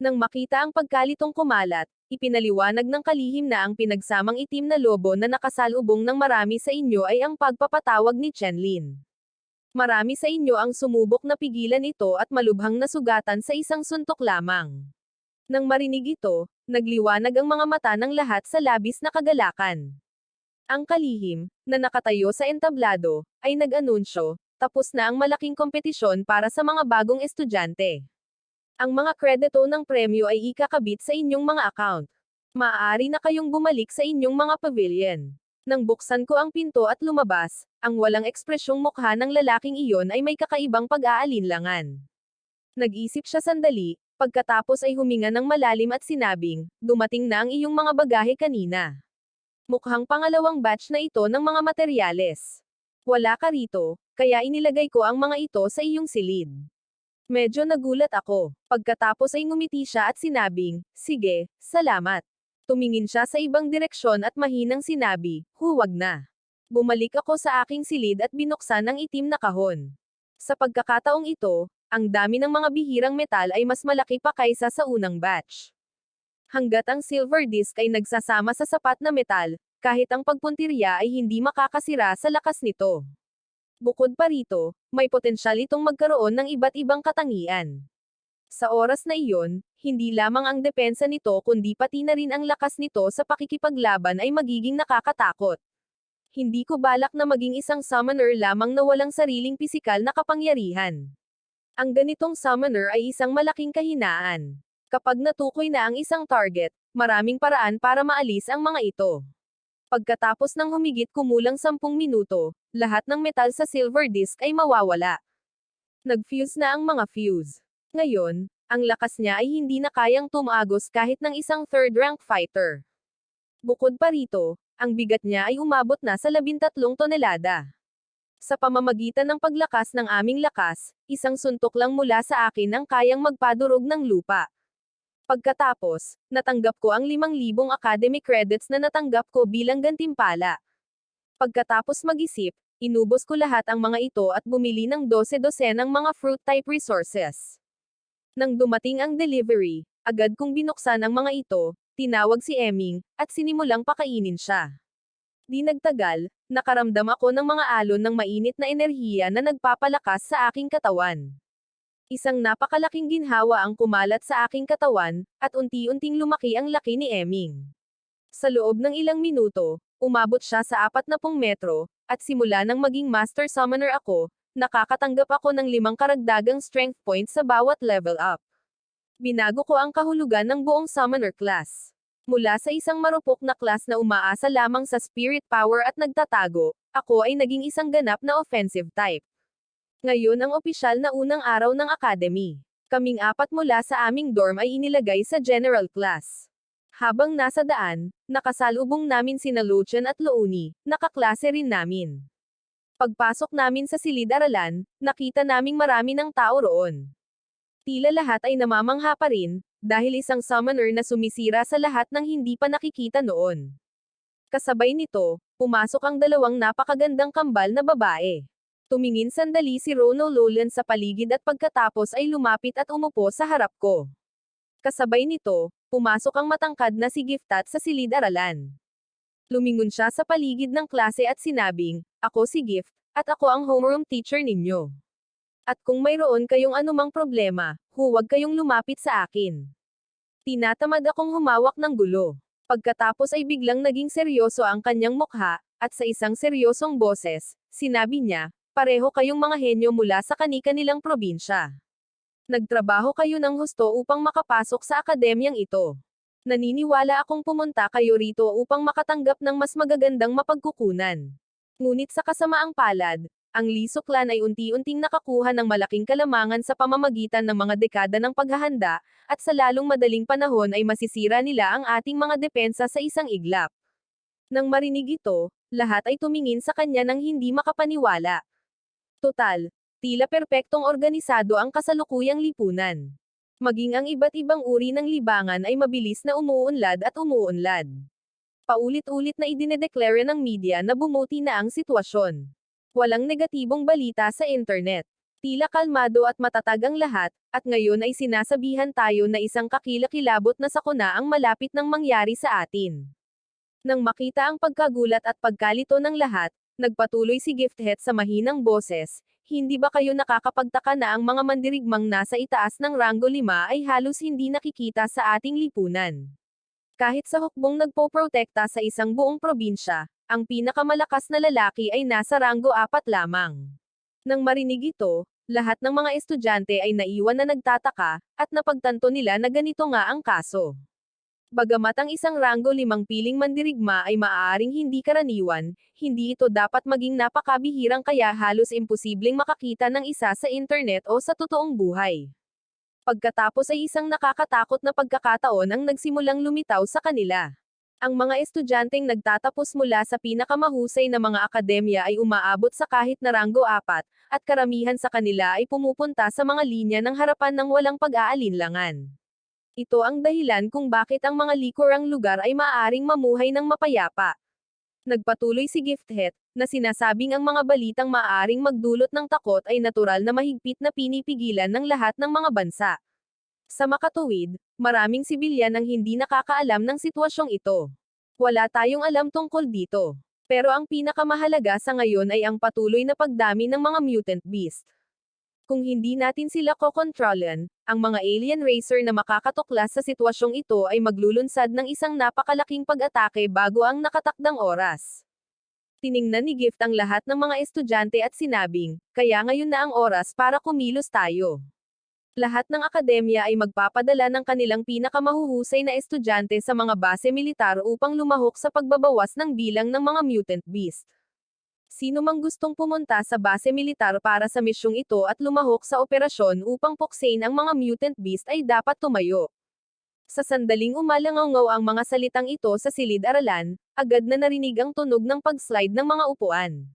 Nang makita ang pagkalitong kumalat, ipinaliwanag ng kalihim na ang pinagsamang itim na lobo na nakasalubong ng marami sa inyo ay ang pagpapatawag ni Chenlin. Marami sa inyo ang sumubok na pigilan ito at malubhang nasugatan sa isang suntok lamang. Nang marinig ito, nagliwanag ang mga mata ng lahat sa labis na kagalakan. Ang kalihim, na nakatayo sa entablado, ay nag-anunsyo, tapos na ang malaking kompetisyon para sa mga bagong estudyante. Ang mga kredito ng premyo ay ikakabit sa inyong mga account. Maaari na kayong bumalik sa inyong mga pavilion. Nang buksan ko ang pinto at lumabas, ang walang ekspresyong mukha ng lalaking iyon ay may kakaibang pag-aalinlangan. Nag-isip siya sandali, pagkatapos ay huminga ng malalim at sinabing, dumating na ang iyong mga bagahe kanina. Mukhang pangalawang batch na ito ng mga materyales. Wala ka rito, kaya inilagay ko ang mga ito sa iyong silid. Medyo nagulat ako. Pagkatapos ay ngumiti siya at sinabing, sige, salamat. Tumingin siya sa ibang direksyon at mahinang sinabi, huwag na. Bumalik ako sa aking silid at binuksan ang itim na kahon. Sa pagkakataong ito, ang dami ng mga bihirang metal ay mas malaki pa kaysa sa unang batch. Hanggat ang silver disc ay nagsasama sa sapat na metal, kahit ang pagpuntirya ay hindi makakasira sa lakas nito. Bukod pa rito, may potensyal itong magkaroon ng iba't ibang katangian. Sa oras na iyon, hindi lamang ang depensa nito kundi pati na rin ang lakas nito sa pakikipaglaban ay magiging nakakatakot. Hindi ko balak na maging isang summoner lamang na walang sariling pisikal na kapangyarihan. Ang ganitong summoner ay isang malaking kahinaan. Kapag natukoy na ang isang target, maraming paraan para maalis ang mga ito. Pagkatapos ng humigit kumulang 10 minuto, lahat ng metal sa silver disc ay mawawala. Nag-fuse na ang mga fuse. Ngayon, ang lakas niya ay hindi na kayang tumagos kahit ng isang third-rank fighter. Bukod pa rito, ang bigat niya ay umabot na sa 13 tonelada. Sa pamamagitan ng paglakas ng aming lakas, isang suntok lang mula sa akin ang kayang magpadurog ng lupa. Pagkatapos, natanggap ko ang 5,000 academic credits na natanggap ko bilang gantimpala. Pagkatapos mag-isip, inubos ko lahat ang mga ito at bumili ng 12 dosenang mga fruit-type resources. Nang dumating ang delivery, agad kong binuksan ang mga ito, tinawag si Eming, at sinimulang pakainin siya. Di nagtagal, nakaramdam ako ng mga alon ng mainit na enerhiya na nagpapalakas sa aking katawan. Isang napakalaking ginhawa ang kumalat sa aking katawan, at unti-unting lumaki ang laki ni Eming. Sa loob ng ilang minuto, umabot siya sa 40 metro, at simula nang maging Master Summoner ako, nakakatanggap ako ng 5 karagdagang strength points sa bawat level up. Binago ko ang kahulugan ng buong Summoner class. Mula sa isang marupok na class na umaasa lamang sa spirit power at nagtatago, ako ay naging isang ganap na offensive type. Ngayon ang opisyal na unang araw ng academy. Kaming 4 mula sa aming dorm ay inilagay sa general class. Habang nasa daan, nakasalubong namin sina Luchan at Louni, nakaklase rin namin. Pagpasok namin sa silid-aralan, nakita naming marami ng tao roon. Tila lahat ay namamangha pa rin, dahil isang summoner na sumisira sa lahat ng hindi pa nakikita noon. Kasabay nito, pumasok ang 2 napakagandang kambal na babae. Tumingin sandali si Rono Lolan sa paligid at pagkatapos ay lumapit at umupo sa harap ko. Kasabay nito, pumasok ang matangkad na si Giftat sa silid-aralan. Lumingon siya sa paligid ng klase at sinabing, ako si Gift, at ako ang homeroom teacher ninyo. At kung mayroon kayong anumang problema, huwag kayong lumapit sa akin. Tinatamad akong humawak ng gulo. Pagkatapos ay biglang naging seryoso ang kanyang mukha, at sa isang seryosong boses, sinabi niya, pareho kayong mga henyo mula sa kani-kanilang probinsya. Nagtrabaho kayo ng husto upang makapasok sa akademyang ito. Naniniwala akong pumunta kayo rito upang makatanggap ng mas magagandang mapagkukunan. Ngunit sa kasamaang palad, ang Liso clan ay unti-unting nakakuha ng malaking kalamangan sa pamamagitan ng mga dekada ng paghahanda, at sa lalong madaling panahon ay masisira nila ang ating mga depensa sa isang iglap. Nang marinig ito, lahat ay tumingin sa kanya ng hindi makapaniwala. Total, tila perpektong organisado ang kasalukuyang lipunan. Maging ang iba't ibang uri ng libangan ay mabilis na umuunlad at umuunlad. Paulit-ulit na idinedeklara ng media na bumuti na ang sitwasyon. Walang negatibong balita sa internet. Tila kalmado at matatag ang lahat, at ngayon ay sinasabihan tayo na isang kakilakilabot na sakuna ang malapit ng mangyari sa atin. Nang makita ang pagkagulat at pagkalito ng lahat, nagpatuloy si Gifthead sa mahinang boses, hindi ba kayo nakakapagtaka na ang mga mandirigmang nasa itaas ng ranggo 5 ay halos hindi nakikita sa ating lipunan? Kahit sa hukbong nagpoprotekta sa isang buong probinsya, ang pinakamalakas na lalaki ay nasa ranggo 4 lamang. Nang marinig ito, lahat ng mga estudyante ay naiwan na nagtataka, at napagtanto nila na ganito nga ang kaso. Bagamat ang isang ranggo 5 piling mandirigma ay maaaring hindi karaniwan, hindi ito dapat maging napakabihirang kaya halos imposibleng makakita ng isa sa internet o sa totoong buhay. Pagkatapos ay isang nakakatakot na pagkakataon ang nagsimulang lumitaw sa kanila. Ang mga estudyanteng nagtatapos mula sa pinakamahusay na mga akademya ay umaabot sa kahit na ranggo 4, at karamihan sa kanila ay pumupunta sa mga linya ng harapan ng walang pag-aalinlangan. Ito ang dahilan kung bakit ang mga likurang lugar ay maaaring mamuhay ng mapayapa. Nagpatuloy si Gifted, na sinasabing ang mga balitang maaaring magdulot ng takot ay natural na mahigpit na pinipigilan ng lahat ng mga bansa. Sa makatuwid, maraming sibilyan ang hindi nakakaalam ng sitwasyong ito. Wala tayong alam tungkol dito. Pero ang pinakamahalaga sa ngayon ay ang patuloy na pagdami ng mga mutant beast. Kung hindi natin sila kokontrolan, ang mga alien racer na makakatuklas sa sitwasyong ito ay maglulunsad ng isang napakalaking pag-atake bago ang nakatakdang oras. Tiningnan ni Gift ang lahat ng mga estudyante at sinabing, kaya ngayon na ang oras para kumilos tayo. Lahat ng akademya ay magpapadala ng kanilang pinakamahuhusay na estudyante sa mga base militar upang lumahok sa pagbabawas ng bilang ng mga mutant beast. Sino mang gustong pumunta sa base militar para sa misyong ito at lumahok sa operasyon upang puksain ang mga mutant beast ay dapat tumayo. Sa sandaling umalangaw ang mga salitang ito sa silid-aralan, agad na narinig ang tunog ng pag-slide ng mga upuan.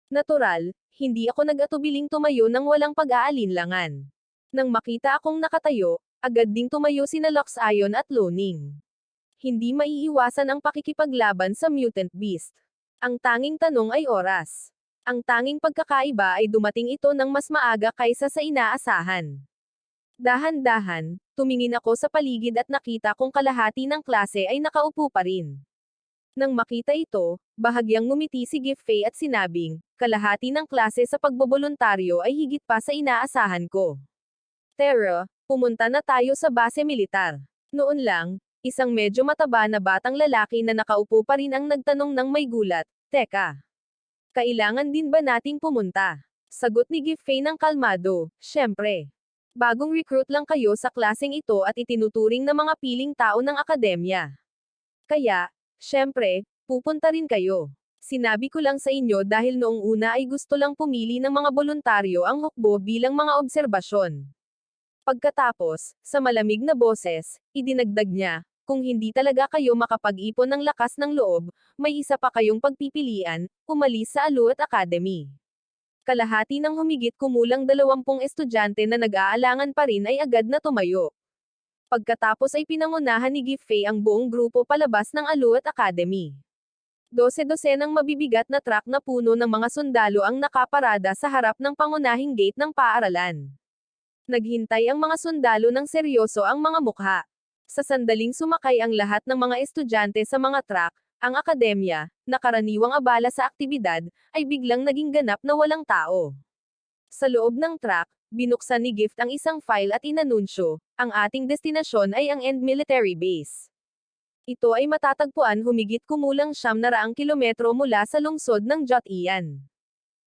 Natural, hindi ako nag-atubiling tumayo nang walang pag-aalinlangan. Nang makita akong nakatayo, agad ding tumayo sina Luxayon at Loning. Hindi maiiwasan ang pakikipaglaban sa mutant beast. Ang tanging tanong ay oras. Ang tanging pagkakaiba ay dumating ito ng mas maaga kaysa sa inaasahan. Dahan-dahan, tumingin ako sa paligid at nakita kong kalahati ng klase ay nakaupo pa rin. Nang makita ito, bahagyang ngumiti si Giffey at sinabing, kalahati ng klase sa pagboboluntaryo ay higit pa sa inaasahan ko. Tara, pumunta na tayo sa base militar. Noon lang, isang medyo mataba na batang lalaki na nakaupo pa rin ang nagtanong ng may gulat, teka. Kailangan din ba nating pumunta? Sagot ni Giffey ng kalmado, syempre. Bagong recruit lang kayo sa klaseng ito at itinuturing na mga piling tao ng akademya. Kaya, syempre, pupunta rin kayo. Sinabi ko lang sa inyo dahil noong una ay gusto lang pumili ng mga boluntaryo ang hukbo bilang mga obserbasyon. Pagkatapos, sa malamig na boses, idinagdag niya, kung hindi talaga kayo makapag-ipon ng lakas ng loob, may isa pa kayong pagpipilian, umalis sa Aluat Academy. Kalahati ng humigit kumulang 20 estudyante na nag-aalangan pa rin ay agad na tumayo. Pagkatapos ay pinangunahan ni Giffey ang buong grupo palabas ng Aluat Academy. 12-dosenang mabibigat na truck na puno ng mga sundalo ang nakaparada sa harap ng pangunahing gate ng paaralan. Naghintay ang mga sundalo ng seryoso ang mga mukha. Sa sandaling sumakay ang lahat ng mga estudyante sa mga truck, ang akademya, na karaniwang abala sa aktibidad, ay biglang naging ganap na walang tao. Sa loob ng truck, binuksan ni Gift ang isang file at inanunsyo, ang ating destinasyon ay ang End Military Base. Ito ay matatagpuan humigit kumulang 900 kilometro mula sa lungsod ng Jotian.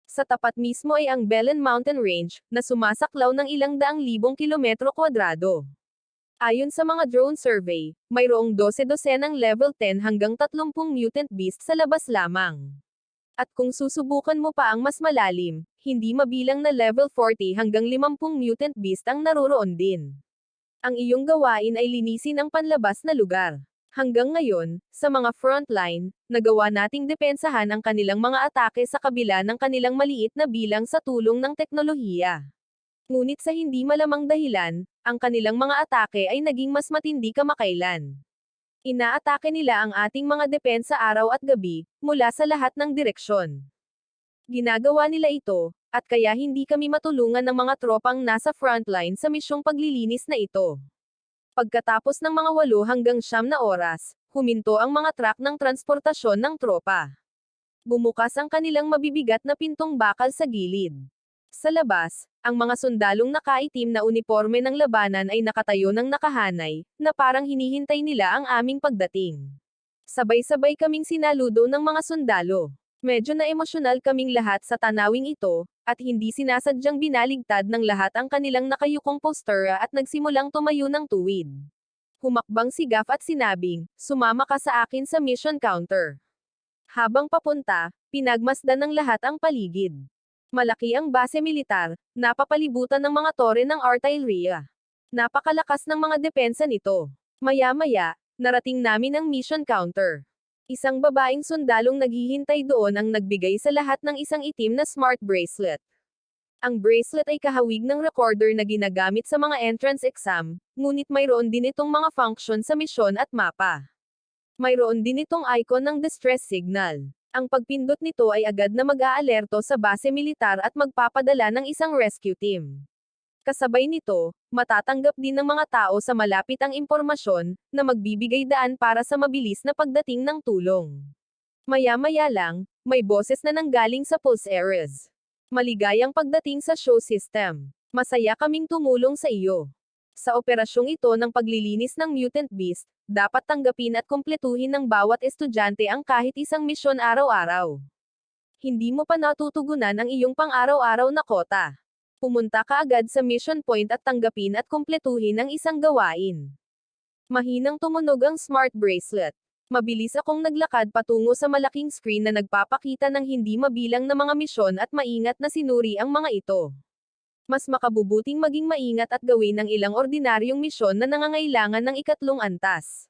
Sa tapat mismo ay ang Belen Mountain Range, na sumasaklaw ng ilang daang libong kilometro kwadrado. Ayon sa mga drone survey, mayroong 12-dosenang level 10 hanggang 30 mutant beast sa labas lamang. At kung susubukan mo pa ang mas malalim, hindi mabilang na level 40 hanggang 50 mutant beast ang naroroon din. Ang iyong gawain ay linisin ang panlabas na lugar. Hanggang ngayon, sa mga frontline, nagawa nating depensahan ang kanilang mga atake sa kabila ng kanilang maliit na bilang sa tulong ng teknolohiya. Ngunit sa hindi malamang dahilan, ang kanilang mga atake ay naging mas matindi kamakailan. Inaatake nila ang ating mga depensa araw at gabi, mula sa lahat ng direksyon. Ginagawa nila ito, at kaya hindi kami matulungan ng mga tropang nasa frontline sa misyong paglilinis na ito. Pagkatapos ng mga 8 hanggang 9 na oras, huminto ang mga truck ng transportasyon ng tropa. Bumukas ang kanilang mabibigat na pintong bakal sa gilid. Sa labas, ang mga sundalong nakaitim na uniporme ng labanan ay nakatayo ng nakahanay, na parang hinihintay nila ang aming pagdating. Sabay-sabay kaming sinaludo ng mga sundalo. Medyo na emosyonal kaming lahat sa tanawing ito, at hindi sinasadyang binaligtad ng lahat ang kanilang nakayukong poster at nagsimulang tumayo ng tuwid. Humakbang si Gaff at sinabing, sumama ka sa akin sa mission counter. Habang papunta, pinagmasdan ng lahat ang paligid. Malaki ang base militar, napapalibutan ng mga tore ng artilleria. Napakalakas ng mga depensa nito. Maya-maya, Narating namin ang mission counter. Isang babaeng sundalong naghihintay doon ang nagbigay sa lahat ng isang itim na smart bracelet. Ang bracelet ay kahawig ng recorder na ginagamit sa mga entrance exam, ngunit mayroon din itong mga function sa misyon at mapa. Mayroon din itong icon ng distress signal. Ang pagpindot nito ay agad na mag-aalerto sa base militar at magpapadala ng isang rescue team. Kasabay nito, matatanggap din ng mga tao sa malapit ang impormasyon, na magbibigay daan para sa mabilis na pagdating ng tulong. Maya-maya lang, may boses na nanggaling sa Pulse Ares. Maligayang pagdating sa show system. Masaya kaming tumulong sa iyo. Sa operasyong ito ng paglilinis ng Mutant Beast, dapat tanggapin at kumpletuhin ng bawat estudyante ang kahit isang misyon araw-araw. Hindi mo pa natutugunan ang iyong pang-araw-araw na kota. Pumunta ka agad sa mission point at tanggapin at kumpletuhin ang isang gawain. Mahinang tumunog ang smart bracelet. Mabilis akong naglakad patungo sa malaking screen na nagpapakita ng hindi mabilang na mga misyon at maingat na sinuri ang mga ito. Mas makabubuting maging maingat at gawin ang ilang ordinaryong misyon na nangangailangan ng ikatlong antas.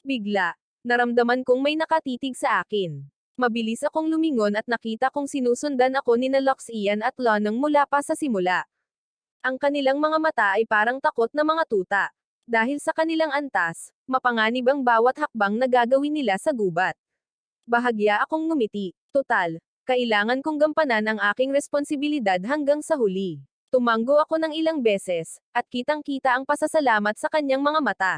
Bigla, naramdaman kong may nakatitig sa akin. Mabilis akong lumingon at nakita kong sinusundan ako ni Lux Ian at Lonong mula pa sa simula. Ang kanilang mga mata ay parang takot na mga tuta. Dahil sa kanilang antas, mapanganib ang bawat hakbang na gagawin nila sa gubat. Bahagya akong ngumiti. Total, kailangan kong gampanan ang aking responsibilidad hanggang sa huli. Tumanggo ako ng ilang beses, at kitang-kita ang pasasalamat sa kanyang mga mata.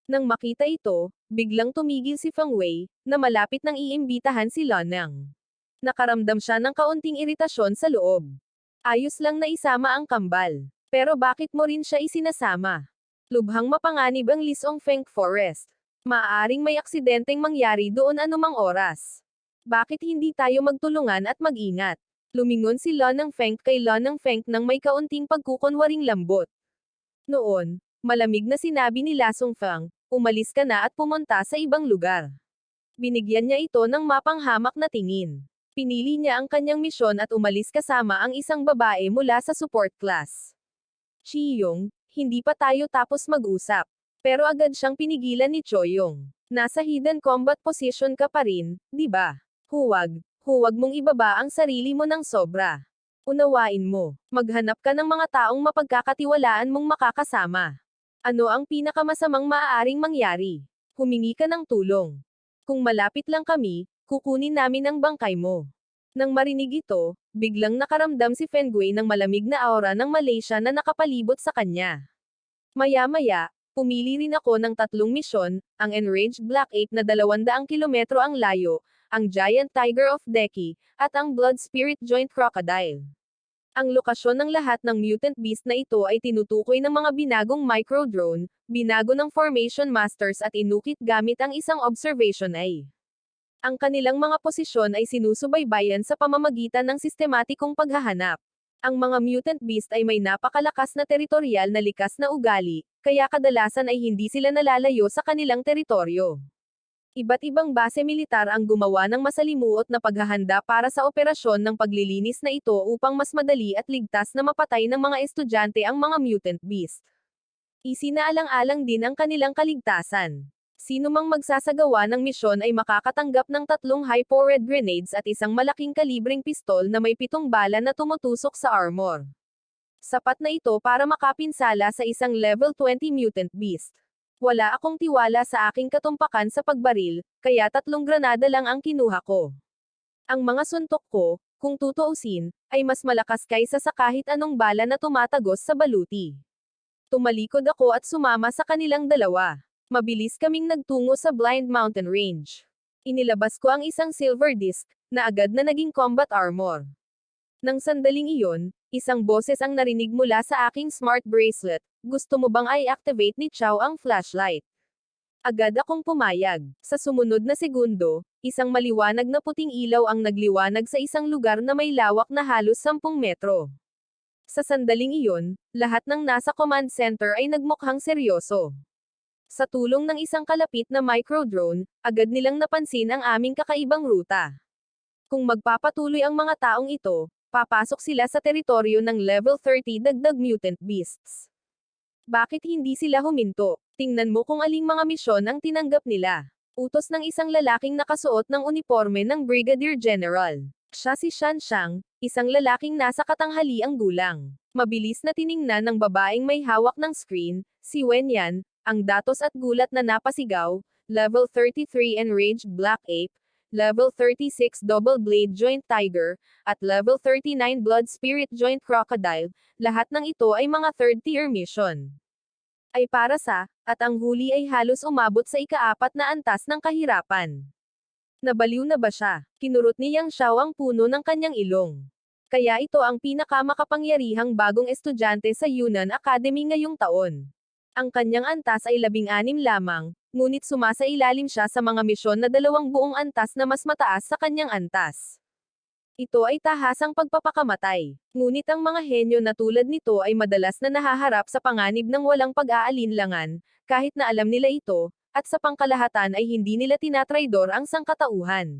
Nang makita ito, biglang tumigil si Feng Wei, na malapit nang iimbitahan si Lonang. Nakaramdam siya ng kaunting iritasyon sa loob. Ayos lang na isama ang kambal. Pero bakit mo rin siya isinasama? Lubhang mapanganib ang Lisong Feng Forest. Maaaring may aksidenteng mangyari doon anumang oras. Bakit hindi tayo magtulungan at mag-ingat? Lumingon si Lonang Feng kay Lonang Feng nang may kaunting pagkukunwaring lambot. Noon, malamig na sinabi ni Lasong Feng, umalis ka na at pumunta sa ibang lugar. Binigyan niya ito ng mapanghamak na tingin. Pinili niya ang kanyang misyon at umalis kasama ang isang babae mula sa support class. Chiyong, hindi pa tayo tapos mag-usap. Pero agad siyang pinigilan ni Choyong. Nasa hidden combat position ka pa rin, di ba? Huwag mong ibaba ang sarili mo ng sobra. Unawain mo, maghanap ka ng mga taong mapagkakatiwalaan mong makakasama. Ano ang pinakamasamang maaaring mangyari? Humingi ka ng tulong. Kung malapit lang kami, kukunin namin ang bangkay mo. Nang marinig ito, biglang nakaramdam si Feng Wei ng malamig na aura ng Malaysia na nakapalibot sa kanya. Maya-maya, pumili rin ako ng 3 misyon, ang Enraged Black Ape na 200 kilometro ang layo, ang Giant Tiger of Deki, at ang Blood Spirit Joint Crocodile. Ang lokasyon ng lahat ng mutant beast na ito ay tinutukoy ng mga binagong micro-drone, binago ng Formation Masters at inukit gamit ang isang observation eye. Ang kanilang mga posisyon ay sinusubaybayan sa pamamagitan ng sistematikong paghahanap. Ang mga mutant beast ay may napakalakas na teritorial na likas na ugali, kaya kadalasan ay hindi sila nalalayo sa kanilang teritoryo. Iba't ibang base militar ang gumawa ng masalimuot na paghahanda para sa operasyon ng paglilinis na ito upang mas madali at ligtas na mapatay ng mga estudyante ang mga mutant beast. Isinaalang-alang din ang kanilang kaligtasan. Sino mang magsasagawa ng misyon ay makakatanggap ng 3 high-powered grenades at isang malaking kalibreng pistol na may 7 bala na tumutusok sa armor. Sapat na ito para makapinsala sa isang level 20 mutant beast. Wala akong tiwala sa aking katumpakan sa pagbaril, kaya 3 granada lang ang kinuha ko. Ang mga suntok ko, kung tutuusin, ay mas malakas kaysa sa kahit anong bala na tumatagos sa baluti. Tumalikod ako at sumama sa kanilang dalawa. Mabilis kaming nagtungo sa Blind Mountain Range. Inilabas ko ang isang silver disc, na agad na naging combat armor. Nang sandaling iyon, isang boses ang narinig mula sa aking smart bracelet, gusto mo bang i-activate ni Chow ang flashlight? Agad akong pumayag. Sa sumunod na segundo, isang maliwanag na puting ilaw ang nagliwanag sa isang lugar na may lawak na halos 10 metro. Sa sandaling iyon, lahat ng nasa command center ay nagmukhang seryoso. Sa tulong ng isang kalapit na micro-drone, agad nilang napansin ang aming kakaibang ruta. Kung magpapatuloy ang mga taong ito, papasok sila sa teritoryo ng level 30 dagdag mutant beasts. Bakit hindi sila huminto? Tingnan mo kung aling mga misyon ang tinanggap nila. Utos ng isang lalaking nakasuot ng uniforme ng Brigadier General. Siya si Shan Shang, isang lalaking nasa katanghaliang gulang. Mabilis na tiningnan ng babaeng may hawak ng screen, si Wen Yan, ang datos at gulat na napasigaw, Level 33 Enraged Black Ape, Level 36 Double Blade Joint Tiger, at Level 39 Blood Spirit Joint Crocodile, lahat ng ito ay mga third-tier mission. Ay para sa, at ang huli ay halos umabot sa ika-4 na antas ng kahirapan. Nabaliw na ba siya? Kinurot ni Yang Xiao ang puno ng kanyang ilong. Kaya ito ang pinakamakapangyarihang bagong estudyante sa Yunnan Academy ngayong taon. Ang kanyang antas ay 16 lamang, ngunit sumasailalim siya sa mga misyon na 2 buong antas na mas mataas sa kanyang antas. Ito ay tahasang pagpapakamatay. Ngunit ang mga henyo na tulad nito ay madalas na nahaharap sa panganib ng walang pag-aalinlangan, kahit na alam nila ito, at sa pangkalahatan ay hindi nila tinatraidor ang sangkatauhan.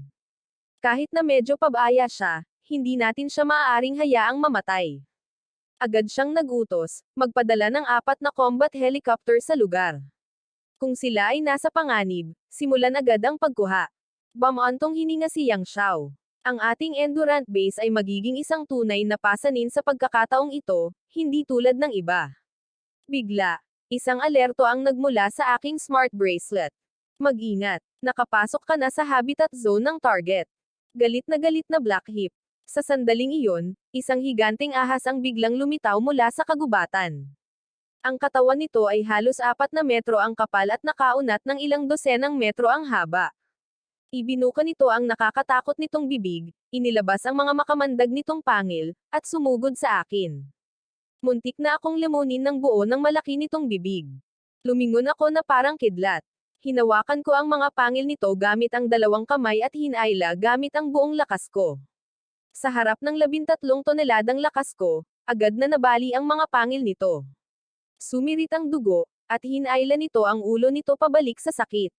Kahit na medyo pabaya siya, hindi natin siya maaaring hayaang mamatay. Agad siyang nagutos, magpadala ng 4 na combat helicopter sa lugar. Kung sila ay nasa panganib, simulan agad ang pagkuha. Bamantong hininga si Yang Xiao. Ang ating Endurant base ay magiging isang tunay na pasanin sa pagkakataong ito, hindi tulad ng iba. Bigla, isang alerto ang nagmula sa aking smart bracelet. Mag-ingat, nakapasok ka na sa habitat zone ng target. Galit na Black Hip. Sa sandaling iyon, isang higanteng ahas ang biglang lumitaw mula sa kagubatan. Ang katawan nito ay halos 4 na metro ang kapal at nakaunat ng ilang dosenang metro ang haba. Ibinuka nito ang nakakatakot nitong bibig, inilabas ang mga makamandag nitong pangil, at sumugod sa akin. Muntik na akong limunin ng buo ng malaki nitong bibig. Lumingon ako na parang kidlat. Hinawakan ko ang mga pangil nito gamit ang 2 kamay at hinayla gamit ang buong lakas ko. Sa harap ng 13 toneladang lakas ko, agad na nabali ang mga pangil nito. Sumirit ang dugo, at hinayla nito ang ulo nito pabalik sa sakit.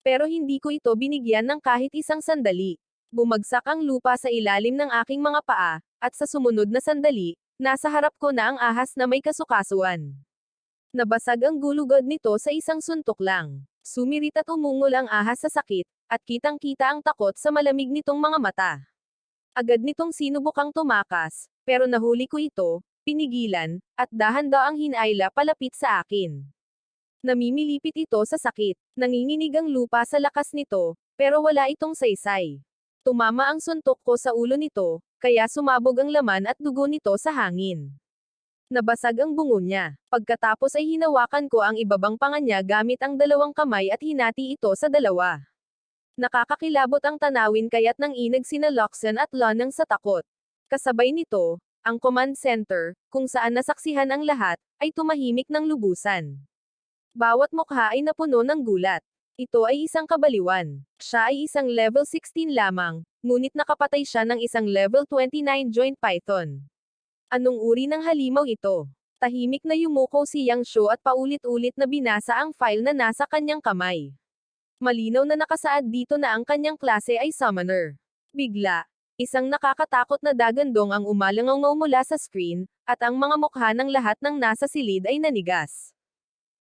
Pero hindi ko ito binigyan ng kahit isang sandali. Bumagsak ang lupa sa ilalim ng aking mga paa, at sa sumunod na sandali, nasa harap ko na ang ahas na may kasukasuan. Nabasag ang gulugod nito sa isang suntok lang. Sumirit at umungol ang ahas sa sakit, at kitang-kita ang takot sa malamig nitong mga mata. Agad nitong sinubukang tumakas, pero nahuli ko ito, pinigilan, at dahan-daang hinayla palapit sa akin. Namimilipit ito sa sakit, nanginginig ang lupa sa lakas nito, pero wala itong saysay. Tumama ang suntok ko sa ulo nito, kaya sumabog ang laman at dugo nito sa hangin. Nabasag ang bungo niya. Pagkatapos ay hinawakan ko ang ibabang panga niya gamit ang 2 kamay at hinati ito sa 2. Nakakakilabot ang tanawin kaya't nanginag sina Luxon at Lonang sa takot. Kasabay nito, ang command center, kung saan nasaksihan ang lahat, ay tumahimik ng lubusan. Bawat mukha ay napuno ng gulat. Ito ay isang kabaliwan. Siya ay isang level 16 lamang, ngunit nakapatay siya ng isang level 29 joint python. Anong uri ng halimaw ito? Tahimik na yumuko si Yang Xiao at paulit-ulit na binasa ang file na nasa kanyang kamay. Malinaw na nakasaad dito na ang kanyang klase ay summoner. Bigla, isang nakakatakot na dagandong ang umalangaw mula sa screen, at ang mga mukha ng lahat ng nasa silid ay nanigas.